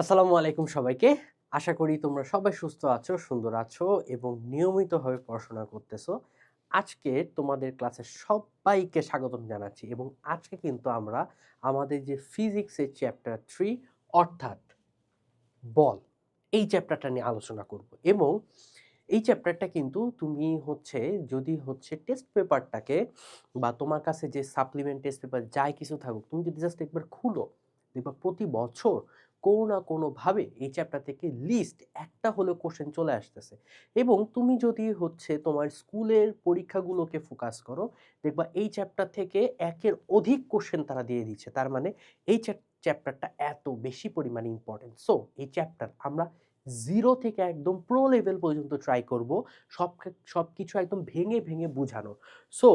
আসসালামু আলাইকুম সবাইকে। আশা করি তোমরা সবাই সুস্থ আছো, সুন্দর আছো এবং নিয়মিতভাবে পড়াশোনা করতেছো। আজকে তোমাদের ক্লাসে সবাইকে স্বাগতম জানাচ্ছি এবং আজকে কিন্তু আমরা আমাদের যে ফিজিক্সের চ্যাপ্টার 3 অর্থাৎ বল, এই চ্যাপ্টারটা নিয়ে আলোচনা করব এবং এই চ্যাপ্টারটা কিন্তু তুমি যদি টেস্ট পেপারটাকে বা তোমার কাছে যে সাপ্লিমেন্ট টেস্ট পেপার যাই কিছু থাকুক, তুমি যদি জাস্ট একবার খুলো, দেখবা প্রতি বছর কোনো না কোনোভাবে এই চ্যাপ্টার থেকে লিস্ট একটা হলেও কোশ্চেন চলে আসতেছে। এবং তুমি যদি তোমার স্কুলের পরীক্ষাগুলোকে ফোকাস করো, দেখবা এই চ্যাপ্টার থেকে একের অধিক কোশ্চেন তারা দিয়ে দিচ্ছে। তার মানে এই চ্যাপ্টারটা এত বেশি পরিমাণে ইম্পর্টেন্ট। সো এই চ্যাপ্টার আমরা জিরো থেকে একদম প্রো লেভেল পর্যন্ত ট্রাই করব সবকিছু একদম ভেঙে ভেঙে বুঝানো। সো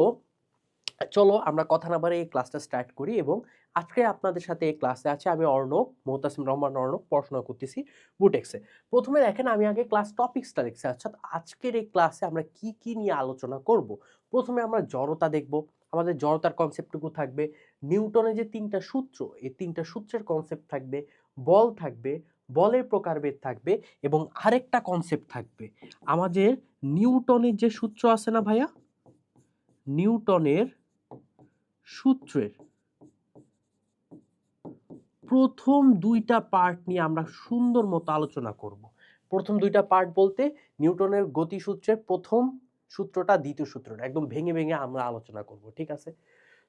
চলো আমরা কথা না বাড়িয়ে এই ক্লাসটা স্টার্ট করি এবং আজকে আপনাদের সাথে এই ক্লাসে আছে আমি অর্ণব, মোহতাসিম রহমান অর্ণব, পড়াশোনা করতেছি বুটেক্সে। প্রথমে দেখেন আমি আগে ক্লাস টপিকসটা লিখছি। আচ্ছা, আজকের এই ক্লাসে আমরা কি কি নিয়ে আলোচনা করব। প্রথমে আমরা জড়তা দেখব, আমাদের জড়তার কনসেপ্টটুকু থাকবে। নিউটনের যে তিনটা সূত্র, এই তিনটা সূত্রের কনসেপ্ট থাকবে। বল থাকবে, বলের প্রকারভেদ থাকবে এবং আরেকটা কনসেপ্ট থাকবে আমাদের নিউটনের যে সূত্র আছে না ভাইয়া, নিউটনের সূত্রের প্রথম দুইটা পার্ট নিয়ে আমরা সুন্দর মতো আলোচনা করব। প্রথম দুইটা পার্ট বলতে নিউটনের গতিসূত্রের প্রথম সূত্রটা, দ্বিতীয় সূত্রটা একদম ভেঙে ভেঙে আমরা আলোচনা করব, ঠিক আছে?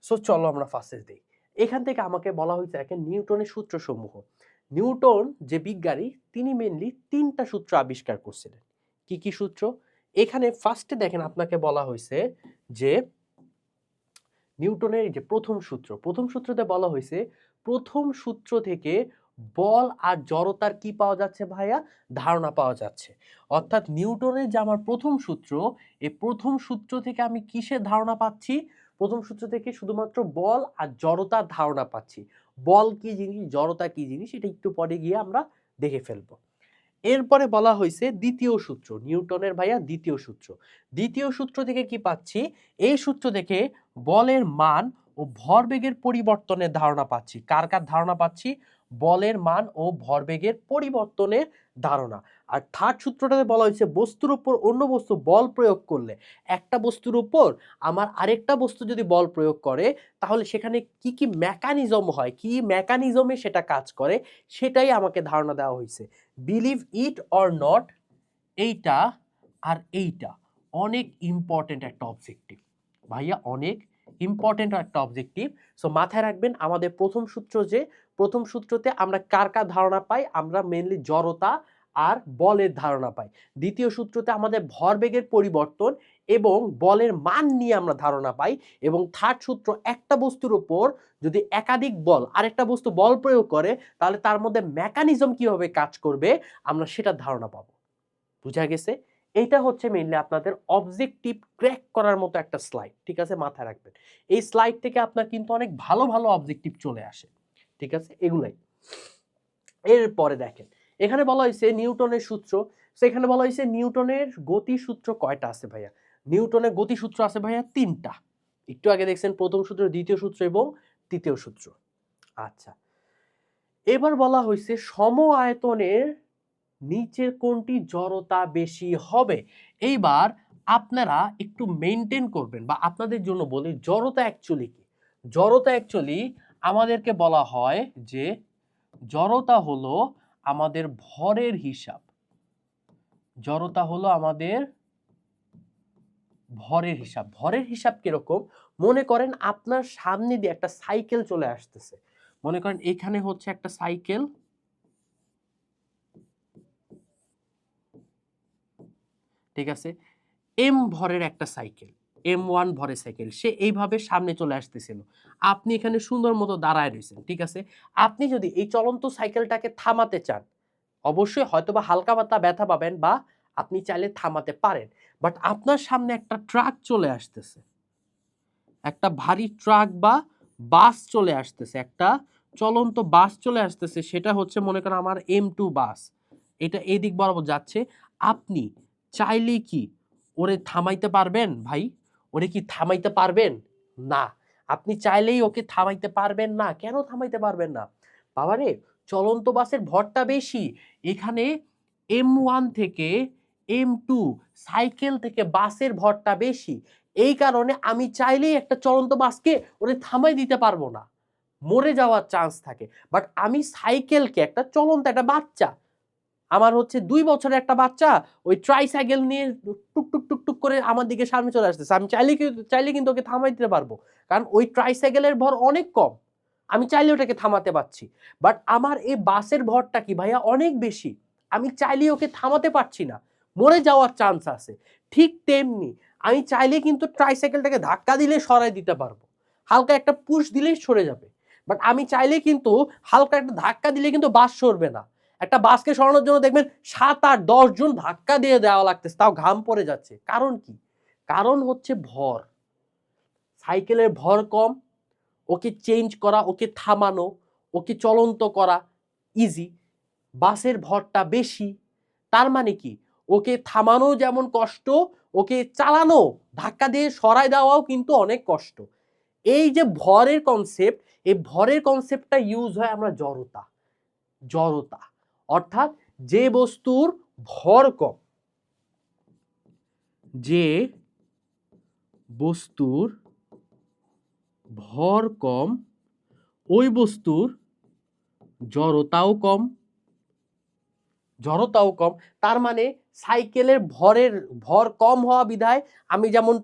সো চলো আমরা ফার্স্টে দেই। এখান থেকে আমাকে বলা হয়েছে একে নিউটনের সূত্রসমূহ। নিউটন যে বিজ্ঞানী, তিনি মেইনলি তিনটা সূত্র আবিষ্কার করছিলেন। কি কি সূত্র? এখানে ফার্স্টে দেখেন আপনাকে বলা হয়েছে যে নিউটনের যে প্রথম সূত্রতে বলা হয়েছে প্রথম সূত্র থেকে বল আর জড়তার কি পাওয়া যাচ্ছে ভাইয়া, ধারণা পাওয়া যাচ্ছে। অর্থাৎ নিউটনের যে আমার প্রথম সূত্র, এই প্রথম সূত্র থেকে আমি কিসের ধারণা পাচ্ছি? প্রথম সূত্র থেকে শুধুমাত্র বল আর জড়তার ধারণা পাচ্ছি। বল কি জিনিস, জড়তা কি জিনিস, এটা একটু পরে গিয়ে আমরা দেখে ফেলবো। এরপরে বলা হয়েছে দ্বিতীয় সূত্র, নিউটনের ভাইয়া দ্বিতীয় সূত্র। দ্বিতীয় সূত্র থেকে কি পাচ্ছি? এই সূত্র থেকে বলের মান ও ভরবেগের পরিবর্তনের ধারণা পাচ্ছি। কার কার ধারণা পাচ্ছি? বলের মান ও ভরবেগের পরিবর্তনের ধারণা। আর থার্ড সূত্রটাতে বলা হয়েছে বস্তুর উপর অন্য বস্তু বল প্রয়োগ করলে, একটা বস্তুর উপর আমার আরেকটা বস্তু যদি বল প্রয়োগ করে, তাহলে সেখানে কি কি মেকানিজম হয়, কি মেকানিজমে সেটা কাজ করে, সেটাই আমাকে ধারণা দেওয়া হয়েছে। বিলিভ ইট অর নট, এইটা আর এইটা অনেক ইম্পর্টেন্ট একটা অবজেক্টিভ ভাইয়া, অনেক ইম্পর্টেন্ট একটা অবজেক্টিভ। সো মাথায় রাখবেন আমাদের প্রথম সূত্রতে আমরা কার কার ধারণা পাই? আমরা মেইনলি জড়তা আর বলের ধারণা পাই। দ্বিতীয় সূত্রতে আমাদের ভরবেগের পরিবর্তন এবং বলের মান নিয়ে আমরা ধারণা পাই। এবং থার্ড সূত্র, একটা বস্তুর উপর যদি একাধিক বল, আরেকটা বস্তু বল প্রয়োগ করে, তাহলে তার মধ্যে মেকানিজম কিভাবে কাজ করবে আমরা সেটার ধারণা পাবো। বুঝা গেছে? এইটা মেইনলি আপনাদের অবজেক্টিভ ক্র্যাক করার মতো একটা স্লাইড, ঠিক আছে? মাথায় রাখবেন এই স্লাইড থেকে আপনার কিন্তু অনেক ভালো ভালো অবজেক্টিভ চলে আসে, ঠিক আছে? এগুলাই। এরপরে দেখেন এখানে বলা হয়েছে নিউটনের সূত্র। সেখানে বলা হয়েছে নিউটনের গতি সূত্র কয়টা আছে ভাইয়া? নিউটনের গতি সূত্র আছে ভাইয়া তিনটা। একটু আগে দেখছেন প্রথম সূত্র, দ্বিতীয় সূত্র এবং তৃতীয় সূত্র। আচ্ছা, এবার বলা হয়েছে সম আয়তনের নিচের কোনটি জড়তা বেশি হবে। এইবার আপনারা একটু মেনটেন করবেন, বা আপনাদের জন্য বলি জড়তা অ্যাকচুয়ালি কি। জড়তা অ্যাকচুয়ালি আমাদেরকে বলা হয় যে জড়তা হলো আমাদের ভরের হিসাব। জড়তা হলো আমাদের ভরের হিসাব। ভরের হিসাব কিরকম? মনে করেন আপনার সামনে দিয়ে একটা সাইকেল চলে আসতেছে। মনে করেন এখানে একটা সাইকেল, ঠিক আছে? এম ভরের একটা সাইকেল, M1 ভরের সাইকেল, সে এইভাবে সামনে চলে আসতেছিল। আপনি এখানে সুন্দর মতো দাঁড়ায় রয়েছেন, ঠিক আছে? আপনি যদি এই চলন্ত সাইকেলটাকে থামাতে চান, অবশ্যই হয়তোবা হালকা পাতলা ব্যথা পাবেন বা আপনি চাইলে থামাতে পারেন। বাট আপনার সামনে একটা ট্রাক চলে আসতেছে, একটা ভারী ট্রাক বা বাস চলে আসতেছে, একটা চলন্ত বাস চলে আসতেছে। সেটা মনে করেন আমার M2 বাস, এটা এই দিক বরাবর যাচ্ছে। আপনি চাইলেই কি ওরে থামাইতে পারবেন ভাই? ওরে কি থামাইতে পারবেন? না। আপনি চাইলেই ওকে থামাইতে পারবেন না। কেন থামাইতে পারবেন না? বাবারে, চলন্ত বাসের ভরটা বেশি, এখানে M1 থেকে M2 সাইকেল থেকে বাসের ভরটা বেশি, এই কারণে আমি চাইলেই একটা চলন্ত বাসকে ওরে থামাই দিতে পারবো না, মরে যাওয়ার চান্স থাকে। বাট আমি সাইকেলকে, একটা চলন্ত একটা বাচ্চা, আমার হচ্ছে 2 বছরের একটা বাচ্চা ওই ট্রাইসাইকেল নিয়ে টুক টুক টুক টুক করে আমার দিকে সামনে চলে আসতেছে, আমি চাইলে কিন্তু ওকে থামাই দিতে পারবো, কারণ ওই ট্রাইসাইকেলের ভর অনেক কম, আমি চাইলে ওটাকে থামাতে পারছি। বাট আমার এই বাসের ভরটা কি ভাইয়া অনেক বেশি, আমি চাইলে ওকে থামাতে পারছি না, মরে যাওয়ার চান্স আছে। ঠিক তেমনি আমি চাইলে কিন্তু ট্রাইসাইকেলটাকে ধাক্কা দিলে সরাই দিতে পারবো, হালকা একটা পুশ দিলেই সরে যাবে। বাট আমি চাইলে কিন্তু হালকা একটা ধাক্কা দিলে কিন্তু বাস সরবে না। একটা বাসকে সরানোর জন্য দেখবেন 7, 8, 10 জন ধাক্কা দিয়ে দেওয়া লাগতেছে, তাও ঘাম পড়ে যাচ্ছে। কারণ কি? কারণ হচ্ছে ভর। সাইকেলের ভর কম, ওকে চেঞ্জ করা, ওকে থামানো, ওকে চলন্ত করা ইজি। বাসের ভরটা বেশি, তার মানে কি ওকে থামানো যেমন কষ্ট, ওকে চালানো, ধাক্কা দিয়ে সরাই দেওয়াও কিন্তু অনেক কষ্ট। এই যে ভরের কনসেপ্ট, এই ভরের কনসেপ্টটা ইউজ হয় আমরা জড়তা। জড়তা অর্থাৎ যে বস্তুর ভর কম, যে বস্তুর ভর কম ওই বস্তুর জড়তাও কম। জড়তাও কম, তার মানে সাইকেলের ভর কম হওয়া বিধায় আমি যেমন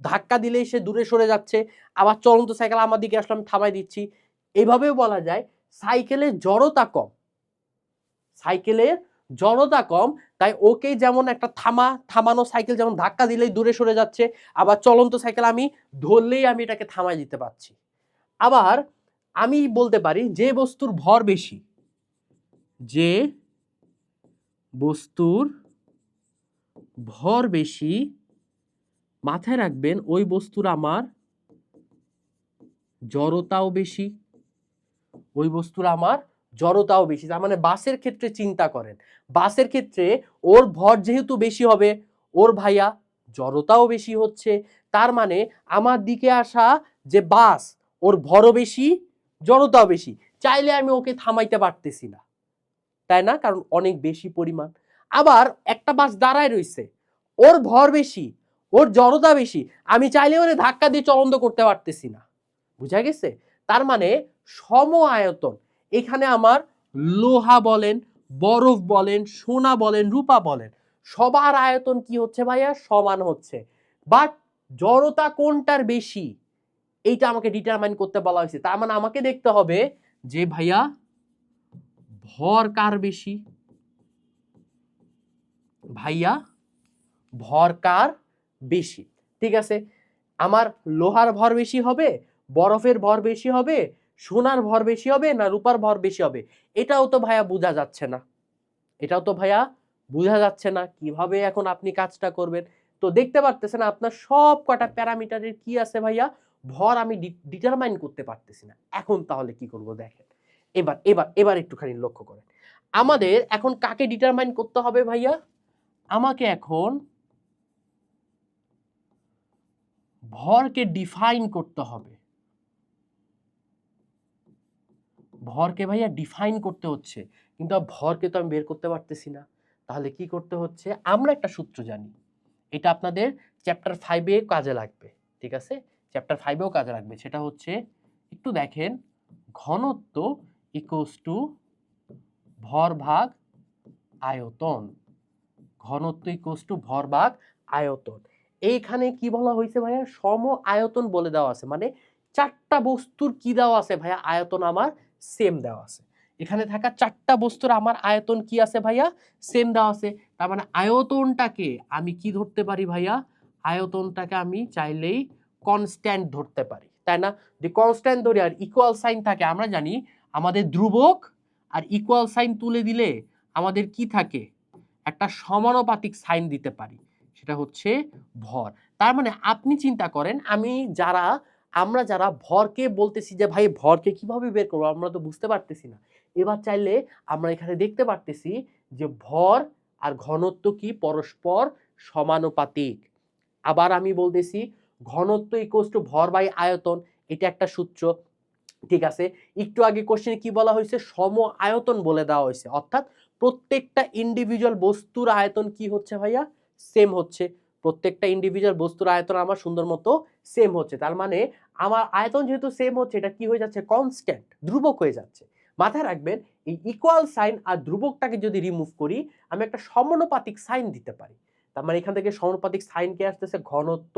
ধাক্কা দিলেই সে দূরে সরে যাচ্ছে, আবার চলন্ত সাইকেল আমার দিকে আসলে আমি থামাই দিচ্ছি। এইভাবেও বলা যায় সাইকেলের জড়তা কম। সাইকেলের জড়তা কম, তাই ওকে যেমন একটা থামানো সাইকেল যেমন ধাক্কা দিলেই দূরে সরে যাচ্ছে, আবার চলন্ত সাইকেল আমি ধরলেই আমি এটাকে থামাই দিতে পারছি। আবার আমি বলতে পারি যে বস্তুর ভর বেশি, যে বস্তুর ভর বেশি, মাথায় রাখবেন ওই বস্তুর আমার জড়তাও বেশি, ওই বস্তুর আমার জড়তাও বেশি। তার মানে বাসের ক্ষেত্রে চিন্তা করেন, বাসের ক্ষেত্রে ওর ভর যেহেতু বেশি হবে, ওর ভাইয়া জড়তাও বেশি হচ্ছে, তার মানে আমার দিকে আসা যে বাস, ওর ভরও বেশি, জড়তাও বেশি, চাইলে আমি ওকে থামাইতে পারতেছি না, তাই না? কারণ অনেক বেশি পরিমাণ। আবার একটা বাস দাঁড়ায় রইছে, ওর ভর বেশি, ওর জড়তা বেশি, আমি চাইলে ওরে ধাক্কা দিয়ে চলন্ত করতে পারতেছি না। বুঝা গেছে? তার মানে সম আয়তন, এখানে আমার লোহা বলেন, বরফ বলেন, সোনা বলেন, রূপা বলেন, সবার আয়তন কি হচ্ছে ভাইয়া? সমান হচ্ছে। বাট জড়তা কোনটার বেশি এইটা আমাকে ডিটারমাইন করতে বলা হয়েছে। তার মানে আমাকে দেখতে হবে যে ভাইয়া ভর কার বেশি, ভাইয়া ভর কার বেশি। ঠিক আছে, আমার লোহার ভর বেশি হবে, বরফের ভর বেশি হবে, সোনার ভর বেশি হবে, না রূপার ভর বেশি হবে? এটাও তো ভাইয়া বোঝা যাচ্ছে না, এটাও তো ভাইয়া বোঝা যাচ্ছে না। কিভাবে এখন আপনি কাজটা করবেন? তো দেখতে পারতেছেন আপনার সব কটা প্যারামিটারের কি আছে ভাইয়া, ভর আমি ডিটারমাইন করতে পারতেছি না। এখন তাহলে কি করব দেখেন, এবার এবার এবার একটুখানি লক্ষ্য করেন, আমাদের এখন কাকে ডিটারমাইন করতে হবে ভাইয়া? আমাকে এখন ভরকে ডিফাইন করতে হবে। ভরকে ভাইয়া ডিফাইন করতে হচ্ছে, কিন্তু ভরকে তো আমি বের করতে পারতেছি না। তাহলে কি করতে হচ্ছে? আমরা একটা সূত্র জানি, এটা আপনাদের চ্যাপ্টার 5-এ কাজে লাগবে। ঠিক আছে, চ্যাপ্টার 5-এও কাজে লাগবে। সেটা হচ্ছে, একটু দেখেন, ঘনত্ব ইকুয়ালস টু ভর ভাগ আয়তন। ঘনত্ব ইকুয়ালস টু ভর ভাগ আয়তন। এইখানে কি বলা হয়েছে ভাইয়া? সম আয়তন বলে দেওয়া আছে, মানে চারটা বস্তুর কি দেওয়া আছে ভাইয়া? আয়তন আমার সেম দেওয়া আছে। এখানে থাকা চারটা বস্তুর আমার আয়তন কি আছে ভাইয়া? সেম দেওয়া আছে। তার মানে আয়তনটাকে আমি কি ধরতে পারি ভাইয়া? আয়তনটাকে আমি চাইলেই কনস্ট্যান্ট ধরতে পারি, তাই না? যে কনস্ট্যান্ট ধরি আর ইকুয়াল সাইন থাকে, আমরা জানি আমাদের ধ্রুবক আর ইকুয়াল সাইন তুলে দিলে আমাদের কি থাকে? একটা সমানুপাতিক সাইন দিতে পারি, সেটা হচ্ছে ভর। তার মানে আপনি চিন্তা করেন, আমরা যারা ভরকে বলতেছি যে ভাই ভরকে কিভাবে বের করবো, আমরা তো বুঝতে পারতেছি না। এবার চাইলে আমরা এখানে দেখতে পারতেছি যে ভর আর ঘনত্ব কি পরস্পর সমানুপাতিক। আবার আমি বলতেছি ঘনত্ব ইকুয়ালস টু ভর বাই আয়তন, এটা একটা সূত্র। ঠিক আছে, একটু আগে কোশ্চেনে কি বলা হয়েছে, সম আয়তন বলে দেওয়া হয়েছে, অর্থাৎ প্রত্যেকটা ইন্ডিভিজুয়াল বস্তুর আয়তন কি হচ্ছে ভাইয়া, সেম হচ্ছে। প্রত্যেকটা ইন্ডিভিজুয়াল বস্তুর আয়তন আমার সুন্দর মতো সেম হচ্ছে, তার মানে আমার আয়তন যেহেতু সেম হচ্ছে, এটা কি হয়ে যাচ্ছে, কনস্ট্যান্ট, ধ্রুবক হয়ে যাচ্ছে। মাথায় রাখবেন, এই ইকুয়াল সাইন আর ধ্রুবকটাকে যদি রিমুভ করি, আমি একটা সমানুপাতিক সাইন দিতে পারি। তার মানে এখান থেকে সমানুপাতিক সাইন কে আসতেছে, ঘনত্ব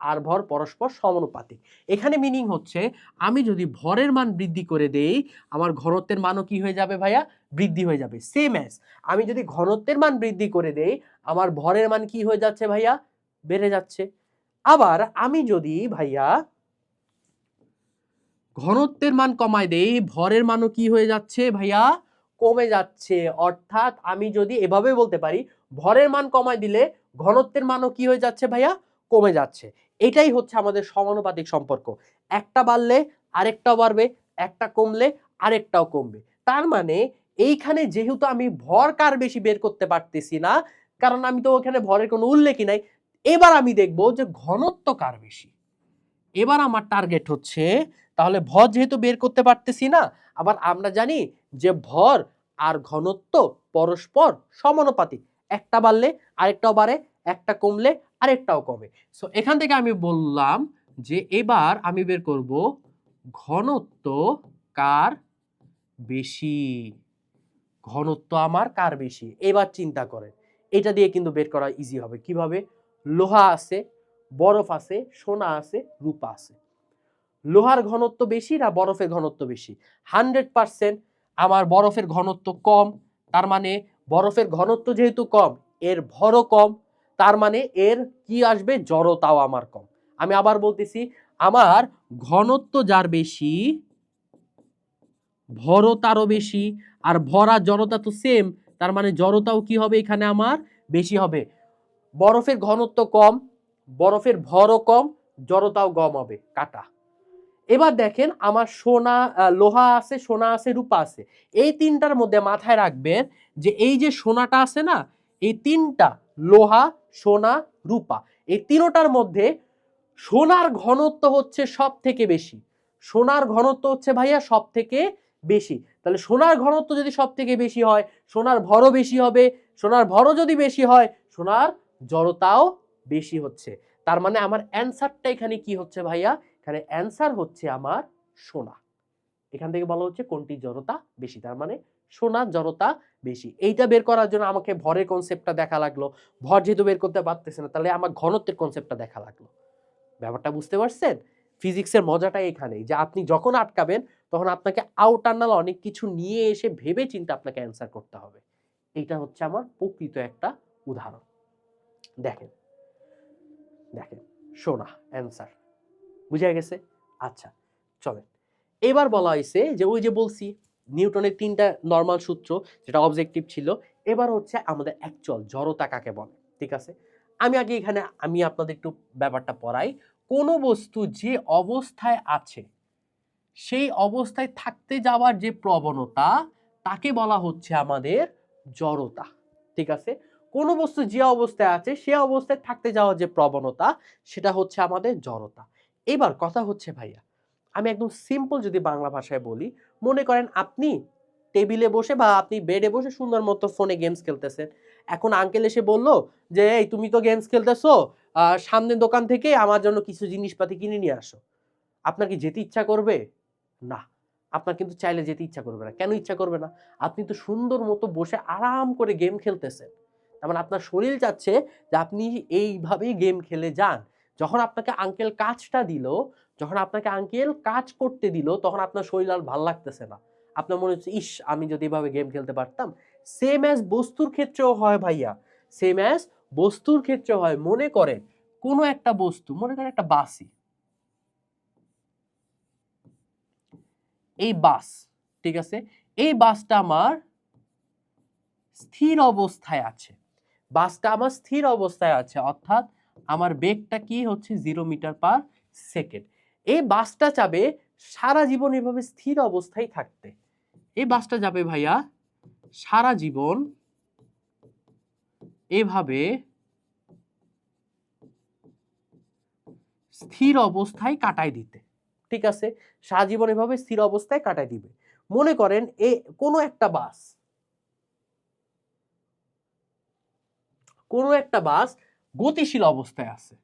আর ভর পরস্পর সমানুপাতিক। এখানে মিনিং হচ্ছে, আমি যদি ভরের মান বৃদ্ধি করে দেই, আমার ঘনত্বের মানও কি হয়ে যাবে ভাইয়া, বৃদ্ধি হয়ে যাবে। সেম অ্যাজ আমি যদি ঘনত্বের মান বৃদ্ধি করে দেই, আমার ভরের মান কি হয়ে যাচ্ছে ভাইয়া, বেড়ে যাচ্ছে। আবার আমি যদি ভাইয়া ঘনত্বের মান কমায় দেই, ভরের মানও কি হয়ে যাচ্ছে ভাইয়া, কমে যাচ্ছে। অর্থাৎ আমি যদি এভাবে বলতে পারি, ভরের মান কমায় দিলে ঘনত্বের মানও কি হয়ে যাচ্ছে ভাইয়া, কমে যাচ্ছে। এটাই হচ্ছে আমাদের সমানুপাতিক সম্পর্ক, একটা বাড়লে আরেকটাও বাড়বে, একটা কমলে আরেকটাও কমবে। তার মানে এইখানে যেহেতু আমি ভর কার বেশি বের করতে পারতেছি না, কারণ আমি তো ওখানে ভরের কোনো উল্লেখই নাই, এবার আমি দেখবো যে ঘনত্ব কার বেশি। এবার আমার টার্গেট হচ্ছে, তাহলে ভর যেহেতু বের করতে পারতেছি না, আবার আমরা জানি যে ভর আর ঘনত্ব পরস্পর সমানুপাতিক, একটা বাড়লে আরেকটাও বাড়ে, একটা কমলে আরেকটাও কমে। সো এখান থেকে আমি বললাম যে এবার আমি বের করব ঘনত্ব কার বেশি, ঘনত্ব আমার কার বেশি। এবার চিন্তা করেন, এটা দিয়ে কিন্তু বের করা ইজি হবে। কিভাবে, লোহা আছে, বরফ আছে, সোনা আছে, রূপা আছে, লোহার ঘনত্ব বেশি না বরফের ঘনত্ব বেশি, 100% আমার বরফের ঘনত্ব কম, তার মানে বরফের ঘনত্ব যেহেতু কম, এর ভরও কম, তার মানে এর কি আসবে, জড়তাও আমার কম। আমি আবার বলতেছি, আমার ঘনত্ব যার বেশি, ভরও তারও বেশি, আর ভর আর জড়তা তো সেম, তার মানে জড়তাও কি হবে এখানে আমার বেশি হবে। বরফের ঘনত্ব কম, বরফের ভরও কম, জড়তাও কম হবে, কাটা। এবার দেখেন, আমার সোনা, লোহা আছে, সোনা আছে, রূপা আছে, এই তিনটার মধ্যে মাথায় রাখবেন যে এই যে সোনাটা আছে না, এই তিনটা, লোহা, সোনা, রূপা, এই তিনটার মধ্যে সোনার ঘনত্ব হচ্ছে সব থেকে বেশি। সোনার ঘনত্ব হচ্ছে ভাইয়া সব থেকে বেশি। তাহলে সোনার ঘনত্ব যদি সব থেকে বেশি হয়, সোনার ভরও বেশি হবে, সোনার ভরও যদি বেশি হয়, সোনার জড়তাও বেশি হচ্ছে। তার মানে আমার অ্যান্সারটা এখানে কি হচ্ছে ভাইয়া, এখানে অ্যান্সার হচ্ছে আমার সোনা। এখান থেকে বলা হচ্ছে কোনটি জড়তা বেশি, তার মানে সোনার জড়তা বেশি। এইটা বের করার জন্য আমাকে ভরের কনসেপ্টটা দেখা লাগলো, ভর যেহেতু বের করতে পারতেছে না, তাহলে আমার ঘনত্বের কনসেপ্টটা দেখা লাগলো। ব্যাপারটা বুঝতে পারছেন? ফিজিক্সের মজাটা এখানেই যে আপনি যখন আটকাবেন, তখন আপনাকে আউটারনাল অনেক কিছু নিয়ে এসে ভেবে চিন্তে আপনাকে অ্যান্সার করতে হবে। এইটা হচ্ছে আমার প্রকৃত একটা উদাহরণ। দেখেন, দেখেন, সোনা অ্যান্সার বুঝা গেছে। আচ্ছা, চলেন, এবার বলা হয়েছে যে ওই যে বলছি নিউটনের তিনটা নরমাল সূত্র, যেটা অবজেক্টিভ ছিল, এবার হচ্ছে আমাদের অ্যাকচুয়াল জড়তা কাকে বলে। ঠিক আছে, আমি আগে এখানে আমি আপনাদের একটু ব্যাপারটা পড়াই। কোনো বস্তু যে অবস্থায় আছে, সেই অবস্থায় থাকতে যাওয়ার যে প্রবণতা, তাকে বলা হচ্ছে আমাদের জড়তা। ঠিক আছে, কোনো বস্তু যে অবস্থায় আছে, সে অবস্থায় থাকতে যাওয়ার যে প্রবণতা, সেটা হচ্ছে আমাদের জড়তা। এবার কথা হচ্ছে ভাইয়া, আমি একদম সিম্পল যদি বাংলা ভাষায় বলি, মনে করেন আপনি টেবিলে বসে বা আপনি বেডে বসে সুন্দর মতো ফোনে গেমস খেলতেছেন। এখন আঙ্কেল এসে বলল যে এই তুমি তো গেমস খেলতেছো, সামনের দোকান থেকে আমার জন্য কিছু জিনিসপাতি কিনে নিয়ে আসো। আপনার কি যেতে ইচ্ছা করবে? না। আপনার কিন্তু চাইলে যেতে ইচ্ছা করবে না। কেন ইচ্ছা করবে না? আপনি তো সুন্দর মতো বসে আরাম করে গেম খেলতেছেন। তার মানে আপনার শরীর চাচ্ছে যে আপনি এইভাবেই গেম খেলে যান। যখন আপনাকে আঙ্কেল কাজটা দিল, যখন আপনাকে আঙ্কেল কাজ করতে দিল, তখন আপনার শরীর আর ভাল লাগতেছে না। আপনার মনে হচ্ছে, ইস আমি যদি এভাবে গেম খেলতে পারতাম। সেম অ্যাজ বস্তুর ক্ষেত্রেও হয় ভাইয়া। সেম অ্যাজ বস্তুর ক্ষেত্রেও হয়। মনে করেন কোনো একটা বস্তু, মনে করেন একটা বাসই, এই বাস, ঠিক আছে, এই বাসটা আমার স্থির অবস্থায় আছে, বাসটা আমার স্থির অবস্থায় আছে, অর্থাৎ আমার বেগটা কি হচ্ছে 0 মিটার/সেকেন্ড। এই বাসটা যাবে সারা জীবন এভাবে স্থির অবস্থায় থাকতে। এই বাসটা যাবে ভাইয়া সারা জীবন এভাবে স্থির অবস্থায় কাটায় দিতে। ঠিক আছে, সারা জীবন এভাবে স্থির অবস্থায় কাটায় দিবে। মনে করেন কোনো একটা বাস গতিশীল অবস্থায় আছে,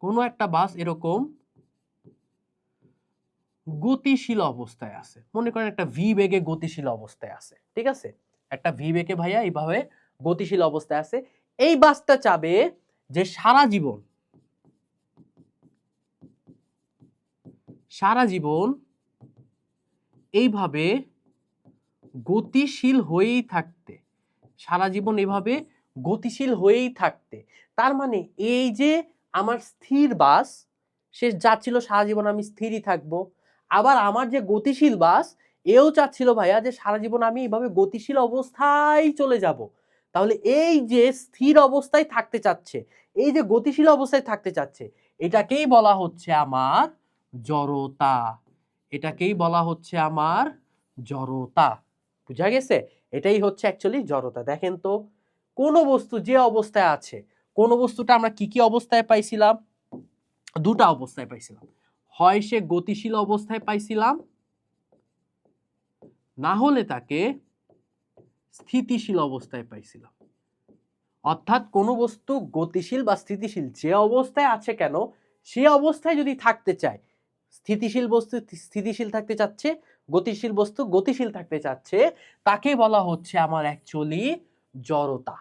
কোনো একটা বাস এরকম গতিশীল অবস্থায় আছে, মনে করেন একটা ভি বেগে গতিশীল অবস্থায় আছে, ঠিক আছে, একটা ভি বেগে ভাইয়া এইভাবে গতিশীল অবস্থায় আছে। এই বাসটা চাবে যে সারা জীবন এইভাবে গতিশীল হয়েই থাকতে, সারা জীবন এভাবে গতিশীল হয়েই থাকতে। তার মানে এই যে আমার স্থির বাস, সে যাচ্ছিল সারা জীবন আমি স্থিরই থাকবো, আবার আমার যে গতিশীল বাস এও চাচ্ছিল ভাইয়া যে সারা জীবন আমি এইভাবে গতিশীল অবস্থায় চলে যাব। তাহলে এই যে স্থির অবস্থায় থাকতে চাচ্ছে, এই যে গতিশীল অবস্থায় থাকতে চাচ্ছে, এটাকেই বলা হচ্ছে আমার জড়তা, এটাকেই বলা হচ্ছে আমার জড়তা। বুঝা গেছে? এটাই হচ্ছে অ্যাকচুয়ালি জড়তা। দেখেন তো, কোন বস্তু যে অবস্থায় আছে, কোন বস্তুটা আমরা কি কি অবস্থায় পাইছিলাম? দুটা অবস্থায় পাইছিলাম, হয় সে গতিশীল অবস্থায় পাইছিলাম, না হলে তাকে স্থিতিশীল অবস্থায় পাইছিলাম। অর্থাৎ কোন বস্তু গতিশীল বা স্থিতিশীল যে অবস্থায় আছে কেন, সে অবস্থায় যদি থাকতে চায়, স্থিতিশীল বস্তু স্থিতিশীল থাকতে চাচ্ছে, গতিশীল বস্তু গতিশীল থাকতে চাচ্ছে, তাকে বলা হচ্ছে আমার অ্যাকচুয়ালি জড়তা।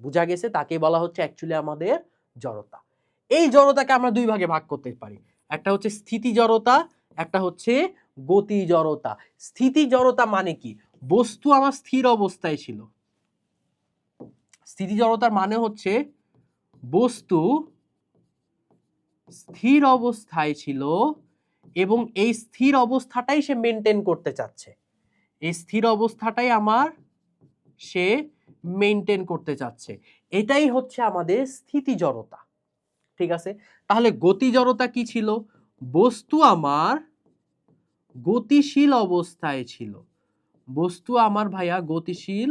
বুঝা গেছে? তাকে বলা হচ্ছে অ্যাকচুয়ালি আমাদের জড়তা। এই জড়তাকে আমরা দুই ভাগে ভাগ করতে পারি, একটা হচ্ছে স্থিতি জড়তা, একটা হচ্ছে গতি জড়তা। স্থিতি জড়তা মানে কি? বস্তু আমার স্থির অবস্থায় ছিল। স্থিতি জড়তার মানে হচ্ছে বস্তু স্থির অবস্থায় ছিল এবং এই স্থির অবস্থাটাই সে মেনটেন করতে চাচ্ছে, এই স্থির অবস্থাটাই সে মেনটেন করতে চাচ্ছে, এটাই হচ্ছে আমাদের স্থিতি জড়তা। ঠিক আছে, তাহলে গতি জড়তা কি ছিল? বস্তু আমার গতিশীল অবস্থায় ছিল, বস্তু আমার ভাইয়া গতিশীল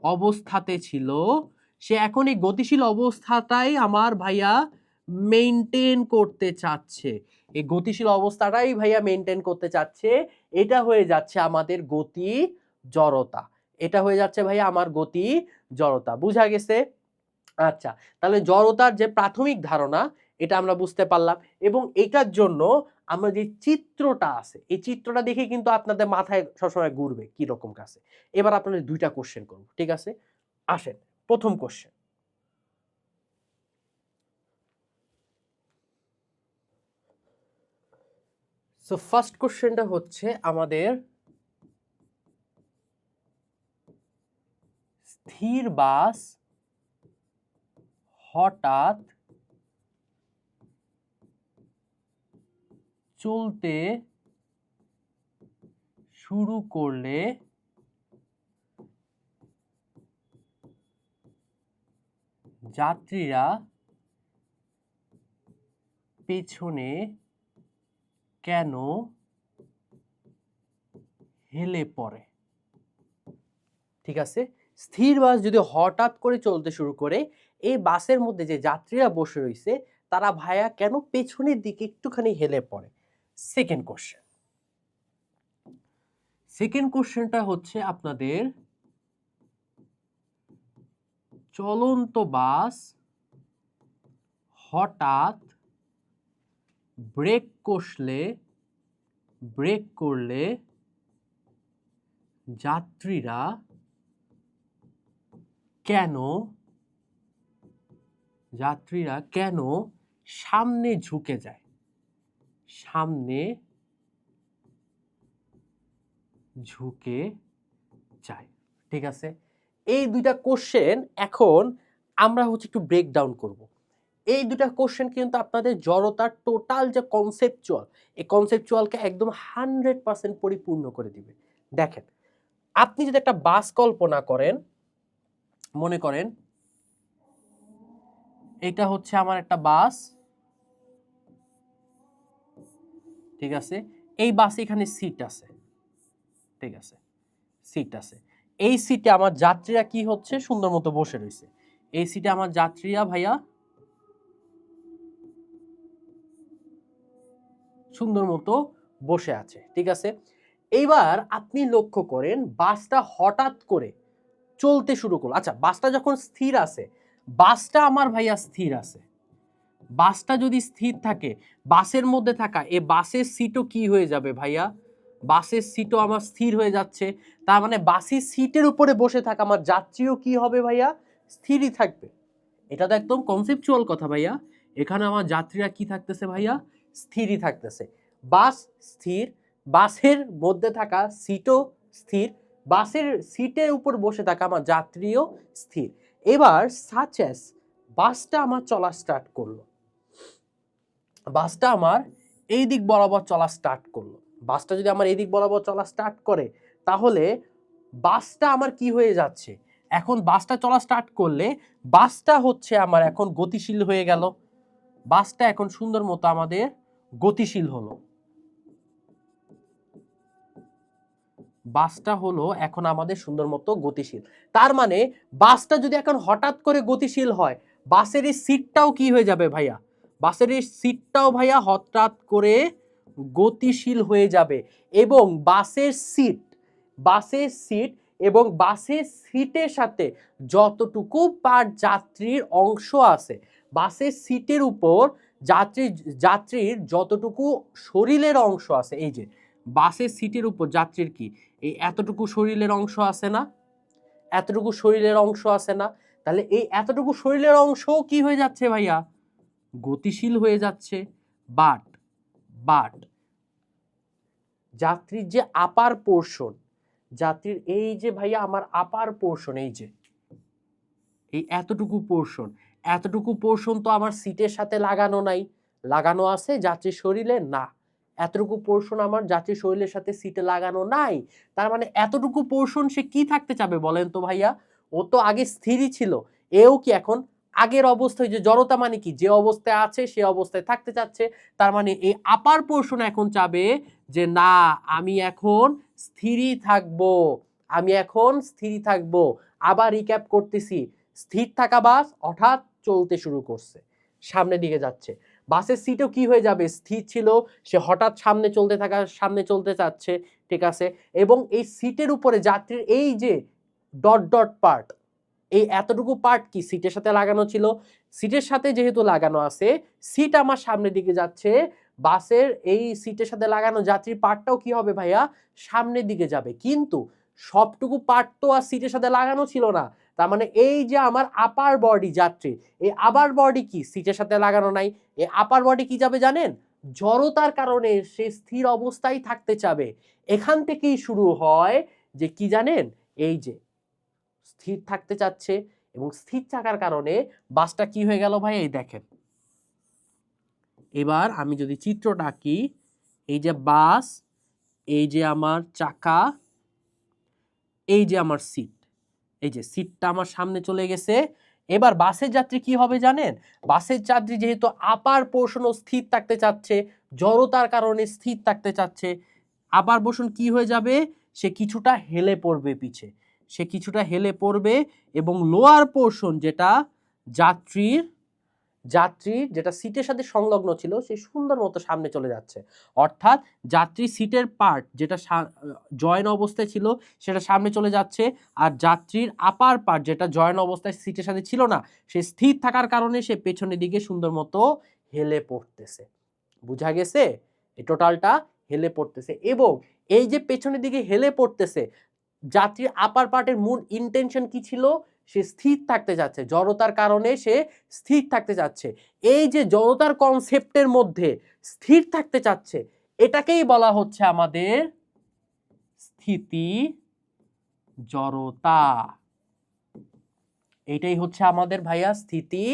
অবস্থাতে ছিল, সে এখন এই গতিশীল অবস্থাটাই আমার ভাইয়া মেইনটেইন করতে চাচ্ছে, এই গতিশীল অবস্থাটাই ভাইয়া মেইনটেইন করতে চাচ্ছে, এটা হয়ে যাচ্ছে আমাদের গতি জড়তা, এটা হয়ে যাচ্ছে ভাইয়া আমার গতি জড়তা। বুঝা গেছে? আচ্ছা, তাহলে জড়তার যে প্রাথমিক ধারণা এটা আমরা বুঝতে পারলাম, এবং এটার জন্য আমরা যে চিত্রটা আছে, এই চিত্রটা দেখে কিন্তু আপনাদের মাথায় সবসময় ঘুরবে কি রকম কাছে। এবার আপনাদের দুইটা কোশ্চেন করব, ঠিক আছে? আসেন, প্রথম কোশ্চেন। সো ফার্স্ট কোশ্চেনটা হচ্ছে আমাদের, স্থির বাস হঠাৎ চলতে শুরু করলে যাত্রীরা পেছনে কেন হেলে পড়ে? ঠিক আছে, স্থির বাস যদি হঠাৎ করে চলতে শুরু করে, এই বাসের মধ্যে যে যাত্রীরা বসে রয়েছে তারা ভাইয়া কেন পেছনের দিকে একটুখানি হেলে পড়ে? Second question. সেকেন্ড কোশ্চেনটা হচ্ছে আপনাদের, চলন্ত বাস হঠাৎ ব্রেক করলে যাত্রীরা কেন সামনে ঝুঁকে যায়? সামনে ঝুঁকে যায়। ঠিক আছে, এই দুইটা কোশ্চেন এখন আমরা হচ্ছে একটু ব্রেক ডাউন করব। এই দুটা কোশ্চেন কিন্তু আপনাদের জড়তার টোটাল যে কনসেপচুয়াল, এই কনসেপচুয়ালকে একদম 100% পরিপূর্ণ করে দিবে। দেখেন, আপনি যদি একটা বাস কল্পনা করেন, মনে করেন এটা হচ্ছে আমার একটা বাস, ঠিক আছে, এই বাসে এখানে সিট আছে, ঠিক আছে, সিট আছে, এই সিটে আমার যাত্রীরা কি হচ্ছে সুন্দর মতো বসে রয়েছে, এই সিটে আমার যাত্রীরা ভাইয়া সুন্দর মতো বসে আছে, ঠিক আছে। এইবার আপনি লক্ষ্য করেন বাসটা হঠাৎ করে চলতে শুরু করলো। আচ্ছা, বাসটা যখন স্থির আছে, বাসটা আমার ভাইয়া স্থির আছে, বাসটা যদি স্থির থাকে, বাসের মধ্যে থাকা এ বাসের সিটও কি হয়ে যাবে ভাইয়া, বাসের সিটও আমার স্থির হয়ে যাচ্ছে। তার মানে বাসের সিটের উপরে বসে থাকা আমার যাত্রীও কি হবে ভাইয়া, স্থিরই থাকবে। এটা তো একদম কনসেপচুয়াল কথা ভাইয়া। এখানে আমার যাত্রীরা কি থাকতেছে ভাইয়া, স্থিরই থাকতেছে। বাস স্থির, বাসের মধ্যে থাকা সিটও স্থির, বাসের সিটের উপর বসে থাকা আমার যাত্রীও স্থির। এবার সাচেস বাসটা আমার চলা স্টার্ট করলো, বাসটা আমার এই দিক বরাবর চলা স্টার্ট করলো। বাসটা যদি আমার এই দিক বরাবর চলা স্টার্ট করে, তাহলে বাসটা আমার কি হয়ে যাচ্ছে, এখন বাসটা চলা স্টার্ট করলে বাসটা হচ্ছে আমার এখন গতিশীল হয়ে গেল, বাসটা এখন সুন্দর মতো আমাদের গতিশীল হলো, বাসটা হলো এখন আমাদের সুন্দর মতো গতিশীল। তার মানে বাসটা যদি এখন হঠাৎ করে গতিশীল হয়, বাসের এই সিটটাও কি হয়ে যাবে ভাইয়া, বাসের এই সিটটাও ভাইয়া হঠাৎ করে গতিশীল হয়ে যাবে। এবং বাসের সিট, বাসের সিট এবং বাসের সিটের সাথে যতটুকু পার যাত্রীর অংশ আছে, বাসের সিটের উপর যাত্রীর যতটুকু শরীরের অংশ আছে, এই যে বাসের সিটের উপর যাত্রীর কি এই এতটুকু শরীরের অংশ আছে না, এতটুকু শরীরের অংশ আছে না, তাহলে এই এতটুকু শরীরের অংশও কি হয়ে যাচ্ছে ভাইয়া, গতিশীল হয়ে যাচ্ছে। বাট বাট যাত্রীর যে আপার পোর্শন, যাত্রীর এই যে ভাইয়া আমার আপার পোর্শন, এই যে এই এতটুকু পোর্শন, এতটুকু পোর্শন তো আমার সিটের সাথে লাগানো নাই, লাগানো আছে যাত্রীর শরীরে না, এতটুকু পোর্শন আমার যাত্রীর শরীরের সাথে সিটে লাগানো নাই। তার মানে এতটুকু পোর্শন সে কি থাকতে চাবে বলেন তো ভাইয়া, ও তো আগে স্থিরই ছিল, এও কি এখন আগের অবস্থায়, যে জড়তা মানে কি, যে অবস্থায় আছে সে অবস্থায় থাকতে চাচ্ছে। তার মানে এই আপার পোর্শন এখন চাবে যে না, আমি এখন স্থিরই থাকবো, আমি এখন স্থিরই থাকবো। আবার রিক্যাপ করতেছি, স্থির থাকা বাস হঠাৎ চলতে শুরু করছে, সামনের দিকে যাচ্ছে, বাসের সিটও কি হয়ে যাবে, স্থির ছিল, সে হঠাৎ সামনে চলতে চাচ্ছে, ঠিক আছে। এবং এই সিটের উপরে যাত্রীর এই যে ডট ডট পার্ট, এই এতটুকু পার্ট কি সিটের সাথে লাগানো ছিল, সিটের সাথে যেহেতু লাগানো আছে, সিট আমার সামনের দিকে যাচ্ছে, বাসের এই সিটের সাথে লাগানো যাত্রীর পার্টটাও কি হবে ভাইয়া, সামনের দিকে যাবে। কিন্তু সবটুকু পার্ট তো আর সিটের সাথে লাগানো ছিল না, তার মানে এই যে আমার আপার বডি যাত্রী, এই আপার বডি কি সিটের সাথে লাগানো নাই, এই আপার বডি কি যাবে জানেন, জড়তার কারণে সে স্থির অবস্থায় থাকতে চাবে। এখান থেকেই শুরু হয় যে কি জানেন, এই যে স্থির থাকতে চাচ্ছে, এবং স্থির থাকার কারণে বাসটা কি হয়ে গেল ভাই, এই দেখেন। এবার আমি যদি চিত্রটা আঁকি, এই যে বাস, এই যে আমার চাকা, এই যে আমার সিট, এই যে সিটটা আমার সামনে চলে গেছে। এবার বাসের যাত্রী কি হবে জানেন, বাসের যাত্রী যেহেতু আপার পোর্শনও স্থির থাকতে চাচ্ছে, জড়তার কারণে স্থির থাকতে চাচ্ছে, আপার পোর্শন কি হয়ে যাবে, সে কিছুটা হেলে পড়বে পিছে, সে কিছুটা হেলে পড়বে, এবং লোয়ার পোর্শন যেটা যাত্রীর যেটা সিটের সাথে সংলগ্ন ছিল, সে সুন্দর মতো সামনে চলে যাচ্ছে। অর্থাৎ যাত্রী সিটের পার্ট যেটা জয়েন অবস্থায় ছিল সেটা সামনে চলে যাচ্ছে, আর যাত্রীর আপার পার্ট যেটা জয়েন অবস্থায় সিটের সাথে ছিল না, সে স্থির থাকার কারণে সে পেছনের দিকে সুন্দর মতো হেলে পড়তেছে। বুঝা গেছে, এই টোটালটা হেলে পড়তেছে। এবং এই যে পেছনের দিকে হেলে পড়তেছে, যাত্রীর আপার পার্টের মূল ইন্টেনশন কি ছিল, সে স্থির থাকতে যাচ্ছে, জড়তার কারণে সে স্থির থাকতে যাচ্ছে। এই যে জড়তার কনসেপ্টের মধ্যে স্থির থাকতে চাচ্ছে, এটাকেই বলা হচ্ছে আমাদের স্থিতি জড়তা। এটাই হচ্ছে আমাদের ভাইয়া স্থিতি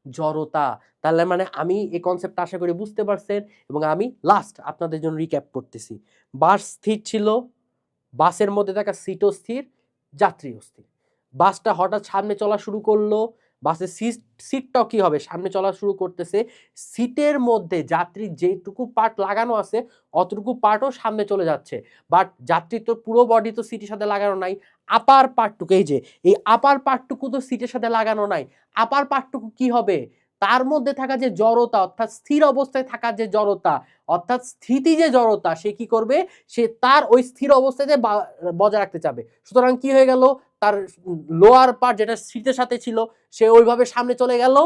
জড়তা। তাহলে মানে আমি এই কনসেপ্টটা আশা করি বুঝতে পারছেন, এবং আমি লাস্ট আপনাদের জন্য রিক্যাপ করতেছি। বাস স্থির ছিল, বাসের মধ্যে থাকা সিটও স্থির, যাত্রীও স্থির। বাসটা হঠাৎ সামনে চলা শুরু করলো, বাসের সিটটাও কি হবে, সামনে চলা শুরু করতেছে, সিটের মধ্যে যাত্রীর যেটুকু পার্ট লাগানো আছে অতটুকু পার্টও সামনে চলে যাচ্ছে। বাট যাত্রীর তো পুরো বডি তো সিটের সাথে লাগানো নাই, আপার পার্টটুকু, এই যে এই আপার পার্টটুকু তো সিটের সাথে লাগানো নাই, আপার পার্টটুকু কি হবে, তার মধ্যে থাকা যে জড়তা অর্থাৎ স্থির অবস্থায় থাকা যে জড়তা অর্থাৎ স্থিতি যে জড়তা সে কি করবে, সে তার ওই স্থির অবস্থায় বজায় রাখতে চাবে। সুতরাং কি হয়ে গেল, তার লোয়ার পার্ট যেটা সিটের সাথে ছিল সে ওইভাবে সামনে চলে গেল,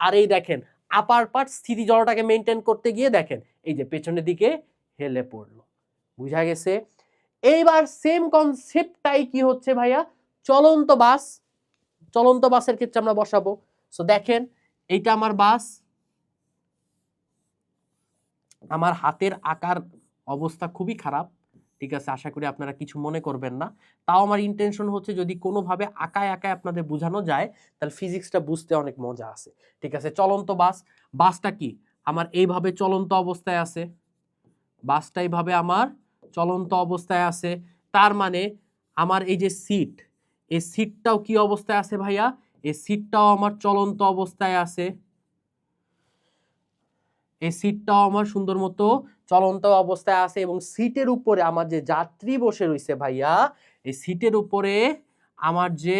আর এই দেখেন আপার পার্ট স্থিতি জড়তাকে মেনটেন করতে গিয়ে দেখেন এই যে পেছনের দিকে হেলে পড়লো। বুঝা গেছে? এইবার সেম কনসেপ্টটাই কি হচ্ছে ভাইয়া চলন্ত বাস, চলন্ত বাসের ক্ষেত্রে আমরা বসাবো। সো দেখেন এইটা আমার বাস, আমার হাতের আকার অবস্থা খুবই খারাপ, ঠিক আছে, আশা করি আপনারা কিছু মনে করবেন না। তাও আমার ইন্টেনশন হচ্ছে যদি কোনোভাবে আঁকায় আঁকায় আপনাদের বোঝানো যায় তাহলে ফিজিক্সটা বুঝতে অনেক মজা আছে, ঠিক আছে। চলন্ত বাস, বাসটা কি আমার এইভাবে চলন্ত অবস্থায় আছে, বাসটা এইভাবে আমার চলন্ত অবস্থায় আছে, তার মানে আমার এই যে সিট, এই সিটটাও কি অবস্থায় আছে ভাইয়া, এই সিটটাও আমার চলন্ত অবস্থায় আছে, এই সিটটাও আমার সুন্দর মতো চলন্ত অবস্থায় আছে, এবং সিটের উপরে আমার যে যাত্রী বসে রয়েছে ভাইয়া, এই সিটের উপরে আমার যে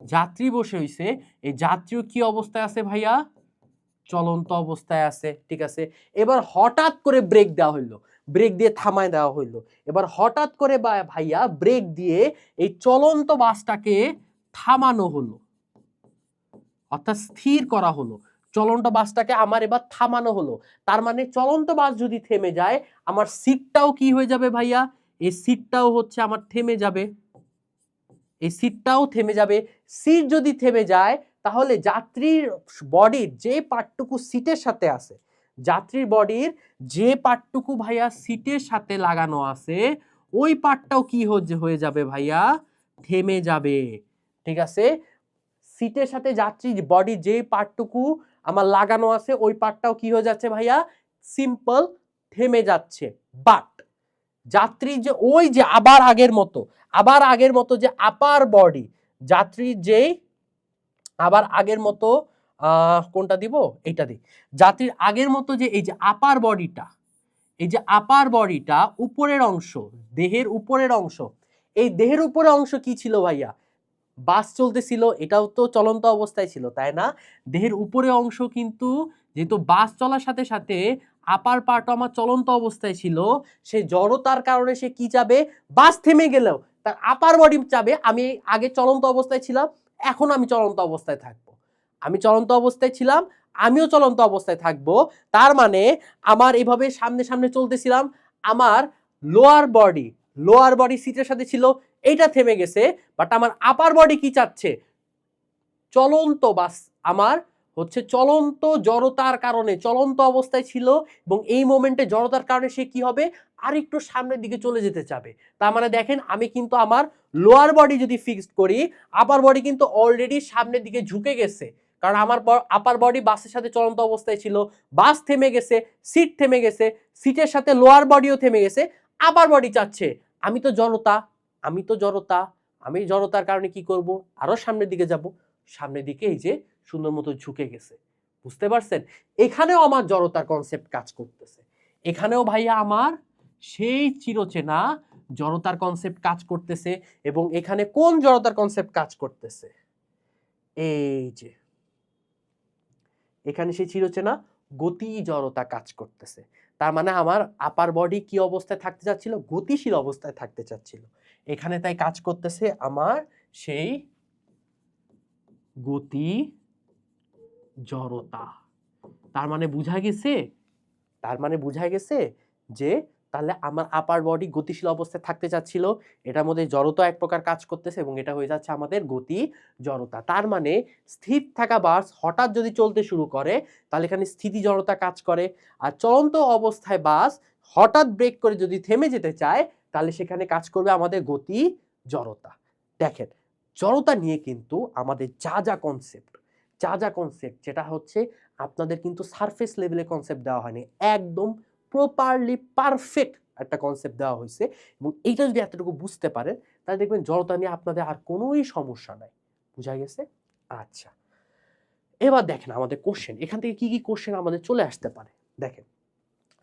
যাত্রী বসে হইছে এই যাত্রীও কি অবস্থায় আছে ভাইয়া, চলন্ত অবস্থায় আছে, ঠিক আছে। এবার হঠাৎ করে ব্রেক দেওয়া হইলো, ব্রেক দিয়ে থামায় দেওয়া হইলো, এবার হঠাৎ করে ভাইয়া ব্রেক দিয়ে এই চলন্ত বাসটাকে থামানো হলো, অর্থাৎ স্থির করা হলো, চলন্ত বাসটাকে আমার এবার থামানো হলো। তার মানে চলন্ত বাস যদি থেমে যায় আমার সিটটাও কি হয়ে যাবে ভাইয়া, এই সিটটাও হচ্ছে আমার থেমে যাবে, এই সিটটাও থেমে যাবে। সিট যদি থেমে যায় তাহলে যাত্রীর বডির যে পার্টটুকু সিটের সাথে আছে, যাত্রীর বডির যে পার্টটুকু ভাইয়া সিটের সাথে লাগানো আছে ওই পার্টটাও কি হয়ে যাবে ভাইয়া, থেমে যাবে, ঠিক আছে। সিটের সাথে যাত্রীর বডির যে পার্টটুকু আমার লাগানো আছে ওই পার্টটাও কি হয়ে যাচ্ছে ভাইয়া, সিম্পল থেমে যাচ্ছে। বাট যাত্রী যে ওই যে আবার আগের মতো যে আপার বডি, যাত্রীর যে আবার আগের মতো কোনটা দিব, এইটা দিই, যাত্রীর আগের মতো যে এই যে আপার বডিটা, এই যে আপার বডিটা উপরের অংশ, দেহের উপরের অংশ, এই দেহের উপরের অংশ কি ছিল ভাইয়া, বাস চলতেছিল, এটাও তো চলন্ত অবস্থায় ছিল তাই না। দেহের উপরের অংশ কিন্তু যেহেতু বাস চলার সাথে সাথে আপার পার্ট আমার চলন্ত অবস্থায় ছিল, সে জড়তার কারণে সে কি যাবে, বাস থেমে গেলেও তার আপার বডি চাবে আমি আগে চলন্ত অবস্থায় ছিলাম, এখন আমি চলন্ত অবস্থায় থাকবো, আমি চলন্ত অবস্থায় ছিলাম, আমিও চলন্ত অবস্থায় থাকবো। তার মানে আমার এইভাবে সামনে সামনে চলতেছিলাম, আমার লোয়ার বডি সিটের সাথে ছিল, এইটা থেমে গেছে, বাট আমার আপার বডি কি চাচ্ছে, চলন্ত বাস আমার হচ্ছে চলন্ত জড়তার কারণে চলন্ত অবস্থায় ছিল, এবং এই মোমেন্টে জড়তার কারণে সে কি হবে, আর একটু সামনের দিকে চলে যেতে চাবে। তার মানে দেখেন আমি কিন্তু আমার লোয়ার বডি যদি ফিক্সড করি, আপার বডি কিন্তু অলরেডি সামনের দিকে ঝুঁকে গেছে, কারণ আমার আপার বডি বাসের সাথে চলন্ত অবস্থায় ছিল, বাস থেমে গেছে, সিট থেমে গেছে, সিটের সাথে লোয়ার বডিও থেমে গেছে, আপার বডি চাচ্ছে আমি তো জড়তা, আমি জড়তার কারণে কি করব, আরো সামনের দিকে যাব, সামনের দিকে এই যে সুন্দর মতো ঝুঁকে গেছে। বুঝতে পারছেন, এখানেও আমার জড়তার কনসেপ্ট কাজ করতেছে, এখানেও ভাইয়া আমার সেই চিরচেনা জড়তার কনসেপ্ট কাজ করতেছে। এবং এখানে কোন জড়তার কনসেপ্ট কাজ করতেছে, এই যে এখানে সেই চিরচেনা গতি জড়তা কাজ করতেছে। তার মানে আমার আপার বডি কি অবস্থায় থাকতে চাচ্ছিল, গতিশীল অবস্থায় থাকতে চাচ্ছিল, এখানে তাই কাজ করতেছে আমার সেই গতি জড়তা। তার মানে বোঝা গেছে যে তাহলে আমার আপার বডি গতিশীল অবস্থায় থাকতে চাচ্ছিল, এটার মধ্যে জড়তা এক প্রকার কাজ করতেছে এবং এটা হয়ে যাচ্ছে আমাদের গতি জড়তা। তার মানে স্থির থাকা বাস হঠাৎ যদি চলতে শুরু করে তাহলে এখানে স্থিতি জড়তা কাজ করে, আর চলন্ত অবস্থায় বাস হঠাৎ ব্রেক করে যদি থেমে যেতে চায় তাহলে সেখানে কাজ করবে আমাদের গতি জড়তা। দেখেন জড়তা নিয়ে কিন্তু আমাদের যা কনসেপ্ট যেটা হচ্ছে আপনাদের কিন্তু সারফেস লেভেলে কনসেপ্ট দেওয়া হয়নি, একদম প্রপারলি পারফেক্ট একটা কনসেপ্ট দেওয়া হয়েছে, এবং এইটা যদি এতটুকু বুঝতে পারেন তাহলে দেখবেন জড়তা নিয়ে আপনাদের আর কোনোই সমস্যা নাই। বুঝা গেছে? আচ্ছা, এবার দেখেন আমাদের কোশ্চেন, এখান থেকে কি কি কোশ্চেন আমাদের চলে আসতে পারে। দেখেন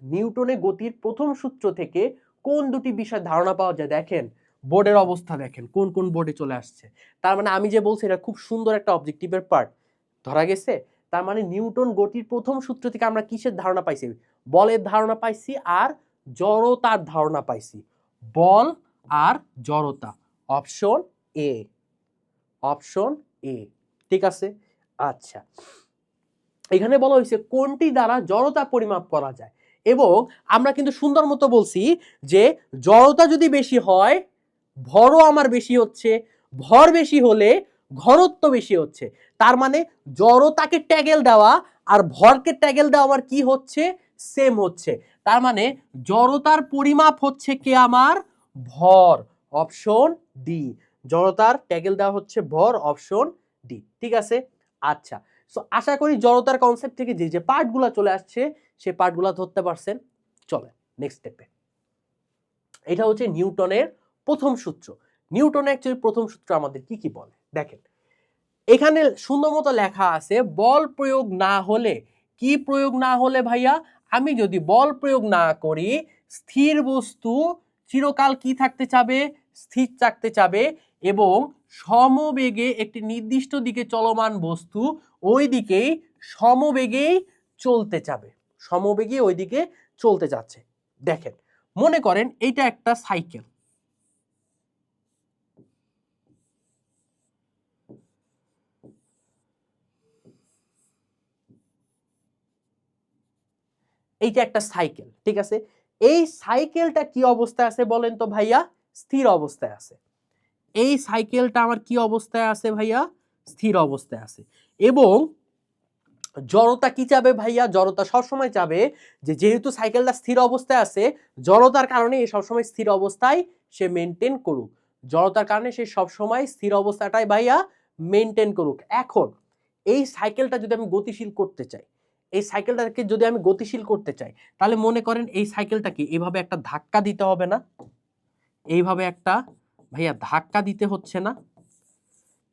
নিউটনের গতির প্রথম সূত্র থেকে কোন দুটি বিষয় ধারণা পাওয়া যায়, দেখেন বোর্ডের অবস্থা দেখেন কোন কোন বোর্ডে চলে আসছে। তার মানে আমি যে বলছি এটা খুব সুন্দর একটা অবজেক্টিভের পার্ট ধরা গেছে। তার মানে নিউটন গতির প্রথম সূত্র থেকে আমরা কিসের ধারণা পাইছি? বলের ধারণা পাইছি আর জড়তার ধারণা পাইছি। বল আর জড়তা, অপশন এ, অপশন এ। ঠিক আছে, আচ্ছা এখানে বলা হয়েছে কোনটি দ্বারা জড়তা পরিমাপ করা যায়, এবং আমরা কিন্তু সুন্দর মতো বলছি যে জড়তা যদি বেশি হয় ভরও আমার বেশি হচ্ছে, ভর বেশি হলে ঘনত্ব বেশি হচ্ছে। তার মানে জড়তাকে ট্যাগেল দেওয়া আর ভরকে ট্যাগেল দেওয়া আমার কি হচ্ছে? সেম হচ্ছে। তার মানে জড়তার পরিমাপ হচ্ছে কি আমার? ভর, অপশন ডি। জড়তার ট্যাগেল দেওয়া হচ্ছে ভর, অপশন ডি। ঠিক আছে, আচ্ছা সো আশা করি জড়তার কনসেপ্ট থেকে যে যে পার্টগুলো চলে আসছে সেই পার্টগুলো ধরতে পারছেন। চলে নেক্সট স্টেপে। এটা হচ্ছে নিউটনের প্রথম সূত্র। নিউটনের অ্যাকচুয়ালি প্রথম সূত্র আমাদের কি কি বলে দেখেন, এখানে সুন্দর মতো লেখা আছে বল প্রয়োগ না হলে। কি প্রয়োগ না হলে ভাইয়া? আমি যদি বল প্রয়োগ না করি স্থির বস্তু চিরকাল কি থাকতে চাবে? স্থির থাকতে চাবে, এবং সমবেগে একটি নির্দিষ্ট দিকে চলমান বস্তু ওই দিকেই সমবেগেই চলতে চাবে, সমবেগে ওই দিকে চলতে যাচ্ছে। দেখেন মনে করেন এইটা একটা সাইকেল, এইটা একটা সাইকেল। ঠিক আছে, এই সাইকেলটা কি অবস্থায় আছে বলেন তো ভাইয়া? স্থির অবস্থায় আছে। এই সাইকেলটা আমার কি অবস্থায় আছে ভাইয়া? স্থির অবস্থায় আছে। এবং জড়তা কি চাবে ভাইয়া? জড়তা সবসময় চাবে যে যেহেতু সাইকেলটা স্থির অবস্থায় আছে, জড়তার কারণে এই সবসময় স্থির অবস্থায় সে মেনটেন করুক। জড়তার কারণে সে সবসময় স্থির অবস্থাটাই ভাইয়া মেনটেন করুক। এখন এই সাইকেলটা যদি আমি গতিশীল করতে চাই, এই সাইকেলটাকে যদি আমি গতিশীল করতে চাই, তাহলে মনে করেন এই সাইকেলটাকে এইভাবে একটা ধাক্কা দিতে হবে না? এইভাবে একটা ভাইয়া ধাক্কা দিতে হচ্ছে না?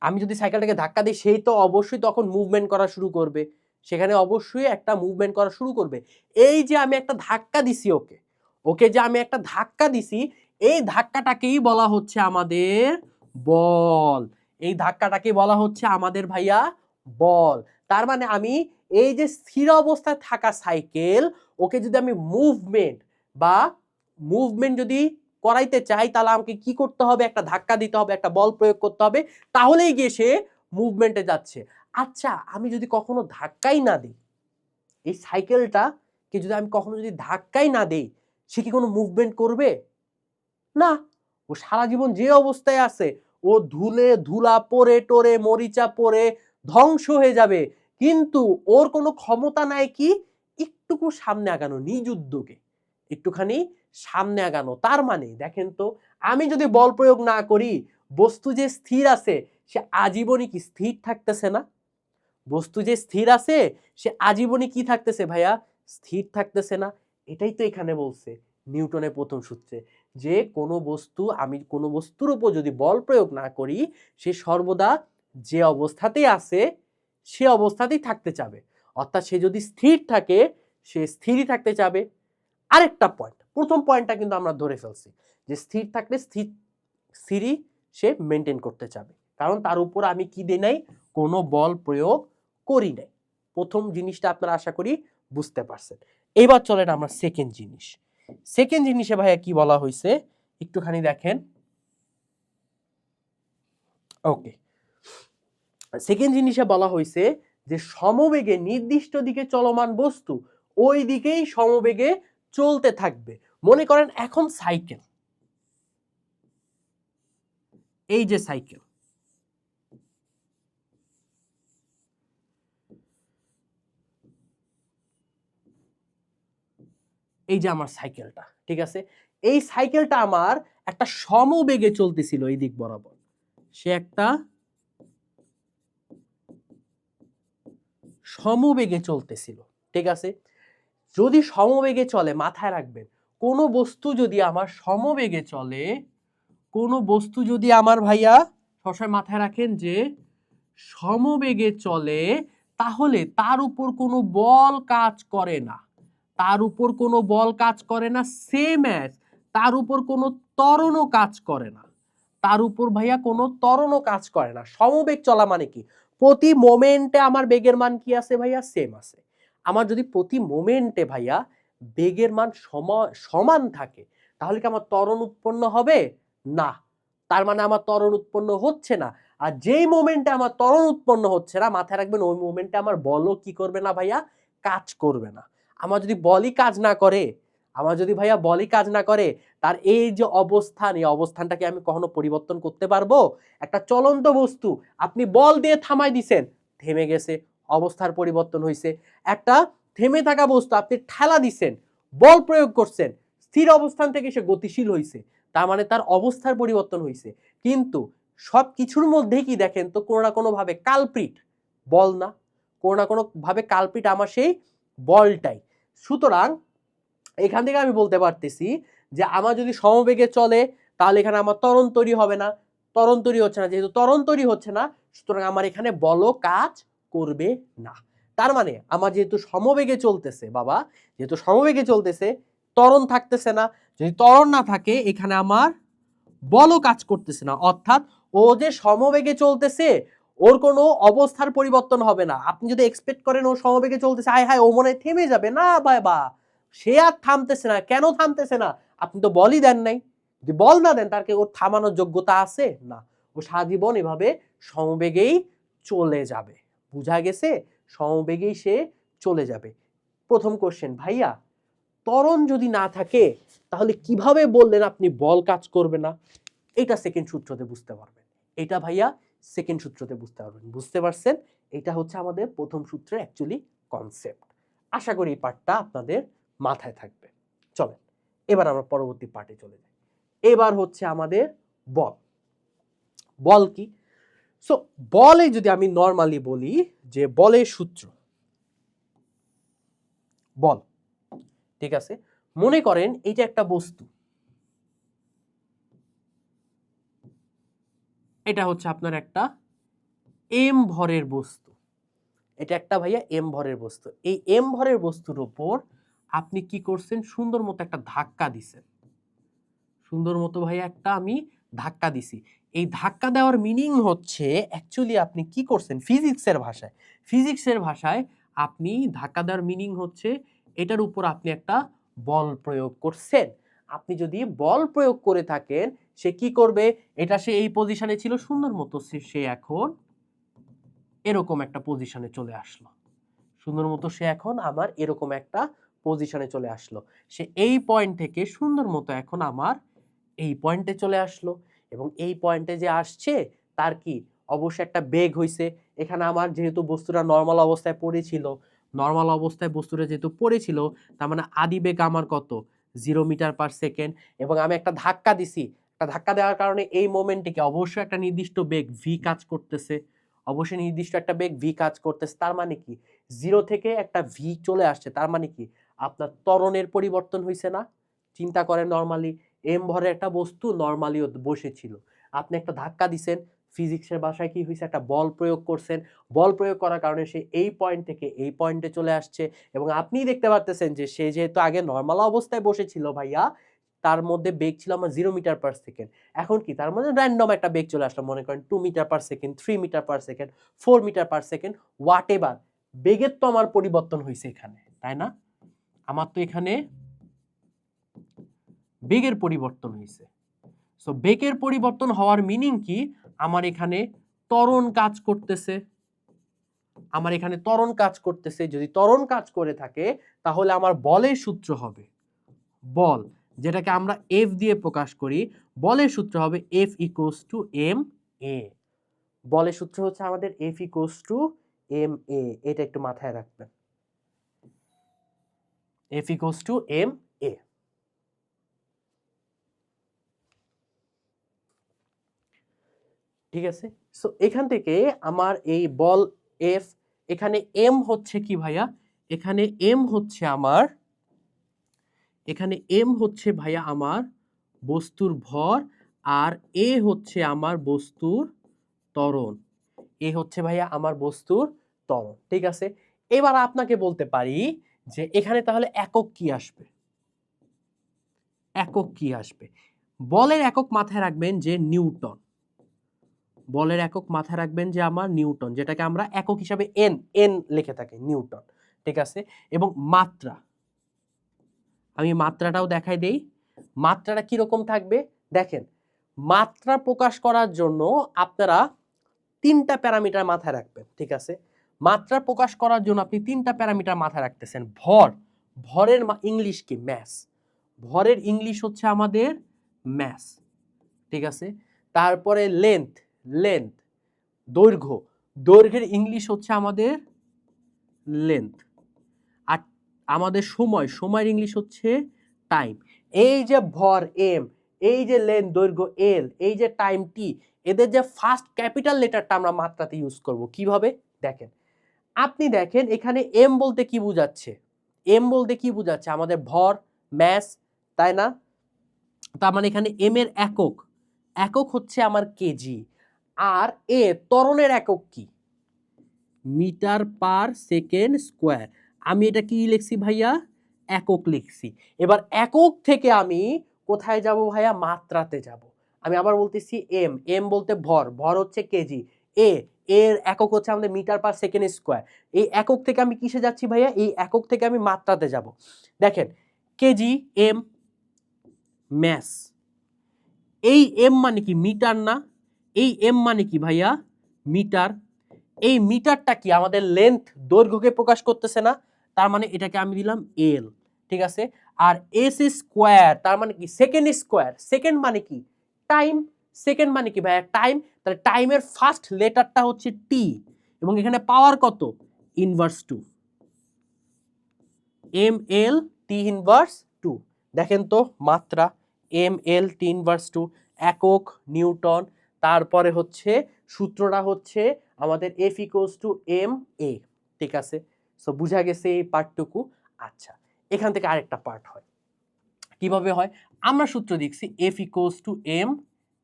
আমি যদি সাইকেলটাকে ধাক্কা দিই সেই তো অবশ্যই তখন মুভমেন্ট করা শুরু করবে, সেখানে অবশ্যই একটা মুভমেন্ট করা শুরু করবে। এই যে আমি একটা ধাক্কা দিছি ওকে, ওকে যে আমি একটা ধাক্কা দিছি, এই ধাক্কাটাকেই বলা হচ্ছে আমাদের বল। এই ধাক্কাটাকে বলা হচ্ছে আমাদের ভাইয়া বল। তার মানে আমি এই যে স্থির অবস্থায় থাকা সাইকেল, ওকে যদি আমি মুভমেন্ট যদি করাইতে চাই, তাহলে আমাকে কি করতে হবে? একটা ধাক্কা দিতে হবে, একটা বল প্রয়োগ করতে হবে, তাহলেই গিয়ে সে মুভমেন্টে যাচ্ছে। আচ্ছা আমি যদি কখনো ধাক্কাই না দিই, এই সাইকেলটাকে যদি আমি কখনো যদি ধাক্কাই না দেই, সে কি কোনো মুভমেন্ট করবে? না, ও সারা জীবন যে অবস্থায় আছে ও ধুলে ধুলা পড়ে টোরে মরিচা পড়ে ধ্বংস হয়ে যাবে, কিন্তু ওর কোনো ক্ষমতা নাই কি একটুকু সামনে আগানো, নিজ উদ্যোগে একটুখানি সামনে আগানো। তার মানে দেখেন তো, আমি যদি বল প্রয়োগ না করি, বস্তু যে স্থির আছে সে আজীবনই কি স্থির থাকতেছে না? বস্তু যে স্থির আছে সে আজীবনই কি থাকতেছে ভাইয়া? স্থির থাকতেছে না। এটাই তো এখানে বলছে নিউটনের প্রথম সূত্রে, যে আমি কোনো বস্তুর উপর যদি বল প্রয়োগ না করি সে সর্বদা যে অবস্থাতেই আছে সে অবস্থাতেই থাকতে চাবে। অর্থাৎ সে যদি স্থির থাকে সে স্থিরই থাকতে চাবে। আরেকটা পয়েন্ট, প্রথম পয়েন্টটা কিন্তু আমরা ধরে ফেলছি যে স্থির থাকলে স্থিরই সে মেনটেন করতে চাবে, কারণ তার উপর আমি কি দেই নাই? কোনো বল প্রয়োগ করি নাই। প্রথম জিনিসটা আপনারা আশা করি বুঝতে পারছেন। এবার চলেন আমরা সেকেন্ড জিনিস। সেকেন্ড জিনিসে ভাইয়া কি বলা হয়েছে একটুখানি দেখেন। ওকে, সেকেন্ড জিনিসে বলা হয়েছে যে সমবেগে নির্দিষ্ট দিকে চলমান বস্তু ওই দিকেই সমবেগে চলতে থাকবে। মনে করেন এখন সাইকেল, এই যে সাইকেল, এই যে আমার সাইকেলটা, ঠিক আছে, এই সাইকেলটা আমার একটা সমবেগে চলতেছিল এই দিক বরাবর, সে একটা সমবেগে চলতেছিল। ঠিক আছে, যদি সমবেগে চলে, মাথায় রাখবেন কোনো বস্তু যদি আমার সমবেগে চলে, কোনো বস্তু যদি আমার ভাইয়া সবসময় মাথায় রাখেন যে সমবেগে চলে, তাহলে তার উপর কোনো বল কাজ করে না, তার উপর কোনো বল কাজ করে না, সেম অ্যাজ তার উপর কোনো ত্বরণও কাজ করে না। তার উপর ভাইয়া কোনো ত্বরণও কাজ করে না। সমবেগ চলা মানে কি, প্রতি মোমেন্টে আমার বেগের মান কি আছে ভাইয়া, সেম আছে। আমার যদি প্রতি মোমেন্টে ভাইয়া বেগের মান সমান থাকে তাহলে কি আমার ত্বরণ উৎপন্ন হবে না, তার মানে আমার ত্বরণ উৎপন্ন হচ্ছে না। আর যেই মোমেন্টে আমার ত্বরণ উৎপন্ন হচ্ছে না, মাথায় রাখবেন ওই মোমেন্টে আমার বলও কি করবে না ভাইয়া, কাজ করবে না। আমার যদি বলই কাজ না করে, আমার যদি ভাইয়া বলই কাজ না করে, তার এই যে অবস্থান, এই অবস্থানটাকে আমি কখনো পরিবর্তন করতে পারবো? একটা চলন্ত বস্তু আপনি বল দিয়ে থামাই দিছেন, থেমে গেছে, অবস্থার পরিবর্তন হয়েছে। একটা থেমে থাকা বস্তু আপনি ঠেলা দিছেন, বল প্রয়োগ করছেন, স্থির অবস্থান থেকে সে গতিশীল হয়েছে, তার মানে তার অবস্থার পরিবর্তন হয়েছে। কিন্তু সব কিছুর মধ্যে কি দেখেন তো কোনো না কোনো ভাবে কালপ্রিট বল না, কোনো না কোনো ভাবে কালপ্রিট আমার সেই বলটাই। সুতরাং এখান থেকে আমি বলতে পারতেছি যে আমার যদি সমবেগে চলে তাহলে এখানে আমার ত্বরণ তৈরি হবে না, ত্বরণ তৈরি হচ্ছে না, যেহেতু ত্বরণ তৈরি হচ্ছে না সুতরাং আমার এখানে বলও কাজ করবে না। তার মানে আমার যেহেতু সমবেগে চলতেছে বাবা, যেহেতু সমবেগে চলতেছে, ত্বরণ থাকতেছে না, যদি ত্বরণ না থাকে এখানে আমার বলও কাজ করতেছে না, অর্থাৎ ও যে সমবেগে চলতেছে ওর কোনো অবস্থার পরিবর্তন হবে না। আপনি যদি এক্সপেক্ট করেন ও সমবেগে চলতেছে, হায় হায় ও মনে হয় থেমে যাবে, না বাবা, সে আর থামতেছে না। কেন থামতেছে না? আপনি তো বলই দেন নাই। যদি বল না দেন তার কি ওর থামানোর যোগ্যতা আছে? না, ও সারাজীবন এভাবে সমবেগেই চলে যাবে। বুঝা গেছে? সমবেগেই সে চলে যাবে। প্রথম কোশ্চেন, ভাইয়া ত্বরণ যদি না থাকে তাহলে কিভাবে বললেন আপনি বল কাজ করবে না? এটা সেকেন্ড সূত্রতে বুঝতে পারবেন। এটা ভাইয়া সেকেন্ড সূত্রতে বুঝতে পারবেন। বুঝতে পারছেন? এটা হচ্ছে আমাদের প্রথম সূত্রের অ্যাকচুয়ালি কনসেপ্ট। আশা করি এই পার্টটা আপনাদের মাথায় থাকবে। চলেন এবার আমরা পরবর্তী পার্টে চলে যাই। এবার হচ্ছে আমাদের বল। বল কি? সো বলে যদি আমি নরমালি বলি যে বলের সূত্র, বল, ঠিক আছে? মনে করেন এইটা একটা বস্তু, এটা হচ্ছে আপনার একটা এম ভরের বস্তু, এটা একটা ভাইয়া এম ভরের বস্তু। এই এম ভরের বস্তুর উপর আপনি কি করছেন, সুন্দর মতো একটা ধাক্কা দিছেন, সুন্দর মতো ভাইয়া একটা আমি ধাক্কা দিছি। এই ধাক্কা দেওয়ার মিনিং হচ্ছে অ্যাকচুয়ালি আপনি কি করছেন, ফিজিক্সের ভাষায়, ফিজিক্সের ভাষায় আপনি ধাক্কা দেওয়ার মিনিং হচ্ছে এটার উপর আপনি একটা বল প্রয়োগ করছেন। আপনি যদি বল প্রয়োগ করে থাকেন, সে কি করবে, এটা সে এই পজিশনে ছিল সুন্দর মতো, সে এখন এরকম একটা পজিশনে চলে আসলো, সুন্দর মতো সে এখন আমার এরকম একটা পজিশনে চলে আসলো। সে এই পয়েন্ট থেকে সুন্দর মতো এখন আমার এই পয়েন্টে চলে আসলো, এবং এই পয়েন্টে যে আসছে তার কি অবশ্যই একটা বেগ হইছে। এখানে আমার যেহেতু বস্তুটা নর্মাল অবস্থায় পড়েছিল, নর্মাল অবস্থায় বস্তুটা যেহেতু পড়েছিল, তার মানে আদি বেগ আমার কত, 0 মিটার/সেকেন্ড। এবং আমি একটা ধাক্কা দিছি, একটা ধাক্কা দেওয়ার কারণে এই মোমেন্টে অবশ্যই একটা নির্দিষ্ট বেগ ভি কাজ করতেছে, অবশ্যই নির্দিষ্ট একটা বেগ ভি কাজ করতেছে। তার মানে কি, 0 থেকে একটা ভি চলে আসছে, তার মানে কি আপনার ত্বরণের পরিবর্তন হয়েছে না? চিন্তা করেন, নর্মালি এম ভরের একটা বস্তু নর্মালি বসেছিল, আপনি একটা ধাক্কা দিছেন, ফিজিক্সের ভাষায় কি হয়েছে, একটা বল প্রয়োগ করছেন, বল প্রয়োগ করার কারণে সে এই পয়েন্ট থেকে এই পয়েন্টে চলে আসছে। এবং আপনি দেখতে পারতেছেন যে সে যেহেতু আগে নর্মাল অবস্থায় বসেছিল ভাইয়া, তার মধ্যে বেগ ছিল আমার 0 মিটার/সেকেন্ড। এখন কি তার মধ্যে র্যান্ডম একটা বেগ চলে আসলো, মনে করেন 2 metre per second, 3 metre per second, 4 metre per second, what ever. বেগের তো আমার পরিবর্তন হয়েছে এখানে, তাই না? আমার তো এখানে বেগের পরিবর্তন হয়েছে। সো বেগের পরিবর্তন হওয়ার মিনিং কি, আমার এখানে ত্বরণ কাজ করতেছে, আমার এখানে ত্বরণ কাজ করতেছে। যদি ত্বরণ কাজ করে থাকে তাহলে আমার বলের সূত্র হবে, বল যেটাকে আমরা এফ দিয়ে প্রকাশ করি, বলের সূত্র হবে এফ ইকুয়ালস টু এম এ। বলের সূত্র হচ্ছে আমাদের এফ ইকুয়ালস টু এম এ, এটা একটু মাথায় রাখবেন, F equals to M A. ঠিক আছে? সো এখান থেকে আমার এই বল এফ, এখানে এম হচ্ছে কি ভাইয়া, এখানে এম হচ্ছে আমার, এখানে এম হচ্ছে ভাইয়া আমার বস্তুর ভর, আর এ হচ্ছে আমার বস্তুর ত্বরণ, এ হচ্ছে ভাইয়া আমার বস্তুর ত্বরণ। ঠিক আছে? এবার আপনাকে বলতে পারি যে এখানে তাহলে একক কি আসবে, একক কি আসবে? বলের একক মাথায় রাখবেন যে নিউটন, বলের একক মাথায় রাখবেন যে আমার নিউটন, যেটাকে আমরা একক হিসাবে এন এন লিখে থাকি, নিউটন। ঠিক আছে, এবং মাত্রা, আমি মাত্রাটাও দেখাই দেই। মাত্রাটা কিরকম থাকবে দেখেন, মাত্রা প্রকাশ করার জন্য আপনারা তিনটা প্যারামিটার মাথায় রাখবেন। ঠিক আছে, মাত্রা প্রকাশ করার জন্য আপনি তিনটা প্যারামিটার মাথায় রাখতেছেন। ভর, ভরের ইংলিশ কি? ম্যাস। ভরের ইংলিশ হচ্ছে আমাদের ম্যাস। ঠিক আছে, তারপরে লেন্থ, লেন্থ দৈর্ঘ্য, দৈর্ঘ্যের ইংলিশ হচ্ছে আমাদের লেন্থ। আর আমাদের সময়, সময়ের ইংলিশ হচ্ছে টাইম। এই যে ভর এম, এই যে লেন্থ দৈর্ঘ্য এল, এই যে টাইম টি, এদের যে ফার্স্ট ক্যাপিটাল লেটারটা আমরা মাত্রাতে ইউজ করব কিভাবে দেখেন। আপনি দেখেন এখানে এম বলতে কি বোঝাচ্ছে? এম বলতে কি বোঝাচ্ছে? আমাদের ভর, ম্যাস, তাই না? তার মানে এখানে এম এর একক, একক হচ্ছে আমার কেজি। আর এ ত্বরণের একক কি? Metre per second square. আমি এটা কি লিখছি ভাইয়া? একক লিখছি। এবার একক থেকে আমি কোথায় যাব ভাইয়া? মাত্রাতে যাব। আমি আবার বলতেছি এম, এম বলতে ভর, ভর হচ্ছে কেজি। এ, এর একক হচ্ছে আমাদের মিটার পার সেকেন্ড স্কোয়ার। এই একক থেকে আমি কিসে যাচ্ছি ভাইয়া? এই একক থেকে আমি মাত্রাতে যাব। দেখেন কেজি, এম, ম্যাস। এই এম মানে কি? মিটার না? এই এম মানে কি ভাইয়া? মিটার। এই মিটারটা কি আমাদের লেন্থ, দৈর্ঘ্যকে প্রকাশ করতেছে না? তার মানে এটাকে আমি দিলাম এল। ঠিক আছে, আর এস স্কোয়ার তার মানে কি? Second square. সেকেন্ড মানে কি? টাইম। সেকেন্ড মানে কি ভাইয়া? টাইম। তাহলে টাইমের ফার্স্ট লেটারটা হচ্ছে টি, এবং এখানে পাওয়ার কত? Inverse two. M L T inverse two. দেখেন তো মাত্রা M L T inverse two, একক নিউটন। তারপরে হচ্ছে সূত্রটা হচ্ছে আমাদের F equals to M A. ঠিক আছে, সো বুঝা গেছে এই পার্টটুকু। আচ্ছা, এখান থেকে আরেকটা পার্ট হয়। কিভাবে হয়? আমরা সূত্র দেখছি F equals to M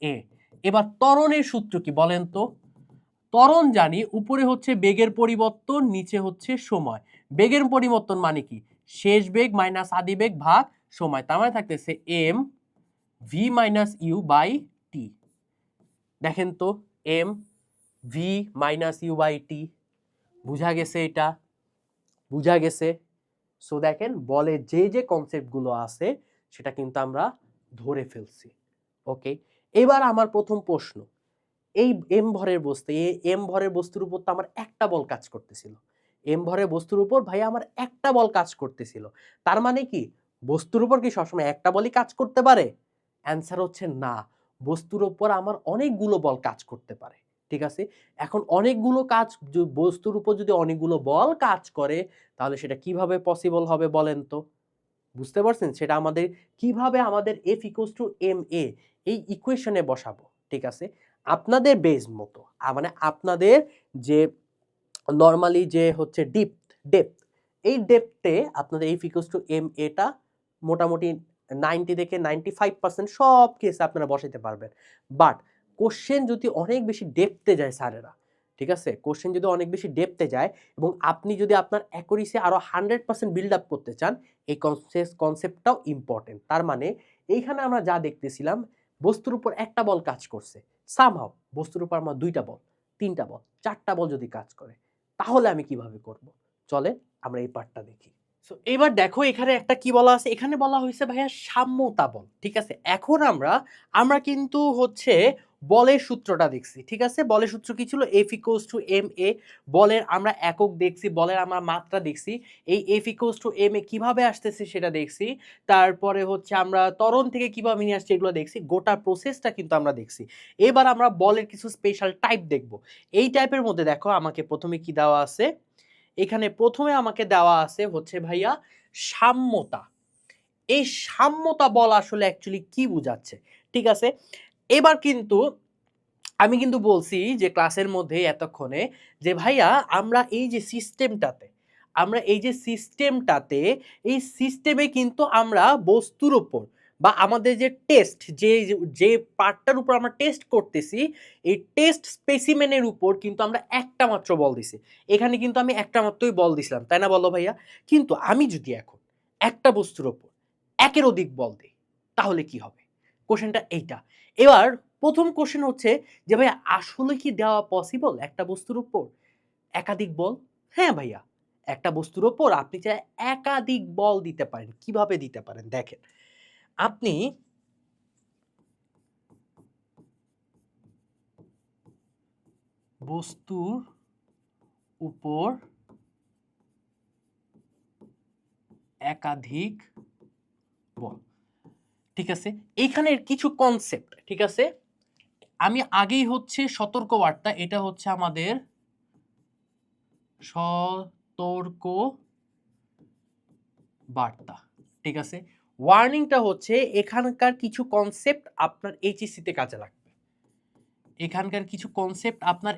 A. এবার ত্বরণের সূত্র কি বলেন তো? ত্বরণ জানি উপরে হচ্ছে বেগের পরিবর্তন, নিচে হচ্ছে সময়। বেগের পরিবর্তন মানে কি? শেষ বেগ মাইনাস আদি বেগ ভাগ সময়। তার মানে থাকতেছে M V minus U by T. দেখেন তো M V minus U by T. বুঝা গেছে? এটা বুঝা গেছে? সো দেখেন বলে যে যে কনসেপ্টগুলো আছে সেটা কিন্তু আমরা ধরে ফেলছি। ওকে, এবার আমার প্রথম প্রশ্ন, এই এম ভরের বস্তু, এই এম ভরের বস্তুর উপর তো আমার একটা বল কাজ করতেছিল। এম ভরের বস্তুর উপর ভাই আমার একটা বল কাজ করতেছিল। তার মানে কি বস্তুর উপর কি সবসময় একটা বলই কাজ করতে পারে? অ্যান্সার হচ্ছে না, বস্তুর উপর আমার অনেকগুলো বল কাজ করতে পারে। ঠিক আছে, এখন অনেকগুলো কাজ, বস্তুর উপর যদি অনেকগুলো বল কাজ করে তাহলে সেটা কিভাবে পসিবল হবে বলেন তো? বুঝতে পারছেন? সেটা আমাদের কিভাবে আমাদের F equals to M A এই ইকুয়েশনে বসাবো। ঠিক আছে, আপনাদের বেস মতো, মানে আপনাদের যে নরমালি যে হচ্ছে ডেপথ, এই ডেপথে আপনাদের এফ ইকুয়ালস টু এম এটা মোটামুটি 90 থেকে 95% সব কেসে আপনারা বসাইতে পারবেন। বাট কোশ্চেন যদি অনেক বেশি ডেপথে যায় স্যারেরা, ঠিক আছে, কোশ্চেন যদি অনেক বেশি ডেপথে যায় এবং আপনি যদি আপনার অ্যাকুরেসি আরো 100% বিল্ড আপ করতে চান, এই কনসেপ্টটাও ইম্পর্টেন্ট। তার মানে এইখানে আমরা যা দেখতেছিলাম, বস্তুর উপর একটা বল কাজ করছে, সামহাও বস্তুর উপর আমার দুইটা বল, তিনটা বল, চারটা বল যদি কাজ করে, তাহলে আমি কিভাবে করব? চলে আমরা এই পার্টটা দেখি। সো এবার দেখো এখানে একটা কি বলা আছে, এখানে বলা হয়েছে ভাইয়া সাম্যতা বল। ঠিক আছে, এখন আমরা কিন্তু হচ্ছে বলের সূত্রটা দেখছি। ঠিক আছে, বলের সূত্র কি ছিল? এফ ইকুয়ালস টু এম এ। বলের আমরা একক দেখছি, বলের আমরা মাত্রা দেখছি। এই এফ ইকুয়ালস টু এম এ কিভাবে আসতেছে সেটা দেখছি। তারপরে হচ্ছে আমরা ত্বরণ থেকে কিভাবে নিয়ে আসছি এগুলো দেখছি। গোটা প্রসেসটা কিন্তু আমরা দেখছি। এবার আমরা বলের কিছু স্পেশাল টাইপ দেখব। এই টাইপের মধ্যে দেখো আমাকে প্রথমে কি দেওয়া আছে, এখানে প্রথমে আমাকে দেওয়া আছে হচ্ছে ভাইয়া সাম্যতা। এই সাম্যতা বল আসলে অ্যাকচুয়ালি কি বোঝাচ্ছে? ঠিক আছে, এবার কিন্তু আমি কিন্তু বলছি যে ক্লাসের মধ্যে এতক্ষণে যে ভাইয়া আমরা এই যে সিস্টেমটাতে, এই সিস্টেমে কিন্তু আমরা বস্তুর উপর বা আমাদের যে টেস্ট, যে পার্টটার উপর আমরা টেস্ট করতেছি, এই টেস্ট স্পেসিমেনের উপর কিন্তু আমরা একটা মাত্র বল দিছি। এখানে কিন্তু আমি একটা মাত্রই বল দিছিলাম, তাই না বলো ভাইয়া? কিন্তু আমি যদি এখন একটা বস্তুর উপর একের অধিক বল দিই তাহলে কি হবে? কোশ্চেনটা এইটা। এবার প্রথম কোশ্চেন হচ্ছে যে ভাইয়া আসলে কি দেওয়া পসিবল একটা বস্তুর উপর একাধিক বল? হ্যাঁ ভাইয়া, একটা বস্তুর উপর আপনি চাই একাধিক বল দিতে পারেন। কিভাবে দিতে পারেন দেখেন, আপনি বস্তুর উপর একাধিক বল, ঠিক আছে, এখানের কিছু কনসেপ্ট, ঠিক আছে, আমি আগেই হচ্ছে সতর্ক বার্তা, এটা হচ্ছে আমাদের সতর্ক বার্তা, ঠিক আছে, ওয়ার্নিংটা হচ্ছে এখানকার কিছু কনসেপ্ট আপনার এইচএসসি তে কাজে লাগবে, এখানকার কিছু কনসেপ্ট আপনার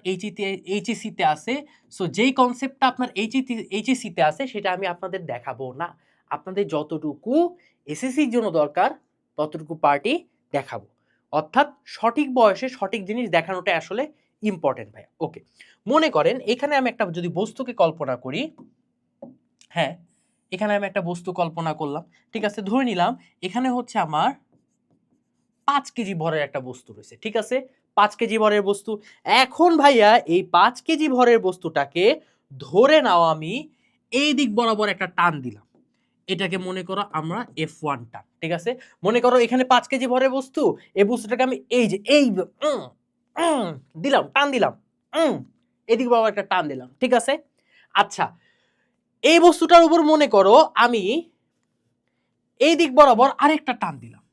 এইচএসসি তে আছে। সো যেই কনসেপ্টটা আপনার এইচএসসি তে আছে সেটা আমি আপনাদের দেখাবো না, আপনাদের যতটুকু এসএসসির জন্য দরকার ততটুকু পার্টি দেখাবো, অর্থাৎ সঠিক বয়সে সঠিক জিনিস দেখানোটা আসলে ইম্পর্টেন্ট ভাই। ওকে, মনে করেন এখানে আমি একটা যদি বস্তুকে কল্পনা করি, হ্যাঁ এখানে আমি একটা বস্তু কল্পনা করলাম, ঠিক আছে, ধরে নিলাম এখানে হচ্ছে আমার 5 কেজি ভরের একটা বস্তু রয়েছে, ঠিক আছে, 5 কেজি ভরের বস্তু। এখন ভাইয়া এই 5 কেজি ভরের বস্তুটাকে ধরে নাও আমি এই দিক বরাবর একটা টান দিলাম, এটাকে মনে করো আমরা F1 টান, ঠিক আছে, মনে করো এখানে 5 কেজি ভরের বস্তু, এই বস্তুটাকে আমি এই যে এই দিলাম, টান দিলাম, এদিক বরাবর একটা টান দিলাম, ঠিক আছে। আচ্ছা, এই বস্তুটার উপর মনে করো আমি এই দিক বরাবর আরেকটা টান দিলাম,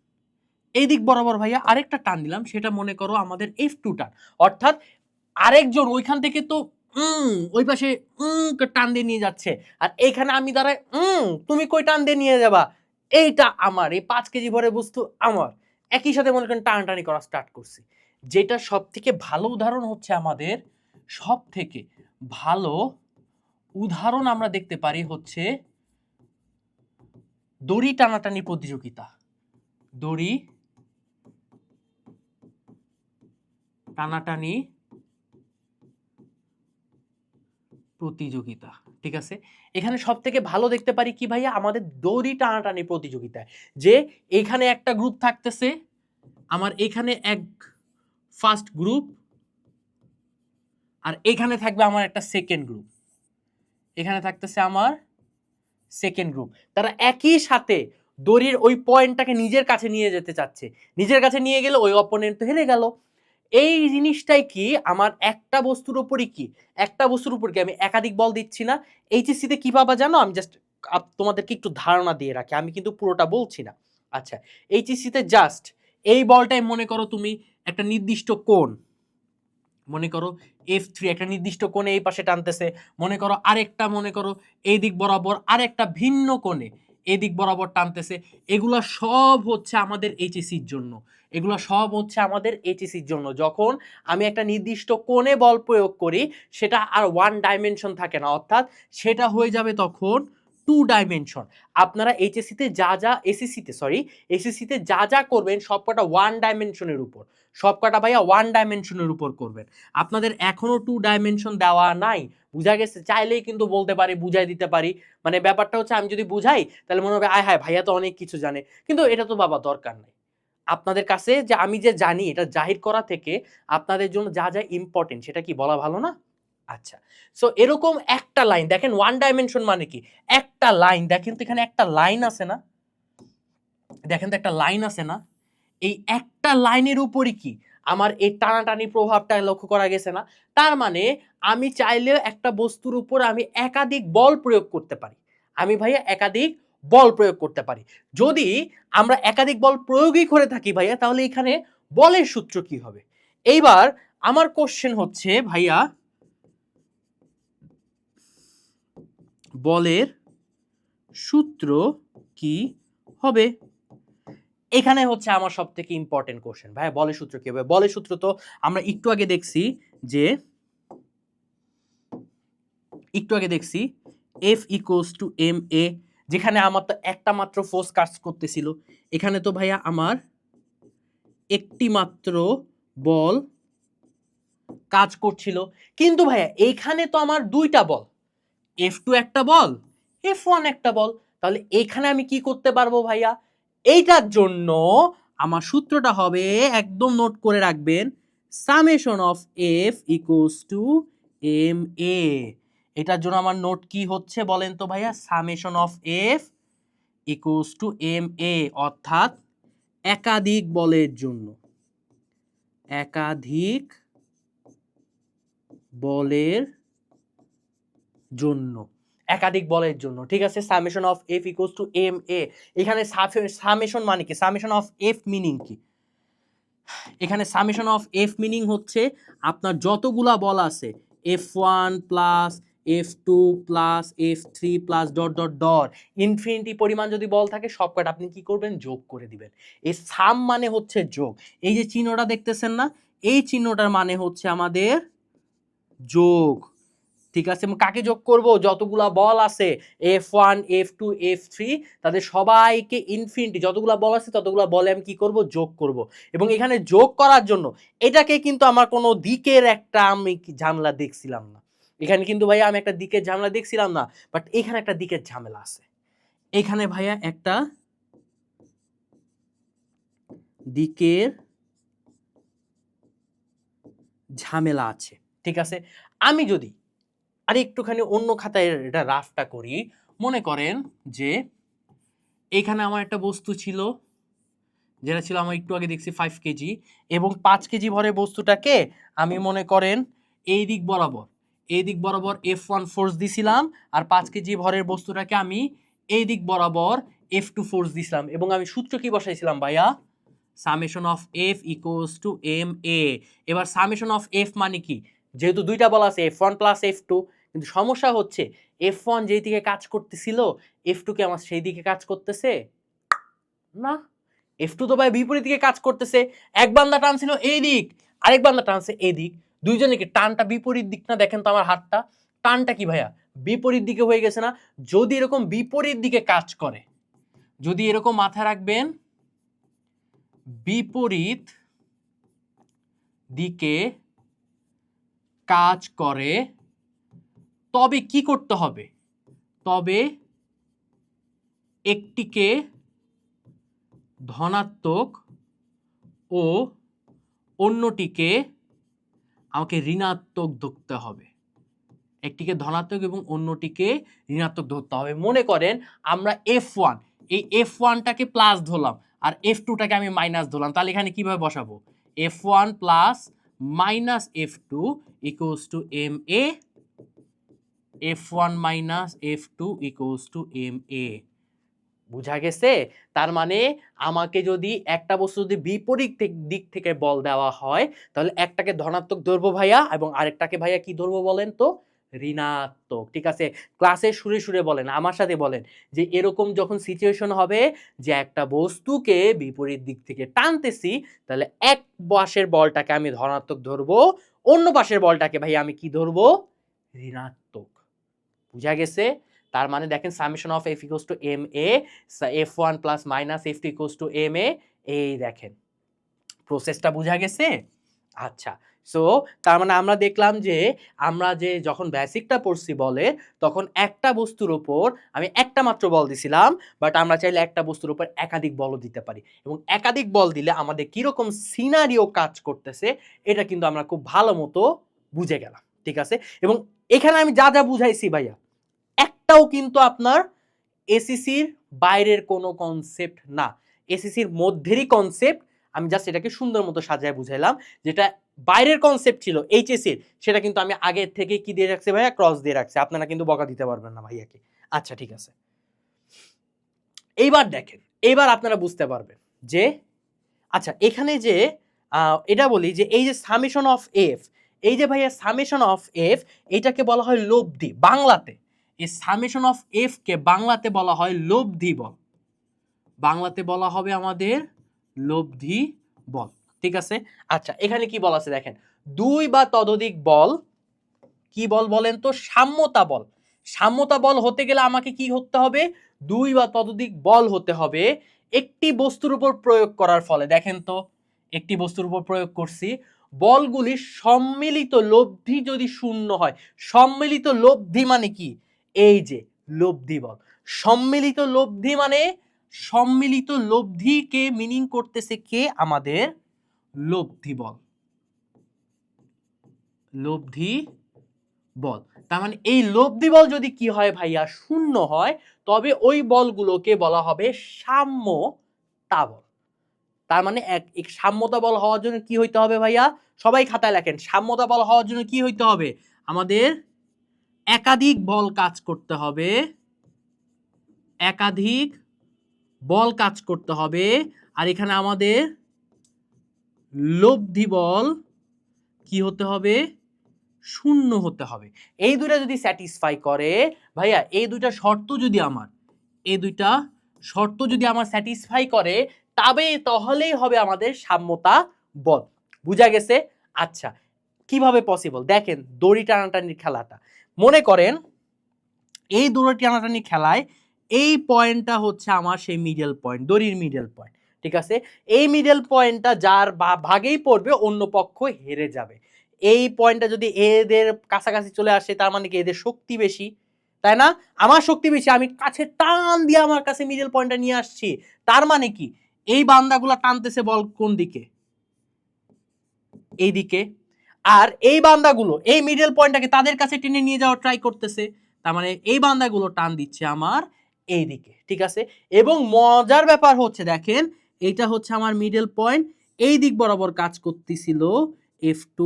এই দিক বরাবর ভাইয়া আরেকটা টান দিলাম, সেটা মনে করো আমাদের F2 টান, অর্থাৎ আরেকজন ওইখান থেকে তো ওই পাশে টান দিয়ে নিয়ে যাচ্ছে, আর এইখানে আমি দাঁড়ায় তুমি কই টান দিয়ে নিয়ে যাবা, এইটা আমার, এই 5 কেজি ভরের বস্তু আমার, একই সাথে মনে করেন টানাটানি করা স্টার্ট করছি। যেটা সব থেকে ভালো উদাহরণ হচ্ছে আমাদের সব থেকে ভালো উদাহরণ আমরা দেখতে পারি হচ্ছে দড়ি টানাটানি প্রতিযোগিতা, দড়ি টানাটানি প্রতিযোগিতা, ঠিক আছে, এখানে সব থেকে ভালো দেখতে পারি কি ভাইয়া আমাদের দড়ি টানাটানি প্রতিযোগিতায়, যে এখানে একটা গ্রুপ থাকতেছে, আমার এখানে এক ফার্স্ট গ্রুপ, আর এখানে থাকবে আমার একটা সেকেন্ড গ্রুপ, এখানে থাকতেছে আমার সেকেন্ড গ্রুপ, তারা একই সাথে দড়ির ওই পয়েন্টটাকে নিজের কাছে নিয়ে যেতে চাচ্ছে, নিজের কাছে নিয়ে গেলে ওই অপোনেন্ট তো হেরে গেল। এই জিনিসটাই কি আমার একটা বস্তুর উপরই কি, একটা বস্তুর উপর কি আমি একাধিক বল দিচ্ছি না। এইচএসসি তে কি পাবা জানো, আমি জাস্ট তোমাদেরকে একটু ধারণা দিয়ে রাখি, আমি কিন্তু পুরোটা বলছি না। আচ্ছা, এইচএসসি তে জাস্ট এই বলটাই মনে করো তুমি একটা নির্দিষ্ট কোণ, মনে করো F3 একটা নির্দিষ্ট কোণে এই পাশে টানতেছে, মনে করো আরেকটা, মনে করো এই দিক বরাবর আরেকটা ভিন্ন কোণে এই দিক বরাবর টানতেছে, এগুলা সব হচ্ছে আমাদের এইচএসসির জন্য, এগুলো সব হচ্ছে আমাদের এইচএসসির জন্য। যখন আমি একটা নির্দিষ্ট কোণে বল প্রয়োগ করি সেটা আর ওয়ান ডাইমেনশন থাকে না, অর্থাৎ সেটা হয়ে যাবে তখন 2 ডাইমেনশন। আপনারা এইচএসসিতে যা যা এসএসসিতে যা যা করবেন সবকটা ওয়ান ডাইমেনশনের উপর, সবকটা ভাইয়া ওয়ান ডাইমেনশনের উপর করবেন। আপনাদের এখনো 2 ডাইমেনশন দেওয়া নাই, বুঝা গেছে, চাইলেই কিন্তু বলতে পারি, বুঝাই দিতে পারি, মানে ব্যাপারটা হচ্ছে আমি যদি বুঝাই তাহলে মনে হবে আয় হায় ভাইয়া তো অনেক কিছু জানে, কিন্তু এটা তো বাবা দরকার নাই। আপনাদের কাছে যে আমি যে জানি এটা জাহির করা থেকে আপনাদের জন্য যা যা ইম্পর্টেন্ট সেটা কি বলা ভালো না? আচ্ছা, সো এরকম একটা লাইন দেখেন, ওয়ান ডাইমেনশন মানে কি, একটা লাইন দেখেন তো, এখানে একটা লাইন আছে না, দেখেন তো একটা লাইন আছে না, এই একটা লাইনের উপরই কি আমার এই টানাটানি প্রভাবটা লক্ষ্য করা গেছে না। তার মানে আমি চাইলেও একটা বস্তুর উপর আমি একাধিক বল প্রয়োগ করতে পারি, আমি ভাইয়া একাধিক বল প্রয়োগ করতে পারি। যদি আমরা একাধিক বল প্রয়োগই করে থাকি ভাইয়া, তাহলে এখানে বলের সূত্র কি হবে? এইবার আমার কোশ্চেন হচ্ছে ভাইয়া বলের সূত্র কি হবে? এখানে হচ্ছে আমার সব থেকে ইম্পর্টেন্ট কোশ্চেন, ভাই বলের সূত্র কি হবে? বলের সূত্র তো আমরা একটু আগে দেখছি যে F ইকুয়ালস টু এম এ, যেখানে আমার তো একটা মাত্র ফোর্স কাজ করতেছিল, এখানে তো ভাইয়া আমার একটি মাত্র বল কাজ করছিল, কিন্তু ভাইয়া এইখানে তো আমার দুইটা বল, F2 একটা বল, F1 একটা বল, তাহলে এখানে আমি কি করতে পারবো ভাইয়া, এইটার জন্য আমার সূত্রটা হবে, একদম নোট করে রাখবেন, summation of F equals to M A. এটার জন্য আমার নোট কি হচ্ছে বলেন তো ভাইয়া? Summation of F equals to M A, অর্থাৎ একাধিক বলের জন্য, একাধিক বলের জন্য, একাধিক বলের জন্য, ঠিক আছে। Summation of F equals to M A. এখানে সামেশন মানে কি? সামেশন অফ এফ মিনিং কি? এখানে সামেশন অফ এফ মিনিং হচ্ছে আপনার যতগুলা বল আছে, F1 plus F2 plus F3 plus dot dot dot, infinity পরিমাণ যদি বল থাকে সব কটা আপনি কি করবেন? যোগ করে দিবেন। এই সাম মানে হচ্ছে যোগ। এই যে চিহ্নটা দেখতেছেন না, এই চিহ্নটার মানে হচ্ছে আমাদের যোগ, ঠিক আছে। কাকে যোগ করব? যতগুলা বল আছে F1 F2 F3 তাদের সবাইকে ইনফিনিটি যতগুলা বল আছে ততগুলা বলে আমি কি করব? যোগ করব। এবং এখানে যোগ করার জন্য এটাকে কিন্তু আমার কোনো দিকের একটা আমি ঝামেলা দেখছিলাম না। এখানে কিন্তু ভাইয়া আমি একটা দিকের ঝামেলা দেখছিলাম না, বাট এখানে একটা দিকের ঝামেলা আছে। এখানে ভাইয়া একটা দিকের ঝামেলা আছে, ঠিক আছে। আমি যদি আর একটুখানি অন্য খাতায় এটা রাফটা করি, মনে করেন যে এখানে আমার একটা বস্তু ছিল, যেটা ছিল আমার একটু আগে দেখছি 5 কেজি, এবং 5 কেজি ভরের বস্তুটাকে আমি মনে করেন এই দিক বরাবর F1 ফোর্স দিছিলাম, আর 5 কেজি ভরের বস্তুটাকে আমি এই দিক বরাবর F2 ফোর্স দিছিলাম, এবং আমি সূত্র কি বসাইছিলাম ভাইয়া? Summation of F equals to M A. এবার সামেশন অফ এফ মানে কি? যেহেতু দুইটা বল আছে F1 প্লাস F2, কিন্তু সমস্যা হচ্ছে F1 যেই দিকে কাজ করতেছিল F2 কি আমার সেই দিকে কাজ করতেছে না। F2 তো ভাই বিপরীত দিকে কাজ করতেছে। এক বান্দা টানছিল এই দিক, আরেক বান্দা টানছে এই দিক, দুইজনে কি টানটা বিপরীত দিক না? দেখেন তো আমার হাতটা, টানটা কি ভাইয়া বিপরীত দিকে হয়ে গেছে না? যদি এরকম বিপরীত দিকে কাজ করে, যদি এরকম মাথায় রাখবেন বিপরীত দিকে কাজ করে, তবে কি করতে হবে? তবে একটিকে ধনাত্মক ও অন্যটিকে আমাকে ঋণাত্মক ধরতে হবে। একটিকে ধনাত্মক এবং অন্যটিকে ঋণাত্মক ধরতে হবে। মনে করেন আমরা F1, এই F1টাকে প্লাস ধরলাম আর F2টাকে আমি মাইনাস ধরলাম, তাহলে এখানে কিভাবে বসাবো? F1 plus minus F2 equals to M A, F1 minus F2 equals to M A. বুঝা গেছে? তার মানে আমাকে যদি একটা বস্তু যদি বিপরীত দিক থেকে বল দেওয়া হয়, তাহলে একটাকে ধনাত্মক ধরবো ভাইয়া, এবং আরেকটাকে ভাইয়া কি ধরবো বলেন তো? ঋণাত্মক, ঠিক আছে। ক্লাসে সুরে সুরে বলেন, আমার সাথে বলেন যে এরকম যখন সিচুয়েশন হবে যে একটা বস্তুকে বিপরীত দিক থেকে টানতেছি, তাহলে এক পাশের বলটাকে আমি ধনাত্মক ধরবো, অন্য পাশের বলটাকে ভাই আমি কি ধরবো? ঋণাত্মক। বুঝা গেছে? তার মানে দেখেন summation of F equals to M A, F1 plus minus F2 equals to M A. এই দেখেন প্রসেসটা বুঝা গেছে? আচ্ছা, সো তার মানে আমরা দেখলাম যে আমরা যে যখন বেসিকটা পড়ছি বলে, তখন একটা বস্তুর উপর আমি একটা মাত্র বল দিছিলাম, বাট আমরা চাইলে একটা বস্তুর উপর একাধিক বলও দিতে পারি, এবং একাধিক বল দিলে আমাদের কিরকম সিনারিও কাজ করতেছে এটা কিন্তু আমরা খুব ভালো মতো বুঝে গেলাম, ঠিক আছে। এবং এখানে আমি যা যা বুঝাইছি ভাইয়া, একটাও কিন্তু আপনার এসিসির বাইরের কোনো কনসেপ্ট না, এসিসির মধ্যেরই কনসেপ্ট। আমি জাস্ট এটাকে সুন্দর মতো সাজায় বুঝাইলাম। যেটা বাইরের কনসেপ্ট ছিল এইচএসির, সেটা কিন্তু আমি আগের থেকে কি দিয়ে রাখছি ভাইয়া? ক্রস দিয়ে রাখছি। আপনারা কিন্তু বকা দিতে পারবেন না ভাইয়াকে। আচ্ছা, ঠিক আছে। এইবার দেখেন, এইবার আপনারা বুঝতে পারবেন যে আচ্ছা এখানে যে এটা বলি যে এই যে সামেশন অফ এফ, এই যে ভাইয়া সামেশন অফ এফ, এটাকে বলা হয় লব্ধি বাংলাতে। এই সামেশন অফ এফ কে বাংলাতে বলা হয় লব্ধি বল, বাংলাতে বলা হবে আমাদের লব্ধি বল, ঠিক আছে। আচ্ছা এখানে কি বলা আছে দেখেন, দুই বা ততোধিক বল, কি বল বলেন তো? সাম্যতা বল। সাম্যতা বল হতে গেলে আমাকে কি হতে হবে? দুই বা ততোধিক বল হতে হবে একটি বস্তুর উপর প্রয়োগ করার ফলে। দেখেন তো, একটি বস্তুর উপর প্রয়োগ করছি, বলগুলির সম্মিলিত লব্ধি যদি শূন্য হয়। সম্মিলিত লব্ধি মানে কি? এই যে লব্ধি বল, সম্মিলিত লব্ধি মানে সম্মিলিত লব্ধিকে মিনিং করতেছে কে? আমাদের লব্ধি বল। লব্ধি বল, তার মানে এই লব্ধি বল যদি কি হয় ভাইয়া? শূন্য হয়, তবে ওই বলগুলোকে বলা হবে সাম্যতা বল। তার মানে এক সাম্যতা বল হওয়ার জন্য কি হইতে হবে ভাইয়া? সবাই খাতায় লেখেন, সাম্যতা বল হওয়ার জন্য কি হইতে হবে? আমাদের একাধিক বল কাজ করতে হবে, একাধিক বল কাজ করতে হবে। আর এখানে আমাদের লব্ধি বল কি হতে হবে? শূন্য হতে হবে। এই দুইটা যদি স্যাটিসফাই করে ভাইয়া, এই দুইটা শর্ত যদি আমার স্যাটিসফাই করে, তবে তাহলেই হবে আমাদের সাম্যতা বল। বুঝা গেছে? আচ্ছা, কিভাবে পসিবল দেখেন, দড়ি টানাটানির খেলাটা মনে করেন, এই দড়ি টানাটানির খেলায় এই পয়েন্টটা হচ্ছে আমার সেই মিডল পয়েন্ট, দড়ির মিডল পয়েন্ট, ঠিক আছে? এই মিডল পয়েন্টটা যার ভাগেই পড়বে অন্য পক্ষ হেরে যাবে। এই পয়েন্টটা যদি এদের কাছাকাছি চলে আসে, তার মানে কি এদের শক্তি বেশি, তাই না? আমার শক্তি বেশি, আমি কাছে টান দিয়ে আমার কাছে মিডল পয়েন্টটা নিয়ে আসছি, তার মানে কি এই বান্দাগুলা টানতেছে বল কোন দিকে? এই দিকে। আর এই বান্দাগুলো এই মিডল পয়েন্টটাকে তাদের কাছে টেনে নিয়ে যাওয়ার ট্রাই করতেছে, তার মানে এই বান্দাগুলো টান দিচ্ছে আমার এই দিকে, ঠিক আছে? এবং মজার ব্যাপার হচ্ছে দেখেন, এইটা হচ্ছে আমার মিডল পয়েন্ট, এই দিক বরাবর কাজ করতেছিল F2,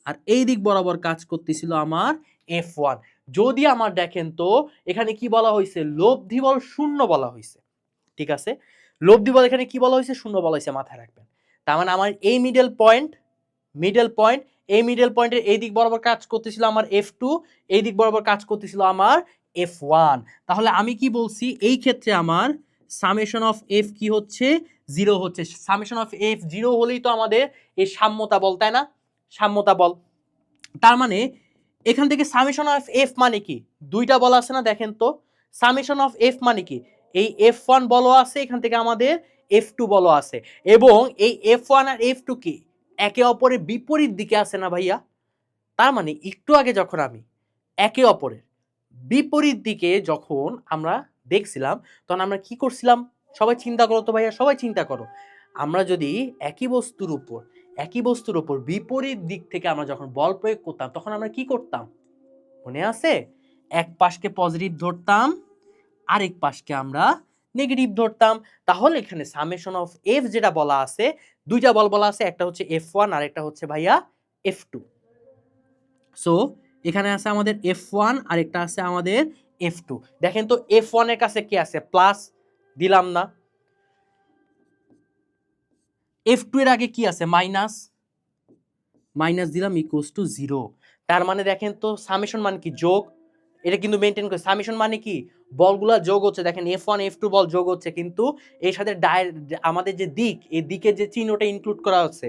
আর এই দিক বরাবর কাজ করতেছিল আমার F1। যদি আমার দেখেন তো এখানে কি বলা হয়েছে? লব্ধি বল শূন্য বলা হয়েছে, ঠিক আছে? লব্ধি বল এখানে কি বলা হয়েছে? শূন্য বলা হয়েছে, মাথায় রাখবেন। তার মানে আমার এই মিডল পয়েন্ট, এই মিডল পয়েন্টের এই দিক বরাবর কাজ করতেছিল আমার F2, এই দিক বরাবর কাজ করতেছিল আমার F1। তাহলে আমি কি বলছি? এই ক্ষেত্রে আমার সামেশন অফ F কি হচ্ছে? 0 হচ্ছে। সামেশন অফ F 0 হলেই তো আমাদের এই সাম্যতা বল, তাই না? সাম্যতা বল। তার মানে এখান থেকে সামেশন অফ F মানে কি? দুইটা বল আছে না, দেখেন তো। সামেশন অফ F মানে কি? এই F1 বলও আছে, এখান থেকে আমাদের F2 বলও আছে, এবং এই F1 আর F2 কি একে অপরের বিপরীত দিকে আছে না ভাইয়া? তার মানে একটু আগে যখন আমি একে অপরের বিপরীত দিকে যখন আমরা দেখছিলাম, তখন আমরা কি করছিলাম? সবাই চিন্তা করো তো ভাইয়া, সবাই চিন্তা করো। আমরা যদি একই বস্তুর উপর বিপরীত দিক থেকে আমরা যখন বল প্রয়োগ করতাম, তখন আমরা কি করতাম? মনে আছে? এক পাশকে পজিটিভ ধরতাম, আরেক পাশকে আমরা নেগেটিভ ধরতাম। তাহলে এখানে সামেশন অফ F যেটা বলা আছে, দুইটা বল বলা আছে, একটা হচ্ছে F1 আর একটা হচ্ছে ভাইয়া F2। সো এখানে আছে আমাদের F1 আর একটা আছে আমাদের F2। দেখেন তো F1 এর কাছে কি আছে? প্লাস, দিলাম না। F2 এর আগে কি আছে? মাইনাস, দিলাম, ইকুয়ালস টু 0। তার মানে দেখেন তো সামেশন মানে কি? যোগ। এটা কিন্তু মেইনটেইন করে। সামেশন মানে কি? বলগুলা যোগ হচ্ছে, দেখেন F1 F2 বল যোগ হচ্ছে, কিন্তু এর সাথে আমাদের যে দিক, এই দিকের যে চিহ্নটা ইনক্লুড করা হচ্ছে।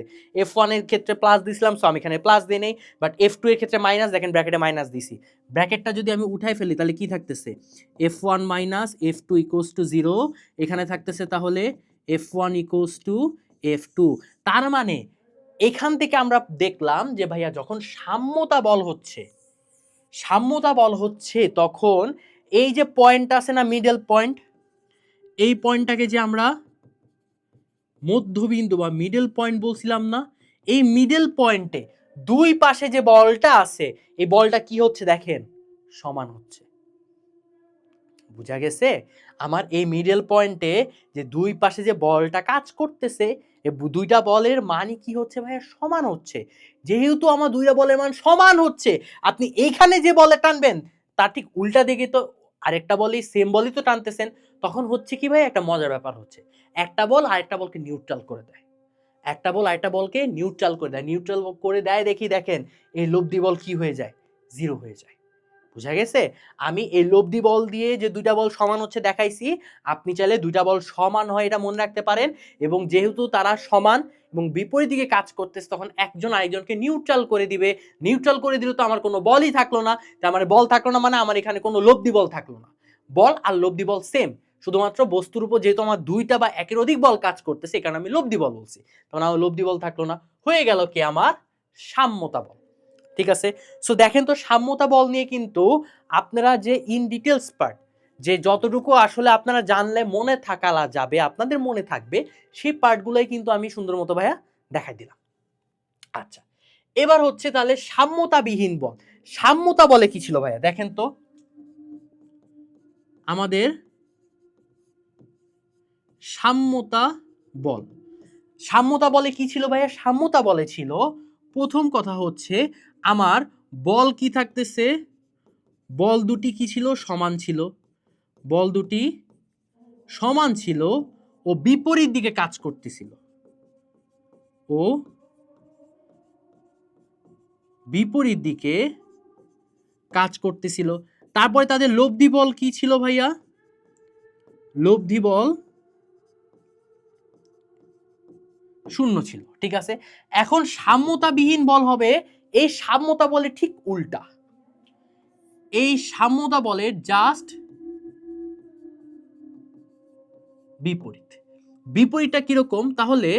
F1 এর ক্ষেত্রে প্লাস দিছিলাম, সো আমি এখানে প্লাস দিই নেই, বাট F2 এর ক্ষেত্রে মাইনাস, দেখেন ব্র্যাকেটে মাইনাস দিছি। ব্র্যাকেটটা যদি আমি উঠাই ফেলি, তাহলে কি থাকতেছে? F1 minus F2 equals two 0। এখানে থাকতেছে তাহলে F1 ইকুয়ালস টু F2। তার মানে এখান থেকে আমরা দেখলাম যে ভাইয়া, যখন সাম্যতা বল হচ্ছে তখন এই যে পয়েন্ট আছে না, মিডল পয়েন্ট, এই পয়েন্টটাকে যে আমরা মধ্যবিন্দু বা মিডল পয়েন্ট বলছিলাম না, এই মিডল পয়েন্টে দুই পাশে যে বলটা আছে, এই বলটা কি হচ্ছে দেখেন? সমান হচ্ছে। বুঝা গেছে? আমার এই মিডল পয়েন্টে যে দুই পাশে যে বলটা কাজ করতেছে, এই দুইটা বলের মানই কি হচ্ছে ভাইয়া? সমান হচ্ছে। যেহেতু আমার দুইটা বলের মান সমান হচ্ছে, আপনি এইখানে যে বলে টানবেন, তার ঠিক উল্টা দিকে তো আরেকটা বলই, সেম বলই তো টানতেছেন। তখন হচ্ছে কি ভাই? একটা মজার ব্যাপার হচ্ছে, একটা বল আরেকটা বলকে নিউট্রাল করে দেয়। নিউট্রাল করে দেয় দেখি, দেখেন এই লব্ধি বল কি হয়ে যায়? 0 হয়ে যায়। বুঝা গেছে? আমি এই লব্ধি বল দিয়ে যে দুইটা বল সমান হচ্ছে দেখাইছি। আপনি চাইলে দুইটা বল সমান হয় এটা মনে রাখতে পারেন, এবং যেহেতু তারা সমান এবং বিপরীত দিকে কাজ করতেছে, তখন একজন আরেকজনকে নিউট্রাল করে দিবে। নিউট্রাল করে দিলে তো আমার কোনো বলই থাকলো না। তার মানে বল থাকলো না, মানে আমার এখানে কোনো লব্ধি বল থাকলো না। বল আর লব্ধি বল সেম, শুধুমাত্র বস্তুর উপর যেহেতু আমার দুইটা বা একের অধিক বল কাজ করতেছে, এই কারণে আমি লব্ধি বল বলছি। তখন আমার লব্ধি বল থাকলো না, হয়ে গেল কি? আমার সাম্যতা বল। ঠিক আছে? সো দেখেন তো, সাম্যতা বল নিয়ে কিন্তু আপনারা যে ইন ডিটেলস পার্ট, যে যতটুকু আসলে আপনারা জানলে মনে থাকা যাবে, আপনাদের মনে থাকবে, সেই পার্টগুলোই কিন্তু আমি সুন্দর মতো ভাইয়া দেখাই দিলাম। আচ্ছা, এবার হচ্ছে তাহলে সাম্যতাবিহীন বল। সাম্যতা বলে কি ছিল ভাইয়া? দেখেন তো আমাদের সাম্যতা বল, সাম্যতা বলে কি ছিল ভাইয়া? সাম্যতা বলে ছিল, প্রথম কথা হচ্ছে আমার বল কি থাকতেছে, বল দুটি কি ছিল? সমান ছিল। বল দুটি সমান ছিল ও বিপরীত দিকে কাজ করতেছিল, ও বিপরীত দিকে কাজ করতেছিল। তারপরে তাদের লব্ধি বল কি ছিল ভাইয়া? লব্ধি বল শূন্য ছিল। ঠিক আছে, এখন সাম্যতাবিহীন বল হবে এই সাম্যতা বলে ঠিক উল্টা। এই সাম্যতা বলের জাস্ট বিপরীত। বিপরীতটা কিরকম? তাহলে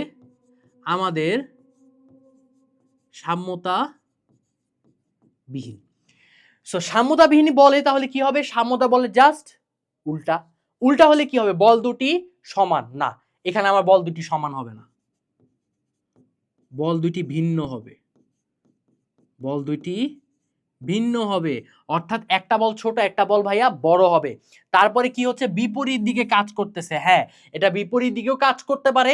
আমাদের সাম্যতা বিহীন। সো সাম্যতা বিহীন বলে তাহলে কি হবে? সাম্যতা বলে জাস্ট উল্টা। উল্টা হলে কি হবে? বল দুটি সমান না, এখানে আমার বল দুটি সমান হবে না, বল দুটি ভিন্ন হবে। বল দুটি ভিন্ন হবে, অর্থাৎ একটা বল ছোট, একটা বল ভাইয়া বড় হবে। তারপরে কি হচ্ছে? বিপরীত দিকে কাজ করতেছে। হ্যাঁ, এটা বিপরীত দিকেও কাজ করতে পারে,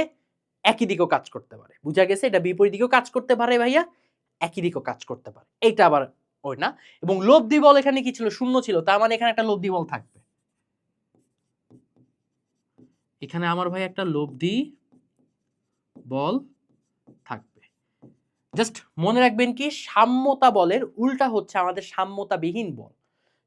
একই দিকেও কাজ করতে পারে। বুঝা গেছে? এটা বিপরীত দিকেও কাজ করতে পারে ভাইয়া, একই দিকেও কাজ করতে পারে। এইটা আবার ওই না। এবং লব্ধি বল এখানে কি ছিল? শূন্য ছিল, তার মানে এখানে একটা লব্ধি বল থাকবে। এখানে আমার ভাই একটা লব্ধি বল থাকবে। জাস্ট মনে রাখবেন কি, সাম্যতা বলের উল্টা হচ্ছে আমাদের সাম্যতাবিহীন বল।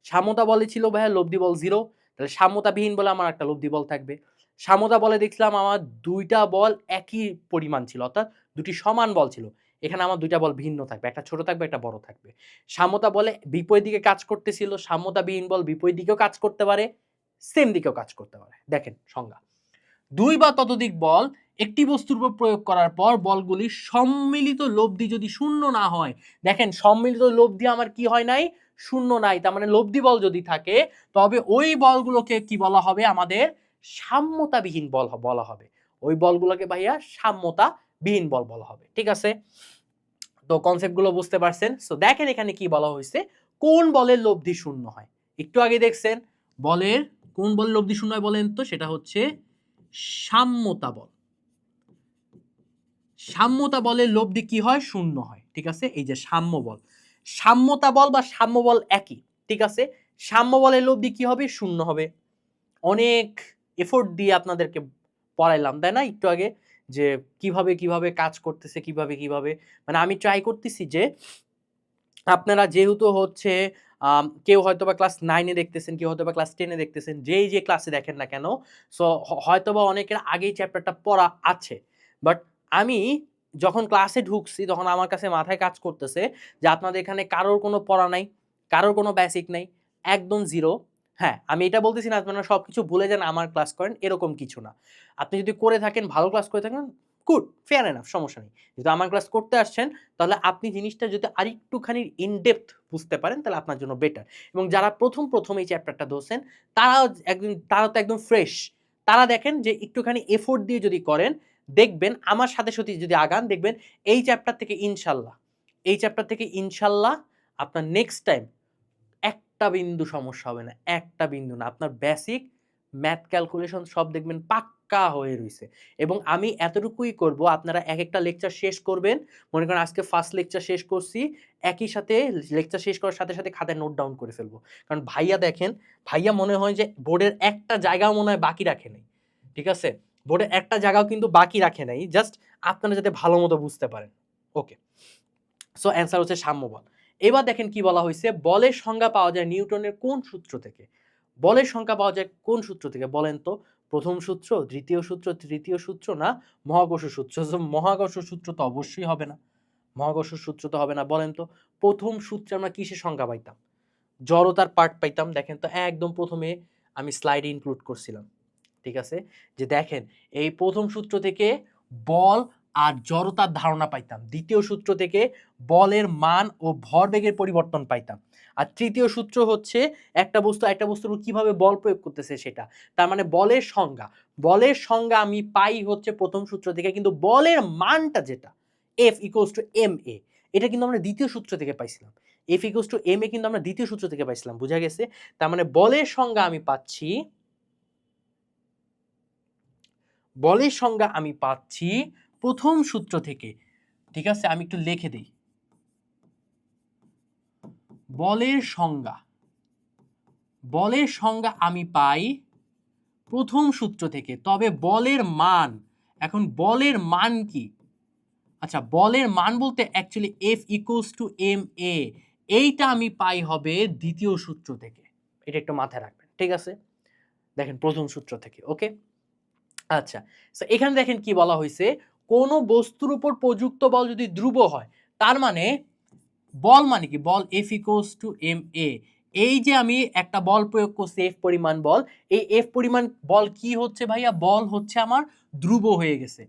সাম্যতা বলে ছিল ভাইয়া লব্ধি বল 0, তাহলে সাম্যতাবিহীন বলে আমার একটা লব্ধি বল থাকবে। সাম্যতা বলে দেখলাম আমার দুইটা বল একই পরিমাণ ছিল, অর্থাৎ দুটি সমান বল ছিল, এখানে আমার দুইটা বল ভিন্ন থাকবে, একটা ছোট থাকবে, একটা বড় থাকবে। সাম্যতা বলে বিপরীত দিকে কাজ করতেছিল, সাম্যতাবিহীন বল বিপরীত দিকেও কাজ করতে পারে, সেম দিকেও কাজ করতে পারে। দেখেন সংজ্ঞা, দুই বা ততোধিক বল একটি বস্তুর উপর প্রয়োগ করার পর বলগুলির সম্মিলিত লব্ধি যদি শূন্য না হয়, দেখেন সম্মিলিত লব্ধি আমার কি হয় নাই? শূন্য নাই। তার মানে লব্ধি বল যদি থাকে তবে ওই বলগুলোকে কি বলা হবে? আমাদের সাম্যতাবিহীন বল বলা হবে। ওই বলগুলোকে ভাইয়া সাম্যতাবিহীন বল বলা হবে। ঠিক আছে, তো কনসেপ্ট গুলো বুঝতে পারছেন? সো দেখেন এখানে কি বলা হয়েছে, কোন বলের লব্ধি শূন্য হয়। একটু আগে দেখছেন বলের কোন বলের লব্ধি শূন্য হয় বলেন তো? সেটা হচ্ছে সাম্যতা বল। সাম্যতা বলের লব্ধি কি হয়? শূন্য হয়। ঠিক আছে, এই যে সাম্য বল, সাম্যতা বল বা সাম্য বল একই। ঠিক আছে, সাম্য বলের লব্ধি কি হবে? শূন্য হবে। অনেক এফোর্ট দিয়ে আপনাদেরকে পড়াইলাম, তাই না একটু আগে, যে কিভাবে কিভাবে কাজ করতেছে, কিভাবে কিভাবে, মানে আমি ট্রাই করতেছি যে আপনারা যেহেতু হচ্ছে কেউ হয়তোবা ক্লাস 9-এ দেখতেছেন, কেউ হয়তোবা ক্লাস 10-এ দেখতেছেন, যেই যে ক্লাসে দেখেন না কেন, সো হয়তোবা অনেকের আগেই চ্যাপ্টারটা পড়া আছে। বাট আমি যখন ক্লাসে ঢুকছি তখন আমার কাছে মাথায় কাজ করতেছে যে আপনাদের এখানে কারোর কোনো পড়া নাই, কারোর কোনো বেসিক নাই, একদম জিরো। হ্যাঁ, আমি এটা বলতেছি না আপনারা সবকিছু ভুলে যান আমার ক্লাস করেন, এরকম কিছু না। আপনি যদি করে থাকেন, ভালো ক্লাস করে থাকেন, গুড, ফেয়ার এনাফ, সমস্যা নেই। যদি আমার ক্লাস করতে আসছেন তাহলে আপনি জিনিসটা যদি আরেকটুখানি ইন ডেপথ বুঝতে পারেন তাহলে আপনার জন্য বেটার। এবং যারা প্রথম এই চ্যাপ্টারটা ধরছেন তারা তো একদম ফ্রেশ, তারা দেখেন যে একটুখানি এফোর্ট দিয়ে যদি করেন, দেখবেন আমার সাথে সাথে যদি আগান, দেখবেন এই চ্যাপ্টার থেকে ইনশাল্লাহ, এই চ্যাপ্টার থেকে ইনশাল্লাহ আপনার নেক্সট টাইম একটা বিন্দু সমস্যা হবে না, একটা বিন্দু না। আপনার বেসিক ম্যাথ ক্যালকুলেশন সব দেখবেন পাক্কা হয়ে রইছে। এবং আমি এতটুকুই করব, আপনারা এক একটা লেকচার শেষ করবেন, মনে করেন আজকে ফার্স্ট লেকচার শেষ করছি, একই সাথে লেকচার শেষ করার সাথে সাথে খাতায় নোট ডাউন করে ফেলবো। কারণ ভাইয়া দেখেন, ভাইয়া মনে হয় যে বোর্ডের একটা জায়গাও মনে হয় বাকি রাখে নাই। ঠিক আছে, বোর্ডের একটা জায়গাও কিন্তু বাকি রাখে নাই, জাস্ট আপনারা যাতে ভালো মতো বুঝতে পারেন। ওকে, সো অ্যান্সার হচ্ছে সাম্য বল। এবার দেখেন কি বলা হয়েছে, বলের সংজ্ঞা পাওয়া যায় নিউটনের কোন সূত্র থেকে? বলের সংজ্ঞা পাওয়া যায় কোন সূত্র থেকে বলেন তো? প্রথম সূত্র, দ্বিতীয় সূত্র, তৃতীয় সূত্র, না মহাকর্ষ সূত্র? মহাকর্ষ সূত্র তো অবশ্যই হবে না, মহাকর্ষ সূত্র তো হবে না। বলেন তো প্রথম সূত্রে আমরা কিসের সংজ্ঞা পাইতাম? জড়তার পার্ট পাইতাম। দেখেন তো একদম প্রথমে আমি স্লাইডে ইনক্লুড করছিলাম। ঠিক আছে, যে দেখেন এই প্রথম সূত্র থেকে বল আর জড়তার ধারণা পাইতাম, দ্বিতীয় সূত্র থেকে বলের মান ও ভরবেগের পরিবর্তন পাইতাম, আর তৃতীয় সূত্র হচ্ছে একটা বস্তুর উপর কিভাবে বল প্রয়োগ করতেছে সেটা। তার মানে বলের সংজ্ঞা আমি পাই হচ্ছে প্রথম সূত্র থেকে, কিন্তু বলের মানটা যেটা F ইকুয়ালস টু ma, এটা কিন্তু আমরা দ্বিতীয় সূত্র থেকে পাইছিলাম। F ইকুয়ালস টু ma কিন্তু আমরা দ্বিতীয় সূত্র থেকে পাইছিলাম, বুঝা গেছে? তার মানে বলের সংজ্ঞা আমি পাচ্ছি প্রথম সূত্র থেকে। ঠিক আছে, আমি একটু লিখে দিই। বলের সংজ্ঞা আমি পাই প্রথম সূত্র থেকে, তবে বলের মান, এখন বলের মান কি? আচ্ছা, বলের মান বলতে actually F equals to ma, এইটা আমি পাই হবে দ্বিতীয় সূত্র থেকে। এটা একটু মাথায় রাখবেন, ঠিক আছে? দেখেন প্রথম সূত্র থেকে, ওকে। আচ্ছা, তো এখানে দেখেন কি বলা হয়েছে, কোন বস্তুর উপর প্রযুক্ত বল যদি ধ্রুব হয়, তার মানে বল মানে কি, বল F ইকুয়ালস টু ma, এই যে আমি একটা বল প্রয়োগ করছি F পরিমাণ বল, এই F পরিমাণ বল কি হচ্ছে ভাইয়া, বল হচ্ছে আমার ধ্রুব হয়ে গেছে।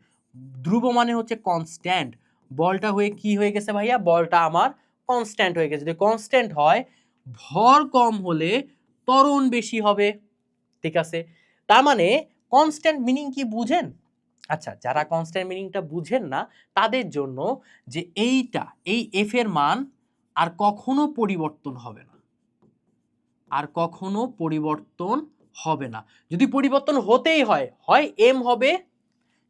ধ্রুব মানে হচ্ছে কনস্ট্যান্ট, বলটা হয়ে কি হয়ে গেছে ভাইয়া, বলটা আমার কনস্ট্যান্ট হয়ে গেছে। যদি কনস্ট্যান্ট হয়, ভর কম হলে ত্বরণ বেশি হবে, ঠিক আছে? তার মানে কনস্ট্যান্ট মিনিং কি বুঝেন? আচ্ছা, যারা কনস্ট্যান্ট মিনিংটা বুঝেন না তাদের জন্য, যে এই F এর মান আর কখনো পরিবর্তন হবে না, যদি পরিবর্তন হতেই হয় m হবে,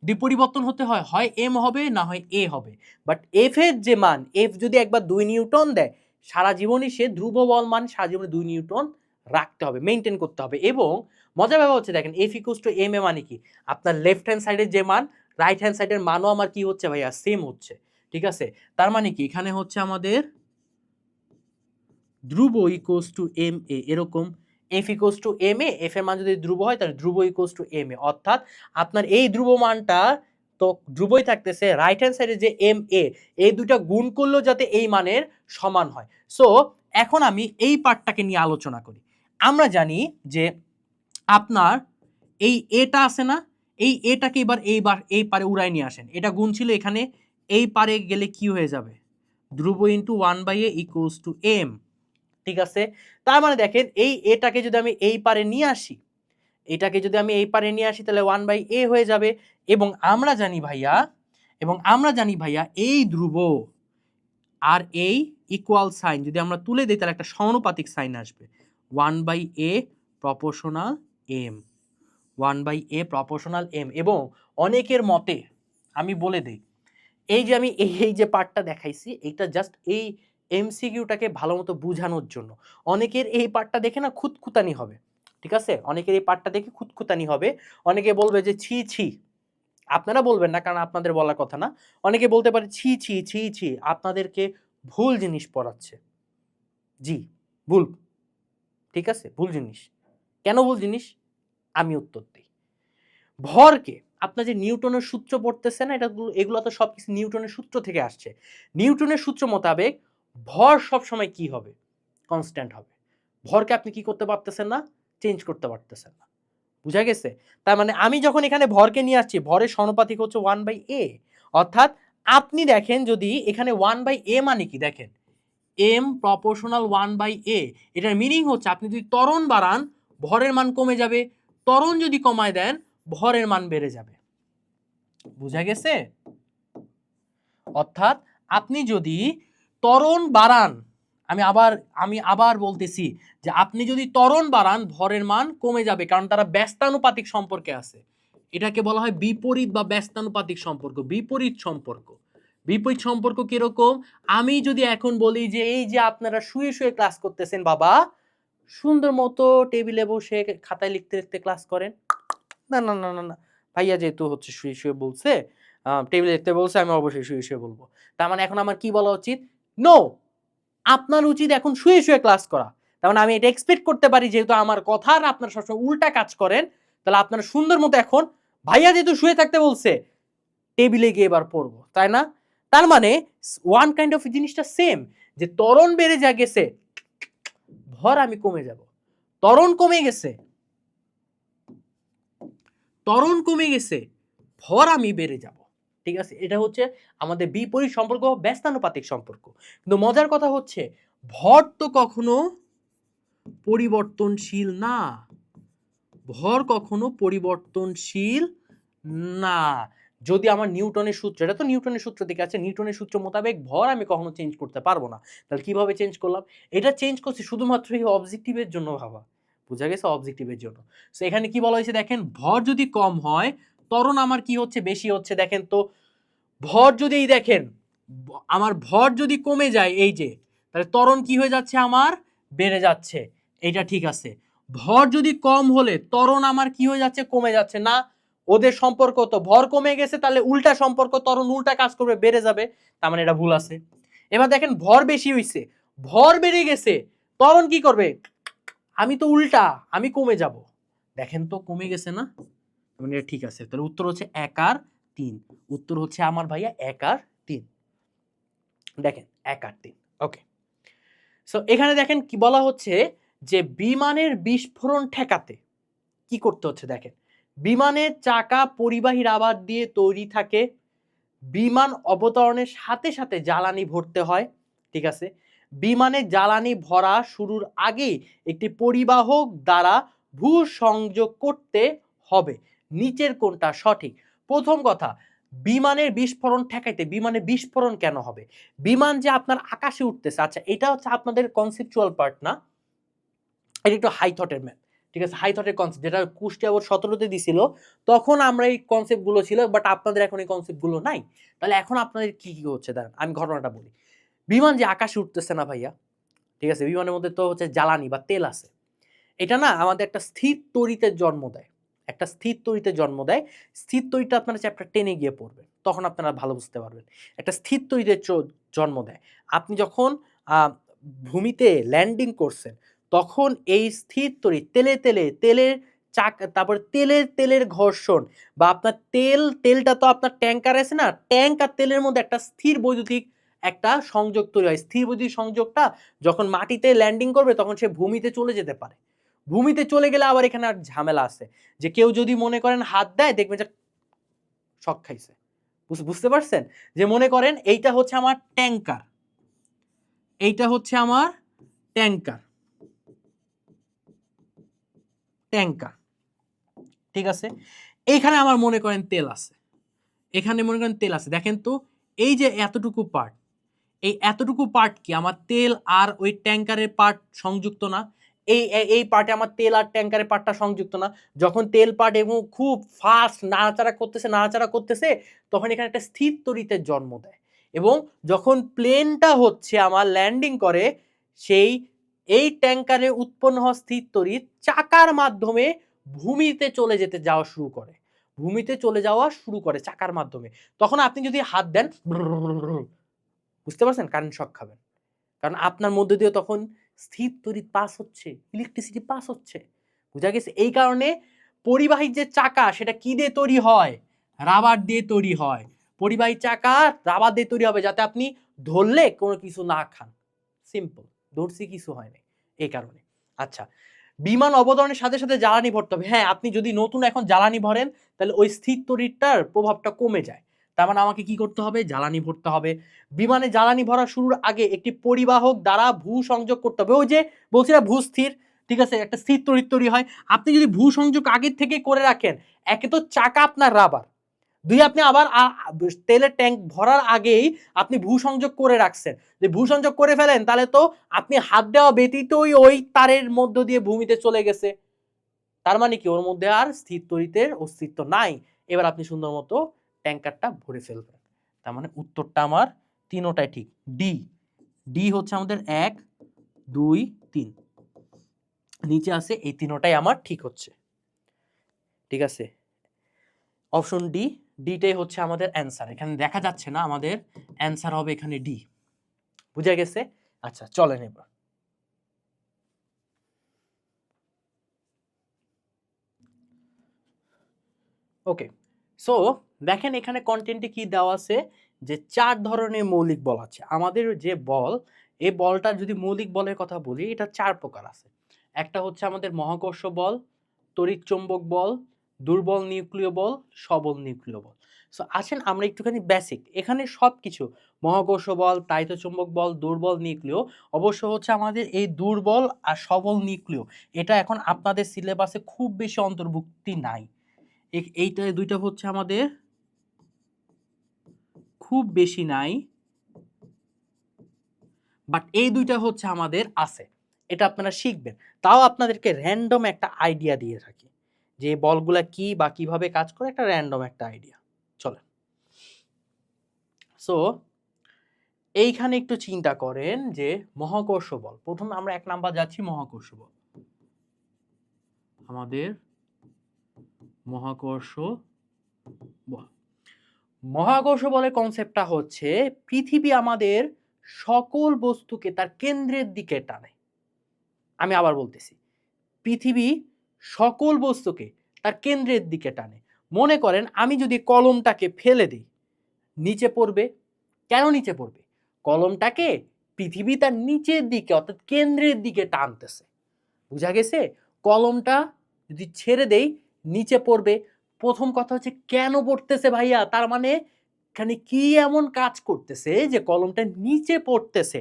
যদি পরিবর্তন হতে হয় m হবে, না হয় a হবে। বাট F এর যে মান, F যদি একবার 2 নিউটন দেয়, সারা জীবনই সে ধ্রুব বল মান সারা জীবনে 2 নিউটন রাখতে হবে, মেইনটেইন করতে হবে। এবং মজার ব্যাপার হচ্ছে দেখেন, F ইকুয়ালস টু ma মানে কি, আপনার লেফট হ্যান্ড সাইডের যে মান, রাইট হ্যান্ড সাইডের মানও আমার কি হচ্ছে ভাইয়া, সেম হচ্ছে, ঠিক আছে? তার মানে কি, এখানে হচ্ছে আমাদের ধ্রুব ইকুয়ালস টু ma, এরকম F equals to ma, F এর মান যদি ধ্রুব হয় তাহলে ধ্রুব ইকুয়ালস টু ma, অর্থাৎ আপনার এই ধ্রুব মানটা তো ধ্রুবই থাকতেছে, রাইট হ্যান্ড সাইডে যে ma, এই দুটা গুণ করলেও যাতে এই মানের সমান হয়। সো এখন আমি এই পার্টটাকে নিয়ে আলোচনা করি। আমরা জানি যে আপনার এই এটা আছে না, এই এটাকে এবার এই পারে উড়াই নিয়ে আসেন, এটা গুণ ছিল এখানে, এই পারে গেলে কি হয়ে যাবে, ধ্রুব into 1/a equals to m, ঠিক আছে? তার মানে দেখেন, এই এটাকে যদি আমি এই পারে নিয়ে আসি, তাহলে 1/a হয়ে যাবে। এবং আমরা জানি ভাইয়া এই ধ্রুব আর এই ইকুয়াল সাইন যদি আমরা তুলে দিই, তাহলে একটা সমানুপাতিক সাইন আসবে, 1/a proportional m, 1/a proportional m। এবং অনেকের মতে, আমি বলে দিই, এই যে আমি এই যে পার্টটা দেখাইছি, এটা জাস্ট এই এমসিকিউটাকে ভালো মতো বোঝানোর জন্য। অনেকের এই পার্টটা দেখে না খুঁতখুঁতানি হবে, ঠিক আছে? অনেকের এই পার্টটা দেখে খুঁতখুঁতানি হবে, অনেকে বলবে যে ছি ছি, আপনারা বলবেন না কারণ আপনাদের বলার কথা না, অনেকে বলতে পারে ছি ছি ছি ছি, আপনাদেরকে ভুল জিনিস পড়াচ্ছে। জি, ভুল, ঠিক আছে, ভুল জিনিস। কেন ভুল জিনিস, আমি উত্তর দিই। ভরকে আপনার যে নিউটনের সূত্র পড়তেছে না, এগুলো তো সবকিছু নিউটনের সূত্র থেকে আসছে। নিউটনের সূত্র মোতাবেক ভর সব সময় কি হবে, কনস্ট্যান্ট হবে। ভরকে আপনি কি করতে পারতেছেন না, চেঞ্জ করতে পারতেছেন না, বুঝা গেছে? তার মানে আমি যখন এখানে ভরকে নিয়ে আসছি, ভরের সমানুপাতিক হচ্ছে 1/a, অর্থাৎ আপনি দেখেন যদি এখানে 1/a মানে কি, দেখেন m প্রপোর্শনাল 1/a, এটার মিনিং হচ্ছে আপনি যদি ত্বরণ বাড়ান, ভরের মান কমে যাবে, ত্বরণ যদি কমায় দেন, ভরের মান বেড়ে যাবে, বুঝা গেছে? অর্থাৎ আপনি যদি ত্বরণ বাড়ান, আমি আবার বলতেছি যে আপনি যদি ত্বরণ বাড়ান, ভরের মান কমে যাবে, কারণ তারা ব্যস্তানুপাতিক সম্পর্কে আছে। এটাকে বলা হয় বিপরীত বা ব্যস্তানুপাতিক সম্পর্ক। বিপরীত সম্পর্ক কিরকম, আমি যদি এখন বলি যে এই যে আপনারা শুয়ে শুয়ে ক্লাস করতেছেন বাবা, সুন্দর মতো টেবিলে বসে খাতায় লিখতে লিখতে ক্লাস করেন, না না না না না, ভাইয়া যেহেতু হচ্ছে শুয়ে শুয়ে বলছে, টেবিলে লিখতে বলছে, আমি অবশ্যই শুয়ে শুয়ে বলবো। তার মানে এখন আমার কি বলা উচিত, নো, আপনার উচিত এখন শুয়ে শুয়ে ক্লাস করা। তার মানে আমি এটা এক্সপেক্ট করতে পারি, যেহেতু আমার কথা আর আপনারা সবসময় উল্টা কাজ করেন, তাহলে আপনারা সুন্দর মতো এখন, ভাইয়া যেহেতু শুয়ে থাকতে বলছে, টেবিলে গিয়ে এবার পড়বো, তাই না? তার মানে ওয়ান কাইন্ড অফ জিনিসটা সেম, যে ত্বরণ বেড়ে যা গেছে, ভর আমি কমে যাব। ত্বরণ কমে গেছে, ভর আমি বেড়ে যাব, ঠিক আছে? এটা হচ্ছে আমাদের বিপরীত সম্পর্ক, ব্যস্তানুপাতিক সম্পর্ক। কিন্তু মজার কথা হচ্ছে, ভর তো কখনো পরিবর্তনশীল না, ভর কখনো পরিবর্তনশীল না। যদি আমার নিউটনের সূত্র, এটা তো নিউটনের সূত্র থেকে আছে, নিউটনের সূত্র মোতাবেক ভর আমি কখনো চেঞ্জ করতে পারবো না। তাহলে কিভাবে চেঞ্জ করলাম? এটা চেঞ্জ করছি শুধুমাত্র এই অবজেক্টিভের জন্য ভাবা, বুঝা গেছে? অবজেক্টিভের জন্য। তো এখানে কি বলা হয়েছে দেখেন, ভর যদি কম হয় ত্বরণ আমার কি হচ্ছে, বেশি হচ্ছে। দেখেন তো ভর যদি এই দেখেন আমার ভর যদি কমে যায় এই যে, তাহলে ত্বরণ কি হয়ে যাচ্ছে আমার, বেড়ে যাচ্ছে। এটা ঠিক আছে। ভর যদি কম হলে ত্বরণ আমার কি হয়ে যাচ্ছে, কমে যাচ্ছে না। ওদের সম্পর্ক তো ভর কমে গেছে, তাহলে উল্টা সম্পর্ক, ত্বরণ উল্টা কাজ করবে, বেড়ে যাবে। তার মানে এটা ভুল আছে। এবার দেখেন ভর বেশি হইছে, ভর বেড়ে গেছে, ত্বরণ কি করবে, আমি তো উল্টা, আমি কমে যাব। দেখেন তো কমে গেছে না, মানে এটা ঠিক আছে। তাহলে উত্তর হচ্ছে 1 আর 3। উত্তর হচ্ছে আমার ভাইয়া 1 আর 3। দেখেন 1 আর 3। ওকে, সো এখানে দেখেন কি বলা হচ্ছে যে বিমানের বিস্ফোরণ ঠেকাতে কি করতে হচ্ছে। দেখেন বিমানের চাকা পরিবাহী রাবার দিয়ে তৈরি থাকে, বিমান অবতরণের সাথে সাথে জ্বালানি ভরতে হয়, ঠিক আছে। বিমানে জ্বালানি ভরা শুরুর আগে একটি পরিবাহক দ্বারা ভূ সংযোগ করতে হবে। নিচের কোনটা সঠিক? প্রথম কথা, বিমানের বিস্ফোরণ ঠেকাইতে, বিমানে বিস্ফোরণ কেন হবে? বিমান যে আপনার আকাশে উঠতেছে, আচ্ছা এটা হচ্ছে আপনাদের কনসেপচুয়াল পার্ট না, এটা একটু হাই থটের ম্যাপ, ঠিক আছে। হাই থটের কনসেপ্ট যেটা কুষ্টিয়া বোর্ড 17তে দিছিল, তখন আমরা এই কনসেপ্ট গুলো ছিল, বাট আপনাদের এখন এই কনসেপ্ট গুলো নাই। তাহলে এখন আপনাদের কি কি হচ্ছে দাঁড়ান আমি ঘটনাটা বলি। বিমান যে আকাশে উঠতেছে না ভাইয়া, ঠিক আছে, বিমানের মধ্যে তো হচ্ছে জ্বালানি বা তেল আছে। এটা না আমাদের একটা স্থির তড়িতের জন্ম দেয়, একটা স্থির তড়িতের জন্ম দেয়। স্থির তড়িৎটা আপনারা চ্যাপ্টার 10-এ গিয়ে পড়বেন, তখন আপনারা ভালো বুঝতে পারবেন। একটা স্থির তড়িতের জন্ম দেয়। আপনি যখন ভূমিতে ল্যান্ডিং করছেন, তখন এই স্থির তড়িৎ তেলের চাক, তারপর তেলের ঘর্ষণ, বা আপনার তেলটা তো আপনার ট্যাঙ্কার আছে না, ট্যাঙ্ক আর তেলের মধ্যে একটা স্থির বৈদ্যুতিক একটা সংযোগ তৈরি হয়। স্থির বৈদ্যুতিক সংযোগটা যখন মাটিতে ল্যান্ডিং করবে তখন সে ভূমিতে চলে যেতে পারে। ভূমিতে চলে গেলে আবার এখানে আর ঝামেলা আছে, যে কেউ যদি মনে করেন হাত দেয় দেখবেন যে শক খাইছে। বুঝতে পারছেন? যে মনে করেন এইটা হচ্ছে আমার ট্যাঙ্কার, এইটা হচ্ছে আমার ট্যাঙ্কার, ট্যাঙ্কার, ঠিক আছে। এইখানে আমার মনে করেন তেল আছে, এখানে মনে করেন তেল আছে। দেখেন তো এই যে এতটুকু পার্ট, এই এতটুকু পার্ট কি আমার তেল আর ওই ট্যাঙ্কারের পার্ট সংযুক্ত না? এই এই পার্টে আমার তেল আর ট্যাঙ্কারের পার্টটা সংযুক্ত না? যখন তেল পার্ট এবং খুব ফাস্ট নাড়াচাড়া করতেছে তখন এখানে একটা স্থির তড়িতের জন্ম দেয়। এবং যখন প্লেনটা হচ্ছে আমার ল্যান্ডিং করে, সেই এই ট্যাঙ্কারে উৎপন্ন হওয়া স্থির তড়িৎ চাকার মাধ্যমে ভূমিতে চলে যাওয়া শুরু করে, ভূমিতে চলে যাওয়া শুরু করে চাকার মাধ্যমে। তখন আপনি যদি হাত দেন, বুঝতে পারছেন, কারেন্ট শক খাবেন। কারণ আপনার মধ্যে দিয়ে তখন স্থির তড়িৎ পাস হচ্ছে, ইলেকট্রিসিটি পাস হচ্ছে, বুঝা গেছে? এই কারণে পরিবাহী যে চাকা সেটা কি দিয়ে তৈরি হয়? রাবার দিয়ে তৈরি হয়। পরিবাহী চাকা রাবার দিয়ে তৈরি হবে যাতে আপনি ধরলে কোনো কিছু না খান। সিম্পল, ধরছি কিছু হয় না এই কারণে। আচ্ছা, বিমান অবতরণের সাথে সাথে জ্বালানি ভরতে হবে। হ্যাঁ, আপনি যদি নতুন এখন জ্বালানি ভরেন তাহলে ওই স্থির তড়িৎটার প্রভাবটা কমে যায়। তার মানে আমাকে কি করতে হবে? জ্বালানি ভরতে হবে। বিমানে জ্বালানি ভরা শুরুর আগে একটি পরিবাহক দ্বারা ভূ সংযোগ করতে হবে। ওই যে বলছি না ভূ স্থির, ঠিক আছে, একটা স্থির তড়িৎ তৈরি হয়। আপনি যদি ভূ সংযোগ আগের থেকে করে রাখেন, একে তো চাকা আপনার রাবার, দুই আপনি আবার তেলের ট্যাঙ্ক ভরার আগেই আপনি ভূ সংযোগ করে রাখছেন। যে ভূ সংযোগ করে ফেলেন তাহলে তো আপনি হাত দেওয়া ব্যতীতই ওই তারের মধ্য দিয়ে ভূমিতে চলে গেছে। তার মানে কি ওর মধ্যে আর স্থির তড়িতের অস্তিত্ব নাই। এবার আপনি সুন্দর মতো ট্যাঙ্কারটা ভরে ফেলবেন। তার মানে উত্তরটা আমার তিনোটাই ঠিক। ডি, ডি হচ্ছে আমাদের 1 2 3 নিচে আছে, এই তিনোটাই আমার ঠিক হচ্ছে, ঠিক আছে। অপশন ডি, ডিটাই হচ্ছে আমাদের অ্যান্সার। এখানে দেখা যাচ্ছে না, আমাদের অ্যান্সার হবে এখানে ডি। বুঝা গেছে? আচ্ছা চলেন এবার ওকে। সো দেখেন এখানে কন্টেন্টে কি দেওয়া আছে, যে 4 ধরনের মৌলিক বল আছে। আমাদের যে বল, এই বলটা যদি মৌলিক বলের কথা বলি, এটা 4 প্রকার আছে। একটা হচ্ছে আমাদের মহাকর্ষ বল, তড়িৎ চৌম্বক বল, দুর্বল নিউক্লিয় বল, সবল নিউক্লিয় বল। সো আসেন আমরা একটুখানি বেসিক, এখানে সবকিছু মহাকর্ষ বল, তাড়িতচুম্বক বল, দুর্বল নিউক্লিয়, অবশ্য হচ্ছে আমাদের এই দুর্বল আর সবল নিউক্লিয় এটা এখন আপনাদের সিলেবাসে খুব বেশি অন্তর্ভুক্তি নাই। এইটা দুইটা হচ্ছে আমাদের খুব বেশি নাই, বাট এই দুইটা হচ্ছে আমাদের আছে, এটা আপনারা শিখবেন। তাও আপনাদেরকে র্যান্ডম একটা আইডিয়া দিয়ে থাকি যে বলগুলা কি বা কিভাবে কাজ করে, একটা র্যান্ডম একটা আইডিয়া। চলেন, সো এইখানে একটু চিন্তা করেন যে মহাকর্ষ বল, প্রথম আমরা 1 নাম্বার যাচ্ছি মহাকর্ষ বল। আমাদের মহাকর্ষ বল, মহাকর্ষ বলের কনসেপ্টটা হচ্ছে পৃথিবী আমাদের সকল বস্তুকে তার কেন্দ্রের দিকে টানে। আমি আবার বলতেছি, পৃথিবী সকল বস্তুকে তার কেন্দ্রের দিকে টানে। মনে করেন আমি যদি কলমটাকে ফেলে দিই, নিচে পড়বে। কেন নিচে পড়বে? কলমটাকে পৃথিবী তার নিচের দিকে অর্থাৎ কেন্দ্রের দিকে টানতেছে। বুঝা গেছে? কলমটা যদি ছেড়ে দেই নিচে পড়বে। প্রথম কথা হচ্ছে কেন পড়তেছে ভাইয়া, তার মানে এখানে কি এমন কাজ করতেছে যে কলমটা নিচে পড়তেছে।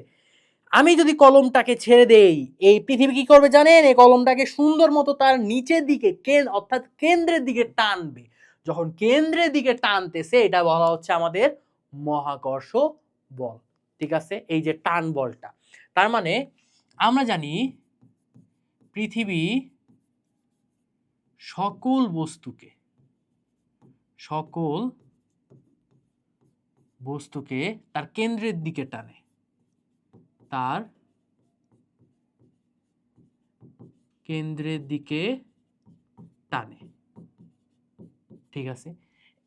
আমি যদি কলমটাকে ছেড়ে দেই, এই পৃথিবী কি করবে জানেন? এই কলমটাকে সুন্দর মতো তার নিচের দিকে অর্থাৎ কেন্দ্রের দিকে টানবে। যখন কেন্দ্রের দিকে টানতেছে এটা বলা হচ্ছে আমাদের মহাকর্ষ বল। ঠিক আছে, এই যে টান বলটা, তার মানে আমরা জানি পৃথিবী সকল বস্তুকে তার কেন্দ্রের দিকে টানে, তার কেন্দ্রের দিকে টানে। ঠিক আছে,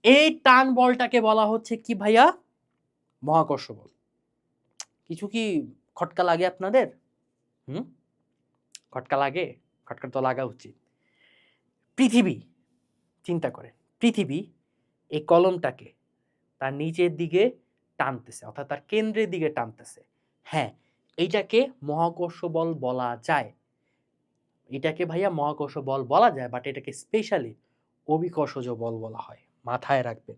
এই টান বলটাকে বলা হচ্ছে কি ভাইয়া? মহাকর্ষ বল। কিছু কি খটকা লাগে আপনাদের? খটকা লাগে? খটকা তো লাগা উচিত। পৃথিবী, চিন্তা করেন, পৃথিবী এই কলমটাকে তার নিচের দিকে টানতেছে অর্থাৎ তার কেন্দ্রের দিকে টানতেছে। হ্যাঁ, এইটাকে মহাকর্ষ বল বলা যায়। এটাকে ভাইয়া মহাকর্ষ বল বলা যায়, বাট এটাকে স্পেশালি অভিকর্ষজ বল বলা হয়। মাথায় রাখবেন,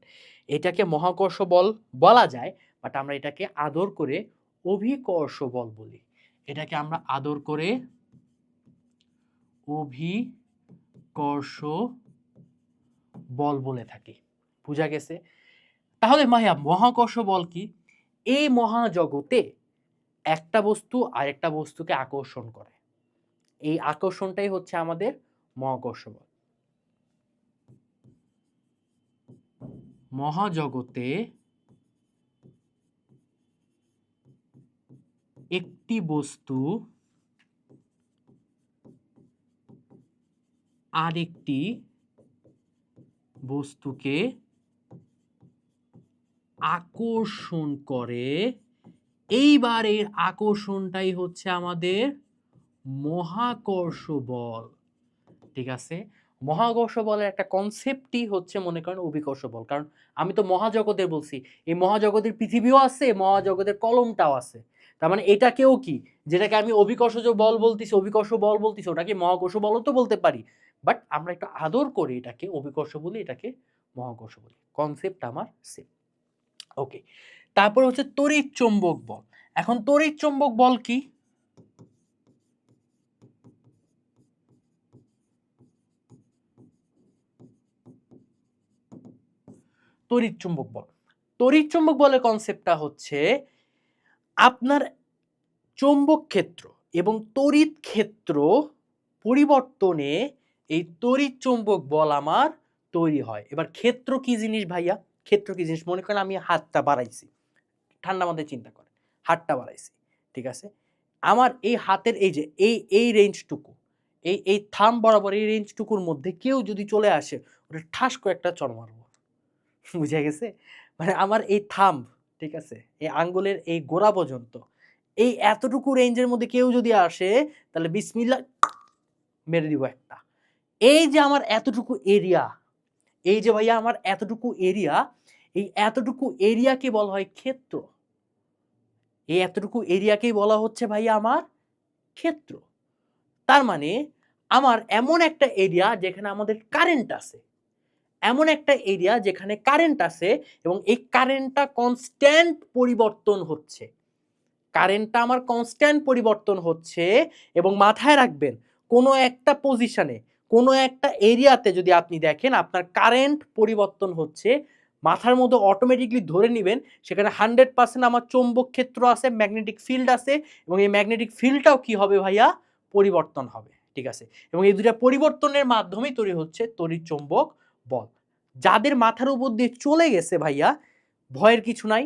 এটাকে মহাকর্ষ বল বলা যায়, বাট আমরা এটাকে আদর করে অভিকর্ষ বল বলি। এটাকে আমরা আদর করে অভিকর্ষ বল বলে থাকি। বুঝা গেছে? তাহলে ভাইয়া মহাকর্ষ বল কি? এই মহাজগতে একটা বস্তু আরেকটা বস্তুকে আকর্ষণ করে, এই আকর্ষণটাই হচ্ছে আমাদের মহাকর্ষ বল। মহাজগতে একটি বস্তু আরেকটি বস্তুকে আকর্ষণ করে, এইবারের আকর্ষণটাই হচ্ছে আমাদের মহাকর্ষ বল। ঠিক আছে, মহাকর্ষ বলের একটা কনসেপ্টই হচ্ছে মনে করেন অভিকর্ষ বল। কারণ আমি তো মহাজগতের বলছি, এই মহাজগতের পৃথিবীও আছে, মহাজগতের কলমটাও আছে। তার মানে এটাকেও কি, যেটাকে আমি অভিকর্ষজ বল বলতেছি, অভিকর্ষ বল বলতেছি, ওটাকে মহাকর্ষ বলও তো বলতে পারি, বাট আমরা একটু আদর করি এটাকে অভিকর্ষ বলি, এটাকে মহাকর্ষ বলি। কনসেপ্ট আমার সেম। ওকে, তারপর হচ্ছে তড়িৎ চৌম্বক বল। এখন তড়িৎ চৌম্বক বল কি? তড়িৎ চৌম্বক বল, তড়িৎ চৌম্বক বলের কনসেপ্টটা হচ্ছে আপনার চৌম্বক ক্ষেত্র এবং তড়িৎ ক্ষেত্র পরিবর্তনে এই তড়িৎ চৌম্বক বল আমার তৈরি হয়। এবার ক্ষেত্র কি জিনিস ভাইয়া? ক্ষেত্র কি জিনিস? মনে করেন আমি হাতটা বাড়াইছি, ঠান্ডা মাথায় চিন্তা করেন, হাতটা বাড়াইছি, ঠিক আছে, আমার এই হাতের এই যে এই রেঞ্জটুকু, এই থাম বরাবর এই রেঞ্জটুকুর মধ্যে কেউ যদি চলে আসে, ওটা ঠাস করে একটা চড় মারবো। বুঝা গেছে? মানে আমার এই থাম্ব, ঠিক আছে, এই আঙ্গুলের এই গোড়া পর্যন্ত এই এতটুকু রেঞ্জের মধ্যে কেউ যদি আসে, তাহলে বিসমিল্লাহ মেরে দিব একটা। এই যে আমার এতটুকু এরিয়া, এই যে ভাইয়া আমার এতটুকু এরিয়া, এই এতটুকু এরিয়াকে বলা হয় ক্ষেত্র। এই এতটুকু এরিয়াকেই বলা হচ্ছে ভাইয়া আমার ক্ষেত্র। তার মানে আমার এমন একটা এরিয়া যেখানে আমাদের কারেন্ট আছে, এমন একটা এরিয়া যেখানে কারেন্ট আছে এবং এই কারেন্টটা কনস্ট্যান্ট পরিবর্তন হচ্ছে, কারেন্টটা আমার কনস্ট্যান্ট পরিবর্তন হচ্ছে। এবং মাথায় রাখবেন, কোনো একটা পজিশনে, কোনো একটা এরিয়াতে যদি আপনি দেখেন আপনার কারেন্ট পরিবর্তন হচ্ছে, মাথার মধ্যে অটোমেটিকলি ধরে নেবেন সেখানে 100% আমার চৌম্বক ক্ষেত্র আছে, ম্যাগনেটিক ফিল্ড আছে, এবং এই ম্যাগনেটিক ফিল্ডটাও কি হবে ভাইয়া, পরিবর্তন হবে। ঠিক আছে, এবং এই দুটা পরিবর্তনের মাধ্যমেই তৈরি হচ্ছে তড়িৎ চৌম্বক বল। যাদের মাথার উপর দিয়ে চলে গেছে ভাইয়া, ভয়ের কিছু নাই।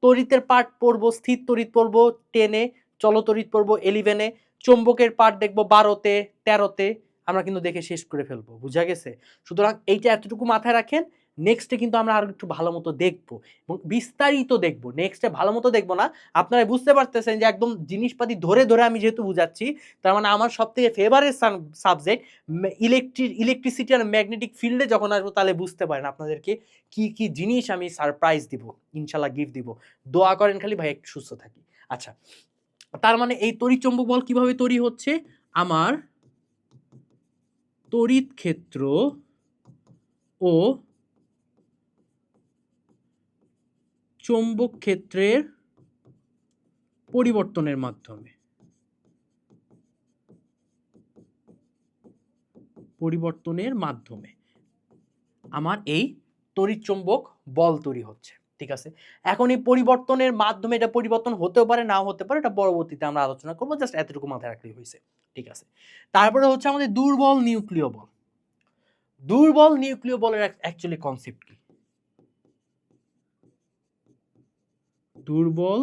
তড়িতের পার্ট পড়বো, স্থির তড়িৎ পড়বো 10-এ, চলতড়িৎ পড়বো 11-এ, চৌম্বকের পার্ট দেখবো 12-তে 13-তে, আমরা কিন্তু দেখে শেষ করে ফেলবো। বুঝা গেছে? সুতরাং এইটা এতটুকু মাথায় রাখেন। নেক্সটে কিন্তু আমরা আরো একটু ভালো মতো দেখবো এবং বিস্তারিত দেখবো। নেক্সটে ভালো মতো দেখবো না, আপনারা বুঝতে পারতেছেন যে একদম জিনিসপাতি ধরে ধরে আমি যেহেতু বুঝাচ্ছি, তার মানে আমার সব থেকে ফেভারেট সাবজেক্ট ইলেকট্রিসিটি আর ম্যাগনেটিক ফিল্ডে যখন আসবো তাহলে বুঝতে পারেন আপনাদেরকে কি কি জিনিস আমি সারপ্রাইজ দিব, ইনশাল্লাহ গিফট দিব। দোয়া করেন খালি ভাই একটু সুস্থ থাকি। আচ্ছা, তার মানে এই তড়িৎ চৌম্বক বল কিভাবে তৈরি হচ্ছে, আমার তড়িৎ ক্ষেত্র ও চৌম্বক ক্ষেত্রের পরিবর্তনের মাধ্যমে, আমার এই তড়িৎ চৌম্বক বল তৈরি হচ্ছে। ঠিক আছে, এখন এই পরিবর্তনের মাধ্যমে এটা পরিবর্তন হতেও পারে, নাও হতে পারে, এটা পরবর্তীতে আমরা আলোচনা করবো, জাস্ট এতটুকু মাথায় রাখলেই হয়েছে। ঠিক আছে, তারপরে হচ্ছে আমাদের দুর্বল নিউক্লিয় বল। দুর্বল নিউক্লিয় বলের অ্যাকচুয়ালি কনসেপ্ট কি? দুর্বল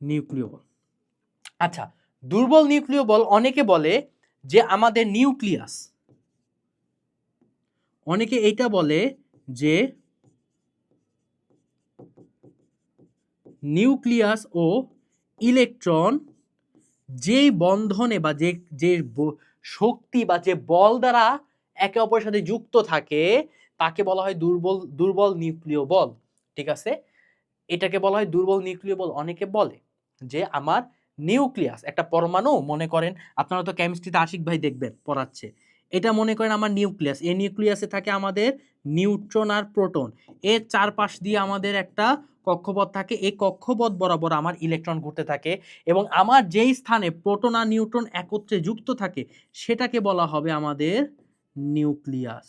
নিউক্লিয় বল। আচ্ছা, দুর্বল নিউক্লিয় বল অনেকে বলে যে আমাদের নিউক্লিয়াস, অনেকে এইটা বলে যে নিউক্লিয়াস ও ইলেকট্রন যেই বন্ধনে বা যে যে শক্তি বা যে বল দ্বারা একে অপরের সাথে যুক্ত থাকে তাকে বলা হয় দুর্বল নিউক্লিয় বল। ঠিক আছে, এটাকে বলা হয় দুর্বল নিউক্লিয় বল। অনেকে বলে যে আমার নিউক্লিয়াস, একটা পরমাণু, মনে করেন আপনারা তো কেমিস্ট্রিতে আশিক ভাই দেখবেন পড়াচ্ছে, এটা মনে করেন আমার নিউক্লিয়াস, এই নিউক্লিয়াসে থাকে আমাদের নিউট্রন আর প্রোটন, এর চারপাশ দিয়ে আমাদের একটা কক্ষপথ থাকে, এই কক্ষপথ বরাবর আমার ইলেকট্রন ঘুরতে থাকে, এবং আমার যেই স্থানে প্রোটন আর নিউট্রন একত্রে যুক্ত থাকে সেটাকে বলা হবে আমাদের নিউক্লিয়াস,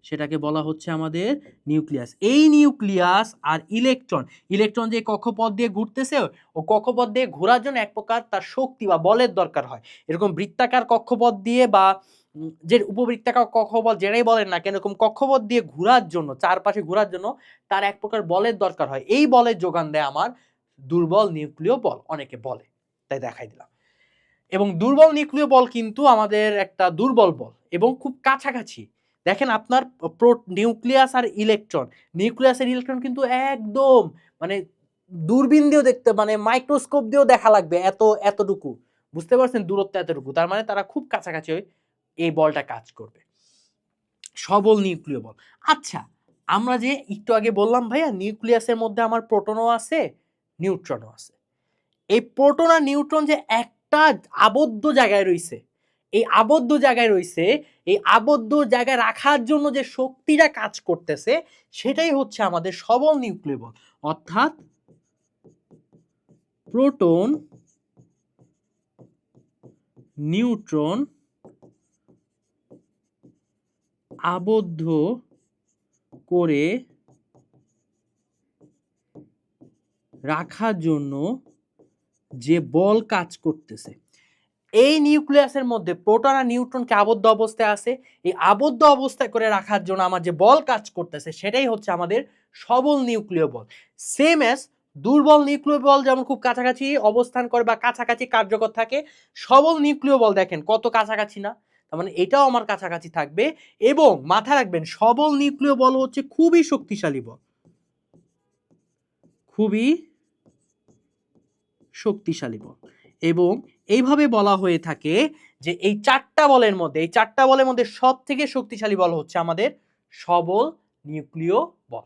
সেটাকে বলা হচ্ছে আমাদের নিউক্লিয়াস। এই নিউক্লিয়াস আর ইলেকট্রন যে কক্ষপথ দিয়ে ঘুরতেছে, ও কক্ষপথ দিয়ে ঘোরার জন্য এক প্রকার তার শক্তি বা বলের দরকার হয়। এরকম বৃত্তাকার কক্ষপথ দিয়ে বা যে উপবৃত্তাকার কক্ষপথ যেটাই বলেন না কেন, এরকম কক্ষপথ দিয়ে ঘোরার জন্য, চারপাশে ঘোরার জন্য তার এক প্রকার বলের দরকার হয়। এই বলের যোগান দেয় আমার দুর্বল নিউক্লিয় বল, অনেকে বলে, তাই দেখাই দিলাম। এবং দুর্বল নিউক্লিয় বল কিন্তু আমাদের একটা দুর্বল বল এবং খুব কাছাকাছি। দেখেন আপনার নিউক্লিয়াস আর ইলেকট্রন কিন্তু একদম মানে দূরবীন দিয়েও দেখতে, মানে মাইক্রোস্কোপ দিয়েও দেখা লাগবে, এতটুকু, বুঝতে পারছেন দূরত্ব এতটুকু, তার মানে তারা খুব কাছাকাছি এই বলটা কাজ করবে। সবল নিউক্লিয় বল। আচ্ছা, আমরা যে একটু আগে বললাম ভাইয়া নিউক্লিয়াসের মধ্যে আমার প্রোটনও আছে, নিউট্রনও আছে। এই প্রোটন আর নিউট্রন যে একটা আবদ্ধ জায়গায় রয়েছে, এই আবদ্ধ জায়গায় রাখার জন্য যে শক্তিটা কাজ করতেছে সেটাই হচ্ছে আমাদের সবল নিউক্লিয় বল। অর্থাৎ প্রোটন নিউট্রন আবদ্ধ করে রাখার জন্য যে বল কাজ করতেছে, এই নিউক্লিয়াসের মধ্যে প্রোটন আর নিউট্রনকে আবদ্ধ অবস্থায় আছে, এই আবদ্ধ অবস্থায় করে রাখার জন্য আমার যে বল কাজ করতেছে সেটাই হচ্ছে আমাদের সবল নিউক্লিয় বল। সেম এস দুর্বল নিউক্লিয় বল যেমন খুব কাছাকাছি অবস্থান করে বা কাছাকাছি কার্যকর থাকে, সবল নিউক্লিয় বল দেখেন কত কাছাকাছি না, তার মানে এটাও আমার কাছাকাছি থাকবে। এবং মাথায় রাখবেন সবল নিউক্লিয় বল হচ্ছে খুবই শক্তিশালী বল, খুবই শক্তিশালী বল। এবং এইভাবে বলা হয়ে থাকে যে এই চারটা বলের মধ্যে সব থেকে শক্তিশালী বল হচ্ছে আমাদের সবল নিউক্লিয় বল।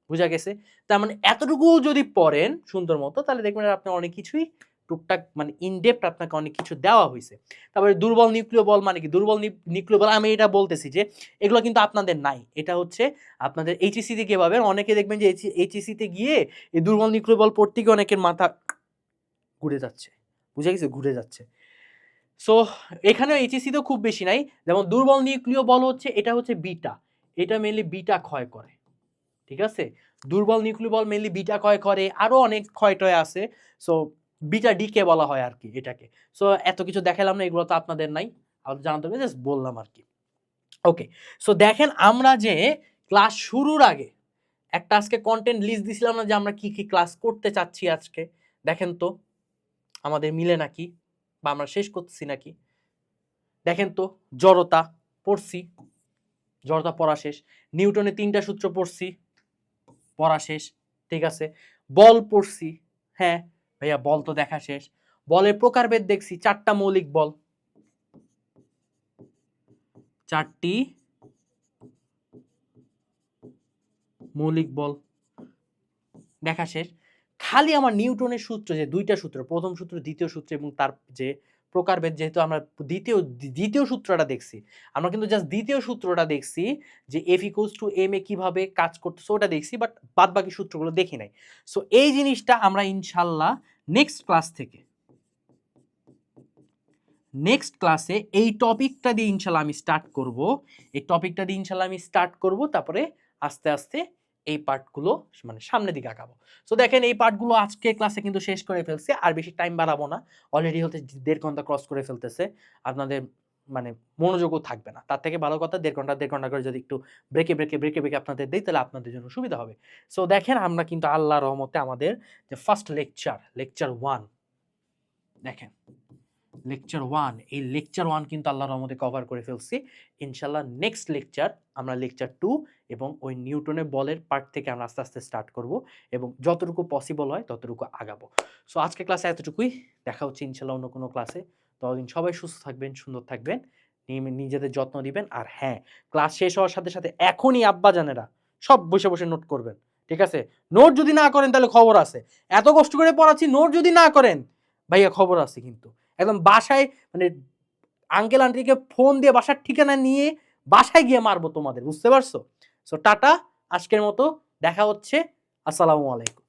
বুঝা গেছে? তার মানে এতটুকু যদি পড়েন সুন্দর মতো তাহলে দেখবেন আপনি অনেক কিছুই টুকটাক মানে ইনডেপথ আপনাকে অনেক কিছু দেওয়া হয়েছে। তারপরে দুর্বল নিউক্লিয় বল মানে কি, দুর্বল নিউক্লিয় বল আমি এটা বলতেছি যে এগুলো কিন্তু আপনাদের নাই, এটা হচ্ছে আপনাদের এইচএসসিতে গিয়ে পাবেন। অনেকে দেখবেন যে এইচএসসিতে গিয়ে এই দুর্বল নিউক্লিয় বল পড়তে গিয়ে অনেকের মাথা ঘুরে যাচ্ছে, বুঝে গেছে, ঘুরে যাচ্ছে। সো এখানেও এইচএসসিতেও খুব বেশি নাই। যেমন দুর্বল নিউক্লিয় বল হচ্ছে, এটা হচ্ছে বিটা, এটা মেনলি বিটা ক্ষয় করে, ঠিক আছে। দুর্বল নিউক্লিয় বল মেনলি বিটা ক্ষয় করে, আরো অনেক ক্ষয়টয় আছে। সো বিটা ডিকে বলা হয় আর কি এটাকে। সো এত কিছু দেখালাম না, এগুলো তো আপনাদের নাই, আমাদের জানাতে হবে, জাস্ট বললাম আর কি। ওকে, সো দেখেন আমরা যে ক্লাস শুরুর আগে একটা আজকে কন্টেন্ট লিস্ট দিছিলাম না যে আমরা কি কি ক্লাস করতে চাচ্ছি আজকে, দেখেন তো আমাদের মিলে নাকি, বা আমরা শেষ করতেছি নাকি। দেখেন তো, জড়তা পড়ছি, জড়তা পড়া শেষ। নিউটনের 3টা সূত্র পড়ছি, পড়া শেষ, ঠিক আছে। বল পড়ছি, হ্যাঁ ভাইয়া বল তো দেখা শেষ। বলের প্রকারভেদ দেখছি, 4টা মৌলিক বল, 4টি মৌলিক বল দেখা শেষ। খালি আমার নিউটনের সূত্র যে 2টা সূত্র, প্রথম সূত্র দ্বিতীয় সূত্র এবং তার যে প্রকারভেদ, যেহেতু আমরা দ্বিতীয় সূত্রটা দেখছি, আমরা কিন্তু জাস্ট দ্বিতীয় সূত্রটা দেখছি যে F = m এ কিভাবে কাজ করতেছে ওটা দেখছি, বাট বাদ বাকি সূত্রগুলো দেখি নাই। সো এই জিনিসটা আমরা ইনশাল্লাহ নেক্সট ক্লাসে এই টপিকটা দিয়ে ইনশাল্লাহ আমি স্টার্ট করব। তারপরে আস্তে আস্তে এই পার্টগুলো মানে সামনের দিকে আগাবো। সো দেখেন এই পার্টগুলো আজকে ক্লাসে কিন্তু শেষ করে ফেলছি, আর বেশি টাইম বাড়াবো না। অলরেডি হতে 1.5 ঘন্টা ক্রস করে ফেলতেছে, আপনাদের মানে মনোযোগও থাকবে না। তার থেকে ভালো কথা 1.5 ঘন্টা করে যদি একটু ব্রেকে আপনাদের দেই, তাহলে আপনাদের জন্য সুবিধা হবে। সো দেখেন আমরা কিন্তু আল্লাহর রহমতে আমাদের যে ফার্স্ট লেকচার 1, দেখেন লেকচার 1, এই লেকচার 1 কিন্তু আল্লাহর রহমতে কভার করে ফেলছি। ইনশাআল্লাহ নেক্সট লেকচার আমরা লেকচার 2 এবং ওই নিউটনের বলের পার্ট থেকে আমরা আস্তে আস্তে স্টার্ট করব এবং যতটুকু পসিবল হয় ততটুকু আগাবো। সো আজকে ক্লাসে এতটুকুই, দেখা হচ্ছে ইনশাআল্লাহ অন্য কোনো ক্লাসে। ততদিন সবাই সুস্থ থাকবেন, সুন্দর থাকবেন, নিজেদের যত্ন দিবেন। আর হ্যাঁ, ক্লাস শেষ হওয়ার সাথে সাথে এখনই আব্বাজানেরা সব বসে বসে নোট করবেন, ঠিক আছে। নোট যদি না করেন তাহলে খবর আছে, এত কষ্ট করে পড়াচ্ছি, নোট যদি না করেন ভাইয়া খবর আছে কিন্তু। একদম বাসায় মানে আঙ্কেল আন্টিকে ফোন দিয়ে বাসার ঠিকানা নিয়ে বাসায় গিয়ে মারবো তোমাদের, বুঝতে পারছো। সো টাটা, আজকের মতো দেখা হচ্ছে, আসসালামু আলাইকুম।